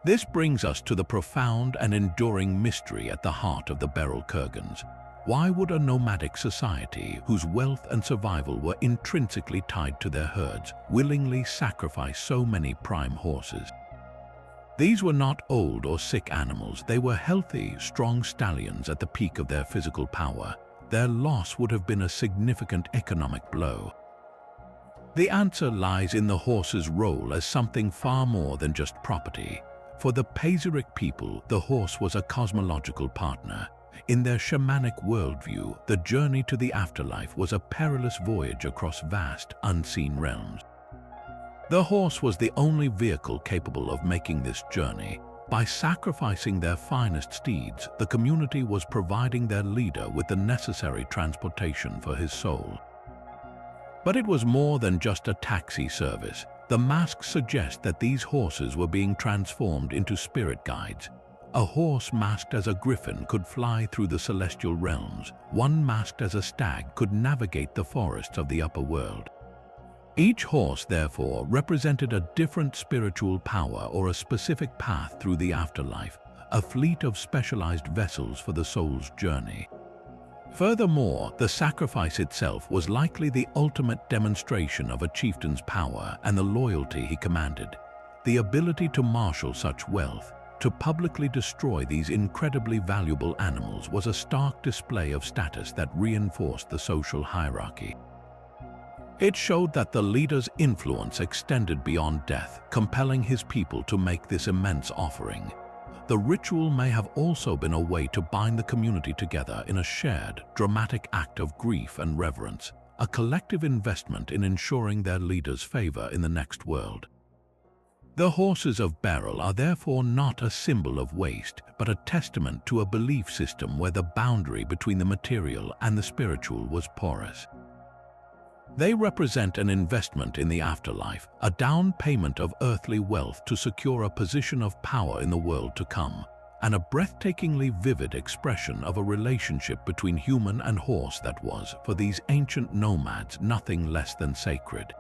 This brings us to the profound and enduring mystery at the heart of the Beryl Kurgans. Why would a nomadic society, whose wealth and survival were intrinsically tied to their herds, willingly sacrifice so many prime horses? These were not old or sick animals. They were healthy, strong stallions at the peak of their physical power. Their loss would have been a significant economic blow. The answer lies in the horse's role as something far more than just property. For the Pazyryk people, the horse was a cosmological partner. In their shamanic worldview, the journey to the afterlife was a perilous voyage across vast, unseen realms. The horse was the only vehicle capable of making this journey. By sacrificing their finest steeds, the community was providing their leader with the necessary transportation for his soul. But it was more than just a taxi service. The masks suggest that these horses were being transformed into spirit guides. A horse masked as a griffin could fly through the celestial realms. One masked as a stag could navigate the forests of the upper world. Each horse, therefore, represented a different spiritual power or a specific path through the afterlife, a fleet of specialized vessels for the soul's journey. Furthermore, the sacrifice itself was likely the ultimate demonstration of a chieftain's power and the loyalty he commanded. The ability to marshal such wealth, to publicly destroy these incredibly valuable animals, was a stark display of status that reinforced the social hierarchy. It showed that the leader's influence extended beyond death, compelling his people to make this immense offering. The ritual may have also been a way to bind the community together in a shared, dramatic act of grief and reverence, a collective investment in ensuring their leader's favor in the next world. The horses of Beryl are therefore not a symbol of waste, but a testament to a belief system where the boundary between the material and the spiritual was porous. They represent an investment in the afterlife, a down payment of earthly wealth to secure a position of power in the world to come, and a breathtakingly vivid expression of a relationship between human and horse that was, for these ancient nomads, nothing less than sacred.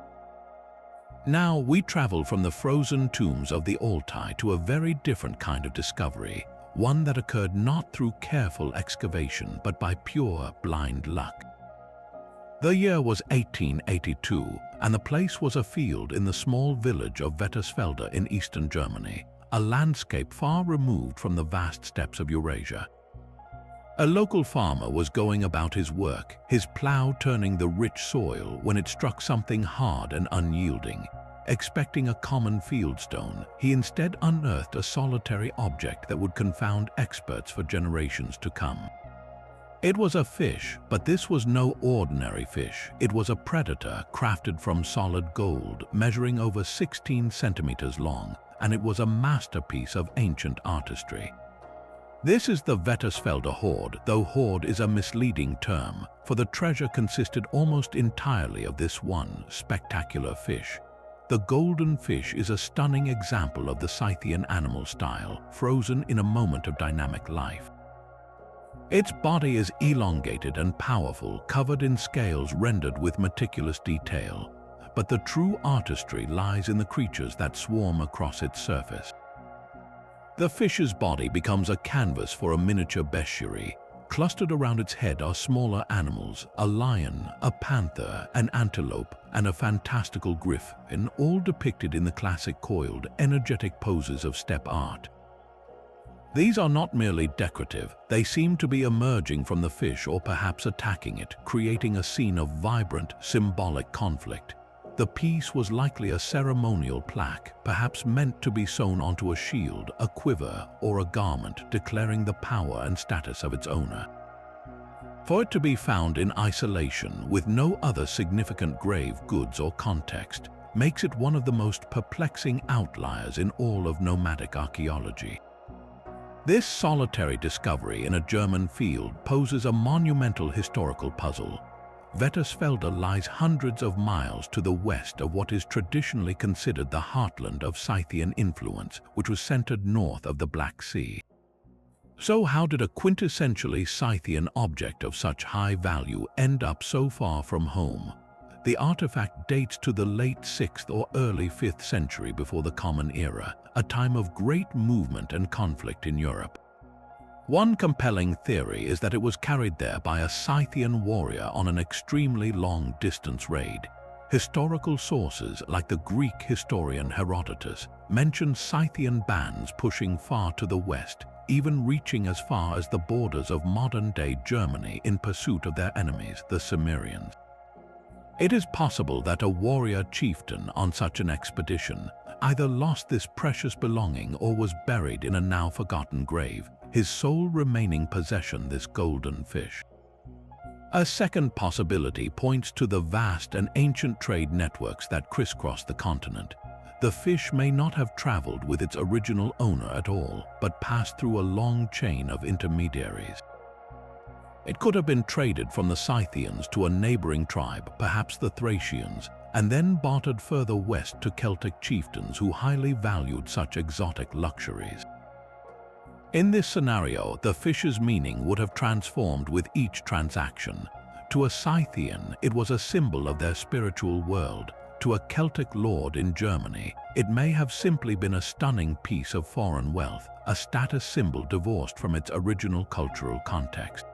Now we travel from the frozen tombs of the Altai to a very different kind of discovery, one that occurred not through careful excavation but by pure, blind luck. The year was 1882, and the place was a field in the small village of Vettersfelde in eastern Germany, a landscape far removed from the vast steppes of Eurasia. A local farmer was going about his work, his plow turning the rich soil, when it struck something hard and unyielding. Expecting a common fieldstone, he instead unearthed a solitary object that would confound experts for generations to come. It was a fish, but this was no ordinary fish. It was a predator crafted from solid gold, measuring over 16 centimeters long, and it was a masterpiece of ancient artistry. This is the Vettersfelde hoard, though hoard is a misleading term, for the treasure consisted almost entirely of this one spectacular fish. The golden fish is a stunning example of the Scythian animal style, frozen in a moment of dynamic life. Its body is elongated and powerful, covered in scales rendered with meticulous detail, but the true artistry lies in the creatures that swarm across its surface. The fish's body becomes a canvas for a miniature bestiary. Clustered around its head are smaller animals, a lion, a panther, an antelope, and a fantastical griffin, all depicted in the classic coiled, energetic poses of steppe art. These are not merely decorative, they seem to be emerging from the fish or perhaps attacking it, creating a scene of vibrant, symbolic conflict. The piece was likely a ceremonial plaque, perhaps meant to be sewn onto a shield, a quiver, or a garment, declaring the power and status of its owner. For it to be found in isolation with no other significant grave goods or context makes it one of the most perplexing outliers in all of nomadic archaeology. This solitary discovery in a German field poses a monumental historical puzzle. Vettisfelde lies hundreds of miles to the west of what is traditionally considered the heartland of Scythian influence, which was centered north of the Black Sea. So how did a quintessentially Scythian object of such high value end up so far from home? The artifact dates to the late 6th or early 5th century before the Common Era, a time of great movement and conflict in Europe. One compelling theory is that it was carried there by a Scythian warrior on an extremely long-distance raid. Historical sources, like the Greek historian Herodotus, mention Scythian bands pushing far to the west, even reaching as far as the borders of modern-day Germany in pursuit of their enemies, the Cimmerians. It is possible that a warrior chieftain on such an expedition either lost this precious belonging or was buried in a now-forgotten grave, his sole remaining possession this golden fish. A second possibility points to the vast and ancient trade networks that crisscross the continent. The fish may not have traveled with its original owner at all, but passed through a long chain of intermediaries. It could have been traded from the Scythians to a neighboring tribe, perhaps the Thracians, and then bartered further west to Celtic chieftains who highly valued such exotic luxuries. In this scenario, the fish's meaning would have transformed with each transaction. To a Scythian, it was a symbol of their spiritual world. To a Celtic lord in Germany, it may have simply been a stunning piece of foreign wealth, a status symbol divorced from its original cultural context.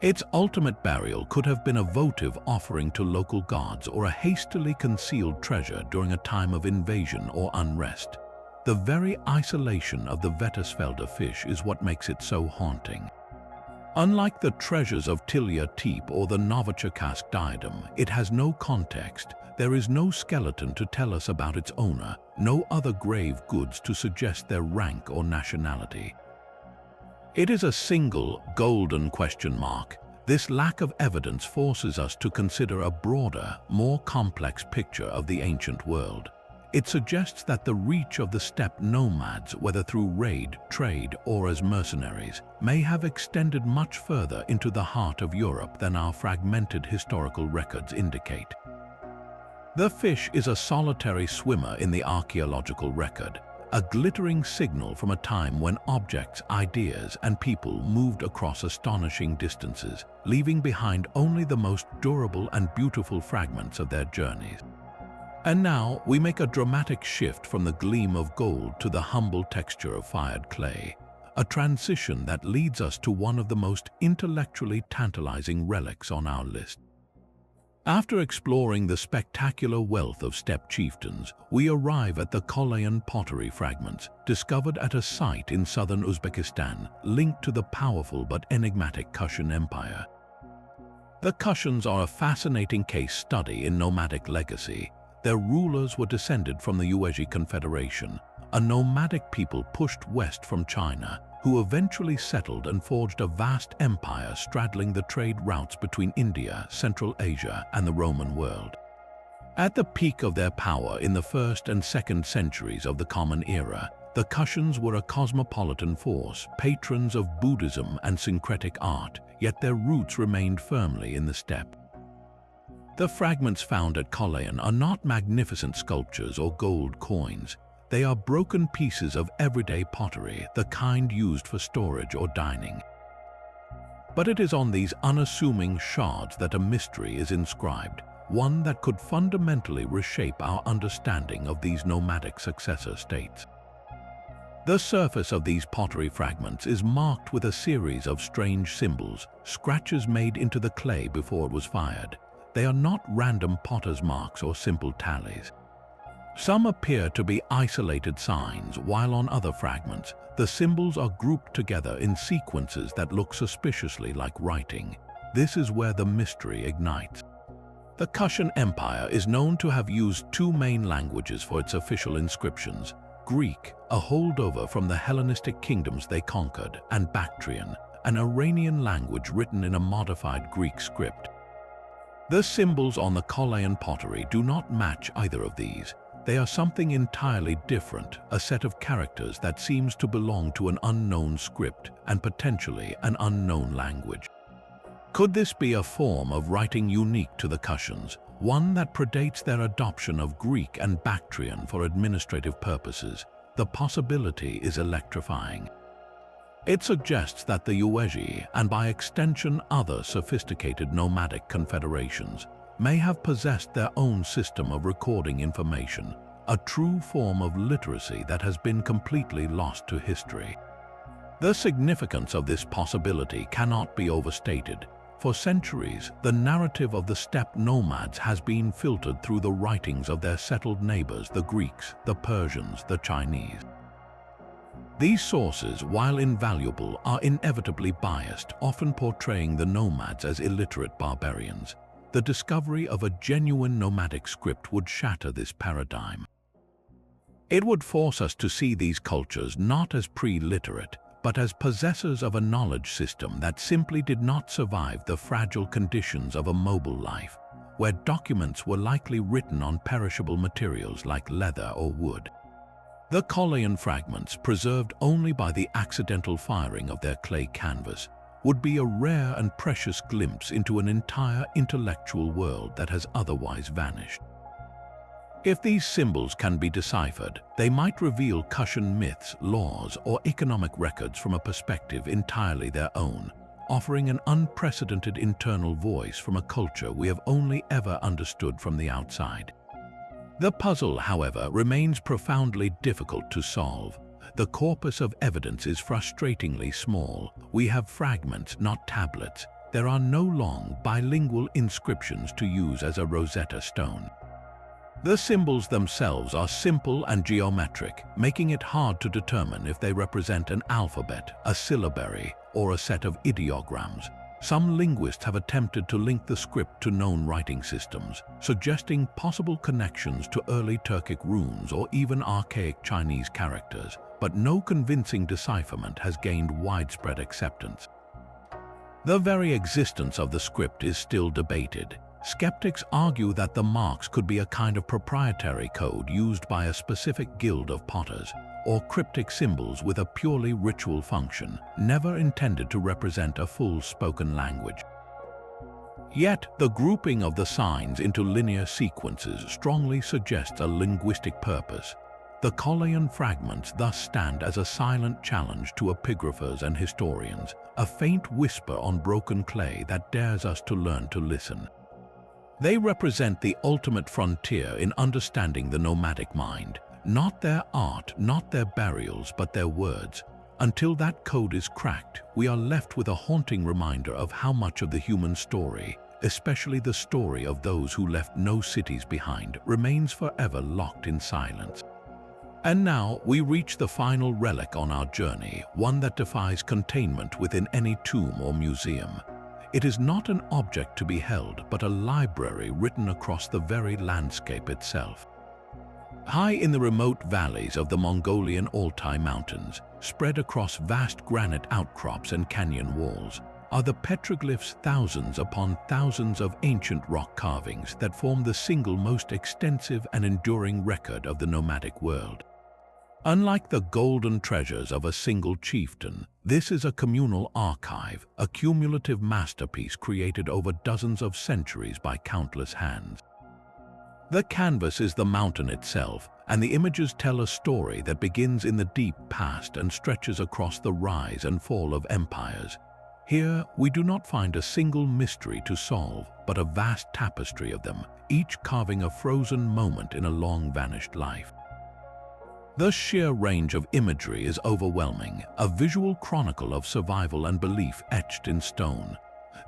Its ultimate burial could have been a votive offering to local gods or a hastily concealed treasure during a time of invasion or unrest. The very isolation of the Vettisfelde fish is what makes it so haunting. Unlike the treasures of Tillya Tepe or the Novichokazk diadem, it has no context. There is no skeleton to tell us about its owner, no other grave goods to suggest their rank or nationality. It is a single, golden question mark. This lack of evidence forces us to consider a broader, more complex picture of the ancient world. It suggests that the reach of the steppe nomads, whether through raid, trade, or as mercenaries, may have extended much further into the heart of Europe than our fragmented historical records indicate. The fish is a solitary swimmer in the archaeological record, a glittering signal from a time when objects, ideas, and people moved across astonishing distances, leaving behind only the most durable and beautiful fragments of their journeys. And now we make a dramatic shift from the gleam of gold to the humble texture of fired clay, a transition that leads us to one of the most intellectually tantalizing relics on our list. After exploring the spectacular wealth of steppe chieftains, we arrive at the Kolean pottery fragments, discovered at a site in southern Uzbekistan, linked to the powerful but enigmatic Kushan Empire. The Kushans are a fascinating case study in nomadic legacy. Their rulers were descended from the Eurasian Confederation, a nomadic people pushed west from China, who eventually settled and forged a vast empire straddling the trade routes between India, Central Asia, and the Roman world. At the peak of their power in the 1st and 2nd centuries of the Common Era, the Kushans were a cosmopolitan force, patrons of Buddhism and syncretic art, yet their roots remained firmly in the steppe. The fragments found at Kolean are not magnificent sculptures or gold coins. They are broken pieces of everyday pottery, the kind used for storage or dining. But it is on these unassuming shards that a mystery is inscribed, one that could fundamentally reshape our understanding of these nomadic successor states. The surface of these pottery fragments is marked with a series of strange symbols, scratches made into the clay before it was fired. They are not random potter's marks or simple tallies. Some appear to be isolated signs, while on other fragments, the symbols are grouped together in sequences that look suspiciously like writing. This is where the mystery ignites. The Kushan Empire is known to have used two main languages for its official inscriptions: Greek, a holdover from the Hellenistic kingdoms they conquered, and Bactrian, an Iranian language written in a modified Greek script. The symbols on the Kolean pottery do not match either of these. They are something entirely different, a set of characters that seems to belong to an unknown script and potentially an unknown language. Could this be a form of writing unique to the Kushans, one that predates their adoption of Greek and Bactrian for administrative purposes? The possibility is electrifying. It suggests that the Eurasian, and by extension other sophisticated nomadic confederations, may have possessed their own system of recording information, a true form of literacy that has been completely lost to history. The significance of this possibility cannot be overstated. For centuries, the narrative of the steppe nomads has been filtered through the writings of their settled neighbors, the Greeks, the Persians, the Chinese. These sources, while invaluable, are inevitably biased, often portraying the nomads as illiterate barbarians. The discovery of a genuine nomadic script would shatter this paradigm. It would force us to see these cultures not as pre-literate, but as possessors of a knowledge system that simply did not survive the fragile conditions of a mobile life, where documents were likely written on perishable materials like leather or wood. The Kolean fragments, preserved only by the accidental firing of their clay canvas, would be a rare and precious glimpse into an entire intellectual world that has otherwise vanished. If these symbols can be deciphered, they might reveal Kushan myths, laws, or economic records from a perspective entirely their own, offering an unprecedented internal voice from a culture we have only ever understood from the outside. The puzzle, however, remains profoundly difficult to solve. The corpus of evidence is frustratingly small. We have fragments, not tablets. There are no long, bilingual inscriptions to use as a Rosetta Stone. The symbols themselves are simple and geometric, making it hard to determine if they represent an alphabet, a syllabary, or a set of ideograms. Some linguists have attempted to link the script to known writing systems, suggesting possible connections to early Turkic runes or even archaic Chinese characters, but no convincing decipherment has gained widespread acceptance. The very existence of the script is still debated. Skeptics argue that the marks could be a kind of proprietary code used by a specific guild of potters, or cryptic symbols with a purely ritual function, never intended to represent a full spoken language. Yet, the grouping of the signs into linear sequences strongly suggests a linguistic purpose. The Kolean fragments thus stand as a silent challenge to epigraphers and historians, a faint whisper on broken clay that dares us to learn to listen. They represent the ultimate frontier in understanding the nomadic mind, not their art, not their burials, but their words. Until that code is cracked, we are left with a haunting reminder of how much of the human story, especially the story of those who left no cities behind, remains forever locked in silence. And now we reach the final relic on our journey, one that defies containment within any tomb or museum. It is not an object to be held, but a library written across the very landscape itself. High in the remote valleys of the Mongolian Altai Mountains, spread across vast granite outcrops and canyon walls, are the petroglyphs, thousands upon thousands of ancient rock carvings that form the single most extensive and enduring record of the nomadic world. Unlike the golden treasures of a single chieftain, this is a communal archive, a cumulative masterpiece created over dozens of centuries by countless hands. The canvas is the mountain itself, and the images tell a story that begins in the deep past and stretches across the rise and fall of empires. Here, we do not find a single mystery to solve, but a vast tapestry of them, each carving a frozen moment in a long-vanished life. The sheer range of imagery is overwhelming, a visual chronicle of survival and belief etched in stone.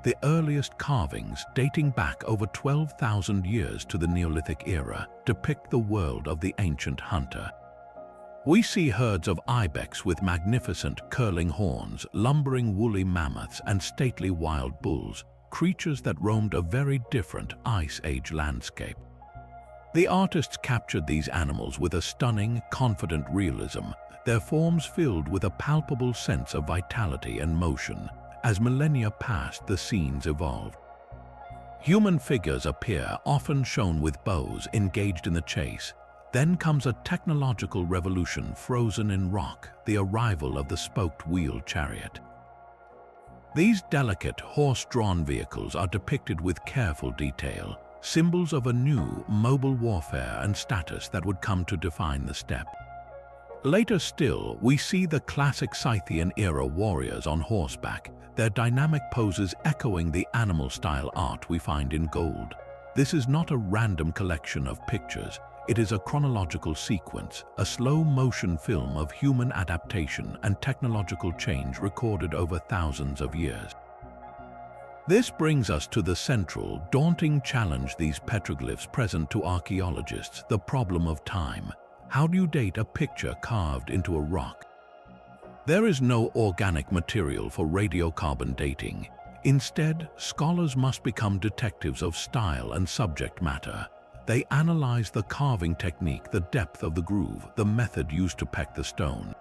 The earliest carvings, dating back over 12,000 years to the Neolithic era, depict the world of the ancient hunter. We see herds of ibex with magnificent curling horns, lumbering woolly mammoths, and stately wild bulls, creatures that roamed a very different Ice Age landscape. The artists captured these animals with a stunning, confident realism, their forms filled with a palpable sense of vitality and motion. As millennia passed, the scenes evolved. Human figures appear, often shown with bows, engaged in the chase. Then comes a technological revolution frozen in rock, the arrival of the spoked wheel chariot. These delicate, horse-drawn vehicles are depicted with careful detail, symbols of a new, mobile warfare and status that would come to define the steppe. Later still, we see the classic Scythian-era warriors on horseback, their dynamic poses echoing the animal-style art we find in gold. This is not a random collection of pictures. It is a chronological sequence, a slow-motion film of human adaptation and technological change recorded over thousands of years. This brings us to the central, daunting challenge these petroglyphs present to archaeologists, the problem of time. How do you date a picture carved into a rock? There is no organic material for radiocarbon dating. Instead, scholars must become detectives of style and subject matter. They analyze the carving technique, the depth of the groove, the method used to peck the stone.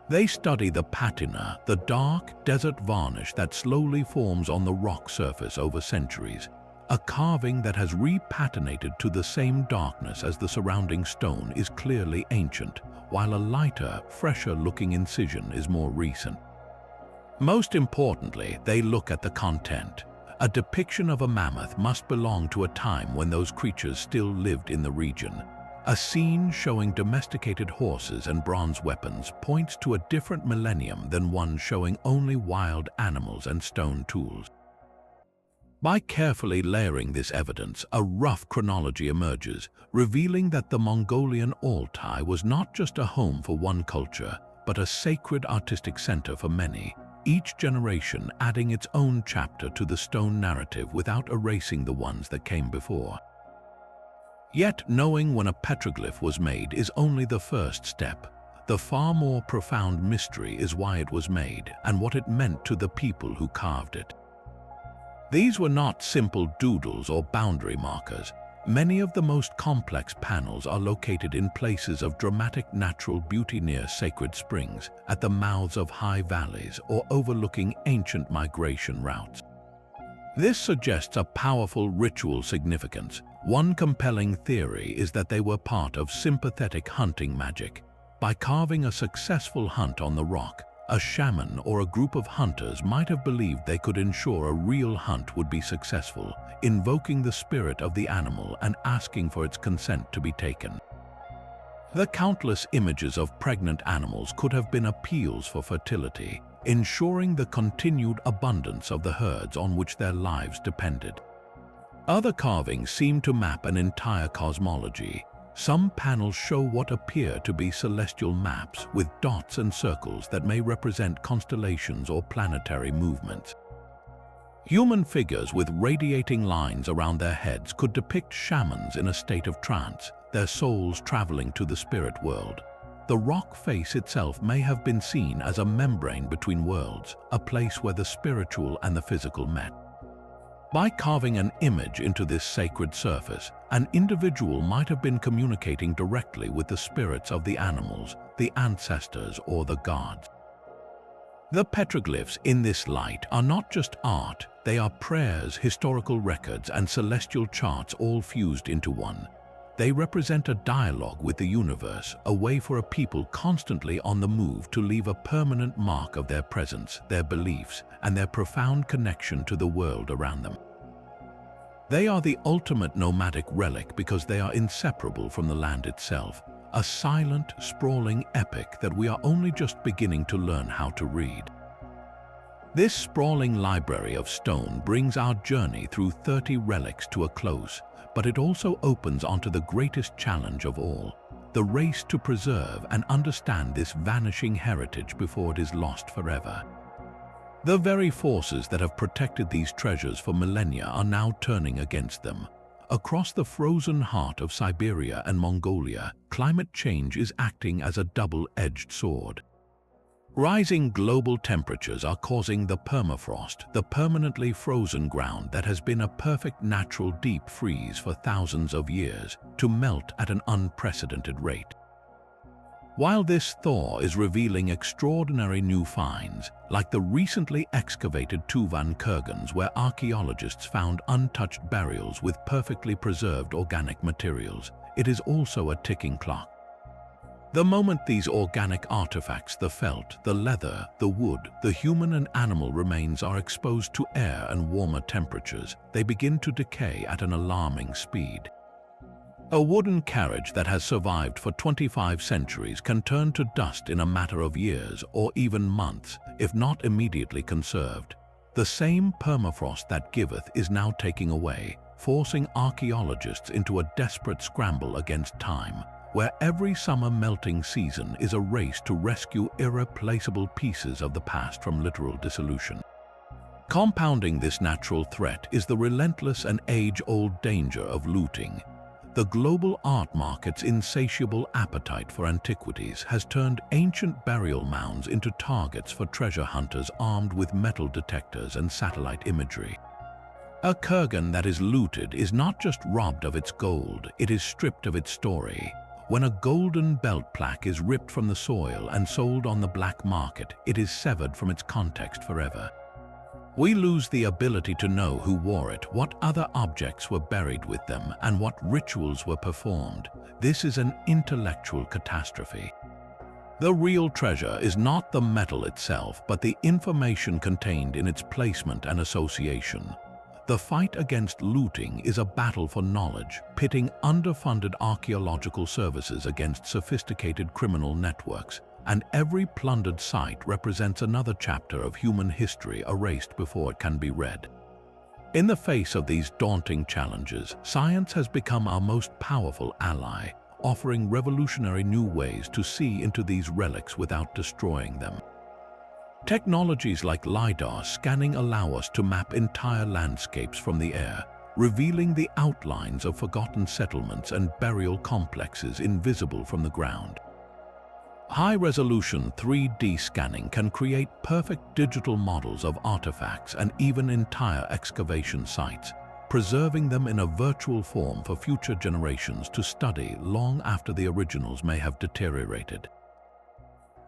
They study the patina, the dark desert varnish that slowly forms on the rock surface over centuries. A carving that has repatinated to the same darkness as the surrounding stone is clearly ancient, while a lighter, fresher-looking incision is more recent. Most importantly, they look at the content. A depiction of a mammoth must belong to a time when those creatures still lived in the region. A scene showing domesticated horses and bronze weapons points to a different millennium than one showing only wild animals and stone tools. By carefully layering this evidence, a rough chronology emerges, revealing that the Mongolian Altai was not just a home for one culture, but a sacred artistic center for many, each generation adding its own chapter to the stone narrative without erasing the ones that came before. Yet, knowing when a petroglyph was made is only the first step. The far more profound mystery is why it was made and what it meant to the people who carved it. These were not simple doodles or boundary markers. Many of the most complex panels are located in places of dramatic natural beauty near sacred springs, at the mouths of high valleys, or overlooking ancient migration routes. This suggests a powerful ritual significance. One compelling theory is that they were part of sympathetic hunting magic. By carving a successful hunt on the rock, a shaman or a group of hunters might have believed they could ensure a real hunt would be successful, invoking the spirit of the animal and asking for its consent to be taken. The countless images of pregnant animals could have been appeals for fertility, ensuring the continued abundance of the herds on which their lives depended. Other carvings seem to map an entire cosmology. Some panels show what appear to be celestial maps with dots and circles that may represent constellations or planetary movements. Human figures with radiating lines around their heads could depict shamans in a state of trance, their souls traveling to the spirit world. The rock face itself may have been seen as a membrane between worlds, a place where the spiritual and the physical met. By carving an image into this sacred surface, an individual might have been communicating directly with the spirits of the animals, the ancestors, or the gods. The petroglyphs in this light are not just art, they are prayers, historical records, and celestial charts all fused into one. They represent a dialogue with the universe, a way for a people constantly on the move to leave a permanent mark of their presence, their beliefs, and their profound connection to the world around them. They are the ultimate nomadic relic because they are inseparable from the land itself, a silent, sprawling epic that we are only just beginning to learn how to read. This sprawling library of stone brings our journey through 30 relics to a close, but it also opens onto the greatest challenge of all, the race to preserve and understand this vanishing heritage before it is lost forever. The very forces that have protected these treasures for millennia are now turning against them. Across the frozen heart of Siberia and Mongolia, climate change is acting as a double-edged sword. Rising global temperatures are causing the permafrost, the permanently frozen ground that has been a perfect natural deep freeze for thousands of years, to melt at an unprecedented rate. While this thaw is revealing extraordinary new finds, like the recently excavated Tuvan kurgans where archaeologists found untouched burials with perfectly preserved organic materials, it is also a ticking clock. The moment these organic artifacts, the felt, the leather, the wood, the human and animal remains are exposed to air and warmer temperatures, they begin to decay at an alarming speed. A wooden carriage that has survived for 25 centuries can turn to dust in a matter of years or even months, if not immediately conserved. The same permafrost that giveth is now taking away, forcing archaeologists into a desperate scramble against time, where every summer melting season is a race to rescue irreplaceable pieces of the past from literal dissolution. Compounding this natural threat is the relentless and age-old danger of looting. The global art market's insatiable appetite for antiquities has turned ancient burial mounds into targets for treasure hunters armed with metal detectors and satellite imagery. A kurgan that is looted is not just robbed of its gold, it is stripped of its story. When a golden belt plaque is ripped from the soil and sold on the black market, it is severed from its context forever. We lose the ability to know who wore it, what other objects were buried with them, and what rituals were performed. This is an intellectual catastrophe. The real treasure is not the metal itself, but the information contained in its placement and association. The fight against looting is a battle for knowledge, pitting underfunded archaeological services against sophisticated criminal networks, and every plundered site represents another chapter of human history erased before it can be read. In the face of these daunting challenges, science has become our most powerful ally, offering revolutionary new ways to see into these relics without destroying them. Technologies like LiDAR scanning allow us to map entire landscapes from the air, revealing the outlines of forgotten settlements and burial complexes invisible from the ground. High-resolution 3D scanning can create perfect digital models of artifacts and even entire excavation sites, preserving them in a virtual form for future generations to study long after the originals may have deteriorated.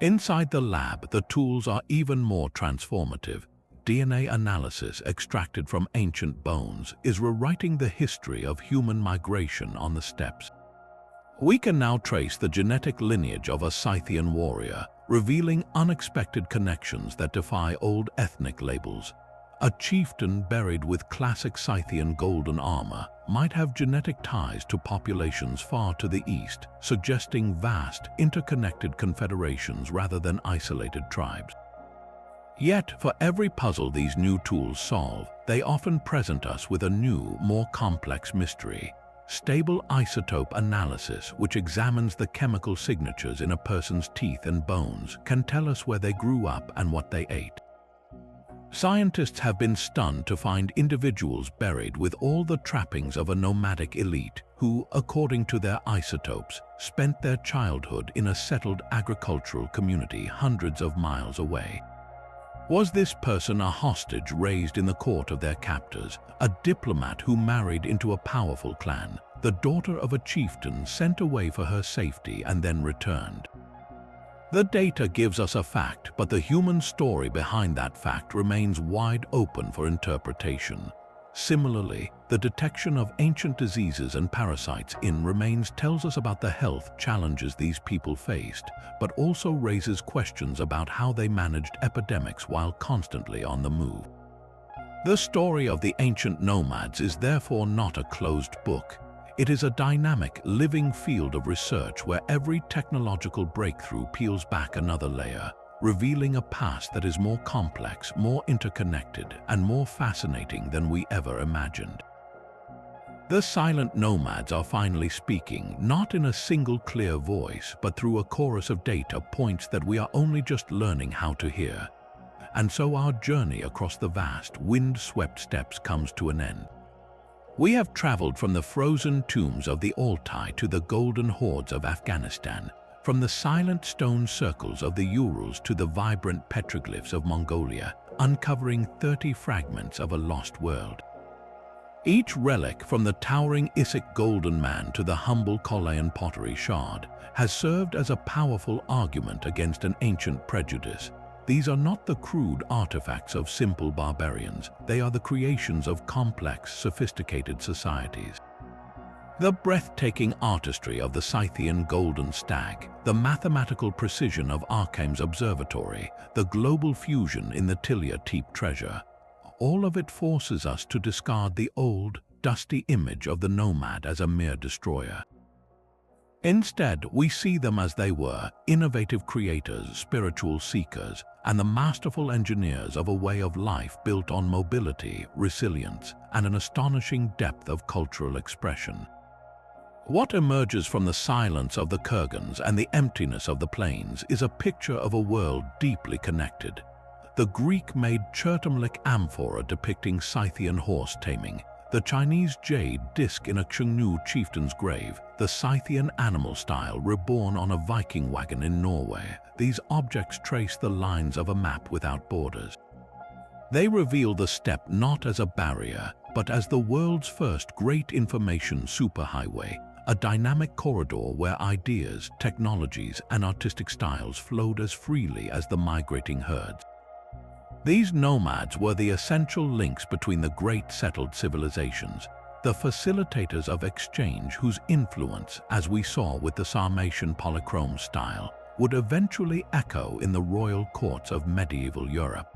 Inside the lab, the tools are even more transformative. DNA analysis extracted from ancient bones is rewriting the history of human migration on the steppes. We can now trace the genetic lineage of a Scythian warrior, revealing unexpected connections that defy old ethnic labels. A chieftain buried with classic Scythian golden armor might have genetic ties to populations far to the east, suggesting vast, interconnected confederations rather than isolated tribes. Yet, for every puzzle these new tools solve, they often present us with a new, more complex mystery. Stable isotope analysis, which examines the chemical signatures in a person's teeth and bones, can tell us where they grew up and what they ate. Scientists have been stunned to find individuals buried with all the trappings of a nomadic elite who, according to their isotopes, spent their childhood in a settled agricultural community hundreds of miles away. Was this person a hostage raised in the court of their captors, a diplomat who married into a powerful clan, the daughter of a chieftain sent away for her safety and then returned? The data gives us a fact, but the human story behind that fact remains wide open for interpretation. Similarly, the detection of ancient diseases and parasites in remains tells us about the health challenges these people faced, but also raises questions about how they managed epidemics while constantly on the move. The story of the ancient nomads is therefore not a closed book. It is a dynamic, living field of research where every technological breakthrough peels back another layer, revealing a past that is more complex, more interconnected, and more fascinating than we ever imagined. The silent nomads are finally speaking, not in a single clear voice, but through a chorus of data points that we are only just learning how to hear. And so our journey across the vast, wind-swept steppes comes to an end. We have traveled from the frozen tombs of the Altai to the golden hoards of Afghanistan, from the silent stone circles of the Urals to the vibrant petroglyphs of Mongolia, uncovering 30 fragments of a lost world. Each relic, from the towering Issyk Golden Man to the humble Kollayan pottery shard, has served as a powerful argument against an ancient prejudice. These are not the crude artifacts of simple barbarians. They are the creations of complex, sophisticated societies. The breathtaking artistry of the Scythian golden stag, the mathematical precision of Arkham's observatory, the global fusion in the Tillya Tepe treasure, all of it forces us to discard the old, dusty image of the nomad as a mere destroyer. Instead, we see them as they were, innovative creators, spiritual seekers, and the masterful engineers of a way of life built on mobility, resilience, and an astonishing depth of cultural expression. What emerges from the silence of the kurgans and the emptiness of the plains is a picture of a world deeply connected. The Greek-made Chertomlyk Amphora depicting Scythian horse taming, the Chinese jade disc in a Xiongnu chieftain's grave, the Scythian animal style reborn on a Viking wagon in Norway. These objects trace the lines of a map without borders. They reveal the steppe not as a barrier, but as the world's first great information superhighway, a dynamic corridor where ideas, technologies, and artistic styles flowed as freely as the migrating herds. These nomads were the essential links between the great settled civilizations, the facilitators of exchange whose influence, as we saw with the Sarmatian polychrome style, would eventually echo in the royal courts of medieval Europe.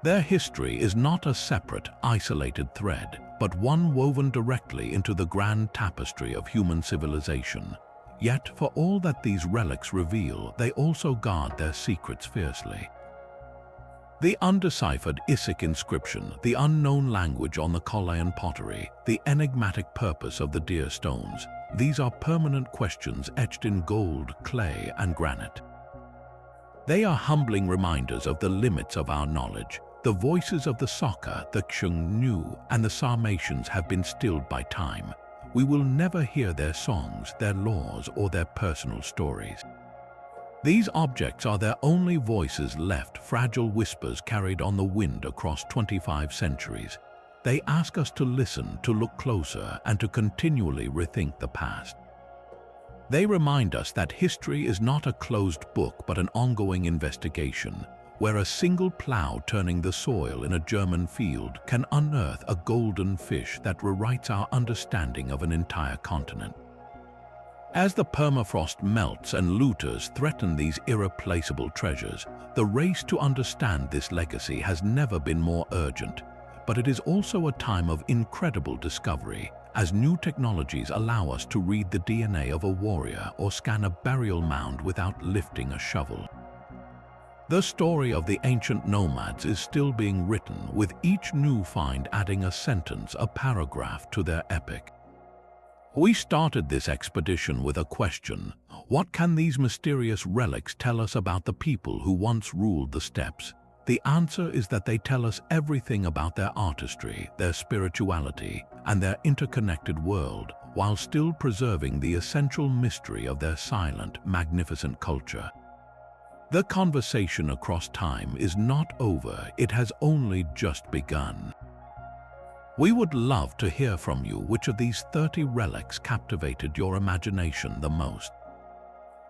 Their history is not a separate, isolated thread, but one woven directly into the grand tapestry of human civilization. Yet, for all that these relics reveal, they also guard their secrets fiercely. The undeciphered Issyk inscription, the unknown language on the Kollayan pottery, the enigmatic purpose of the Deer Stones, these are permanent questions etched in gold, clay, and granite. They are humbling reminders of the limits of our knowledge. The voices of the Saka, the Xiongnu, and the Sarmatians have been stilled by time. We will never hear their songs, their laws, or their personal stories. These objects are their only voices left, fragile whispers carried on the wind across 25 centuries. They ask us to listen, to look closer, and to continually rethink the past. They remind us that history is not a closed book but an ongoing investigation, where a single plow turning the soil in a German field can unearth a golden fish that rewrites our understanding of an entire continent. As the permafrost melts and looters threaten these irreplaceable treasures, the race to understand this legacy has never been more urgent. But it is also a time of incredible discovery, as new technologies allow us to read the DNA of a warrior or scan a burial mound without lifting a shovel. The story of the ancient nomads is still being written, with each new find adding a sentence, a paragraph to their epic. We started this expedition with a question: what can these mysterious relics tell us about the people who once ruled the steppes? The answer is that they tell us everything about their artistry, their spirituality, and their interconnected world, while still preserving the essential mystery of their silent, magnificent culture. The conversation across time is not over, it has only just begun. We would love to hear from you which of these 30 relics captivated your imagination the most.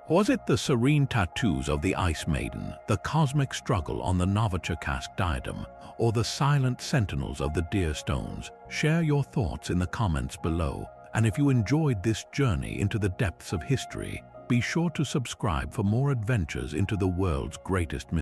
Was it the serene tattoos of the Ice Maiden, the cosmic struggle on the Novichokazk diadem, or the silent sentinels of the Deer Stones? Share your thoughts in the comments below, and if you enjoyed this journey into the depths of history, be sure to subscribe for more adventures into the world's greatest mysteries.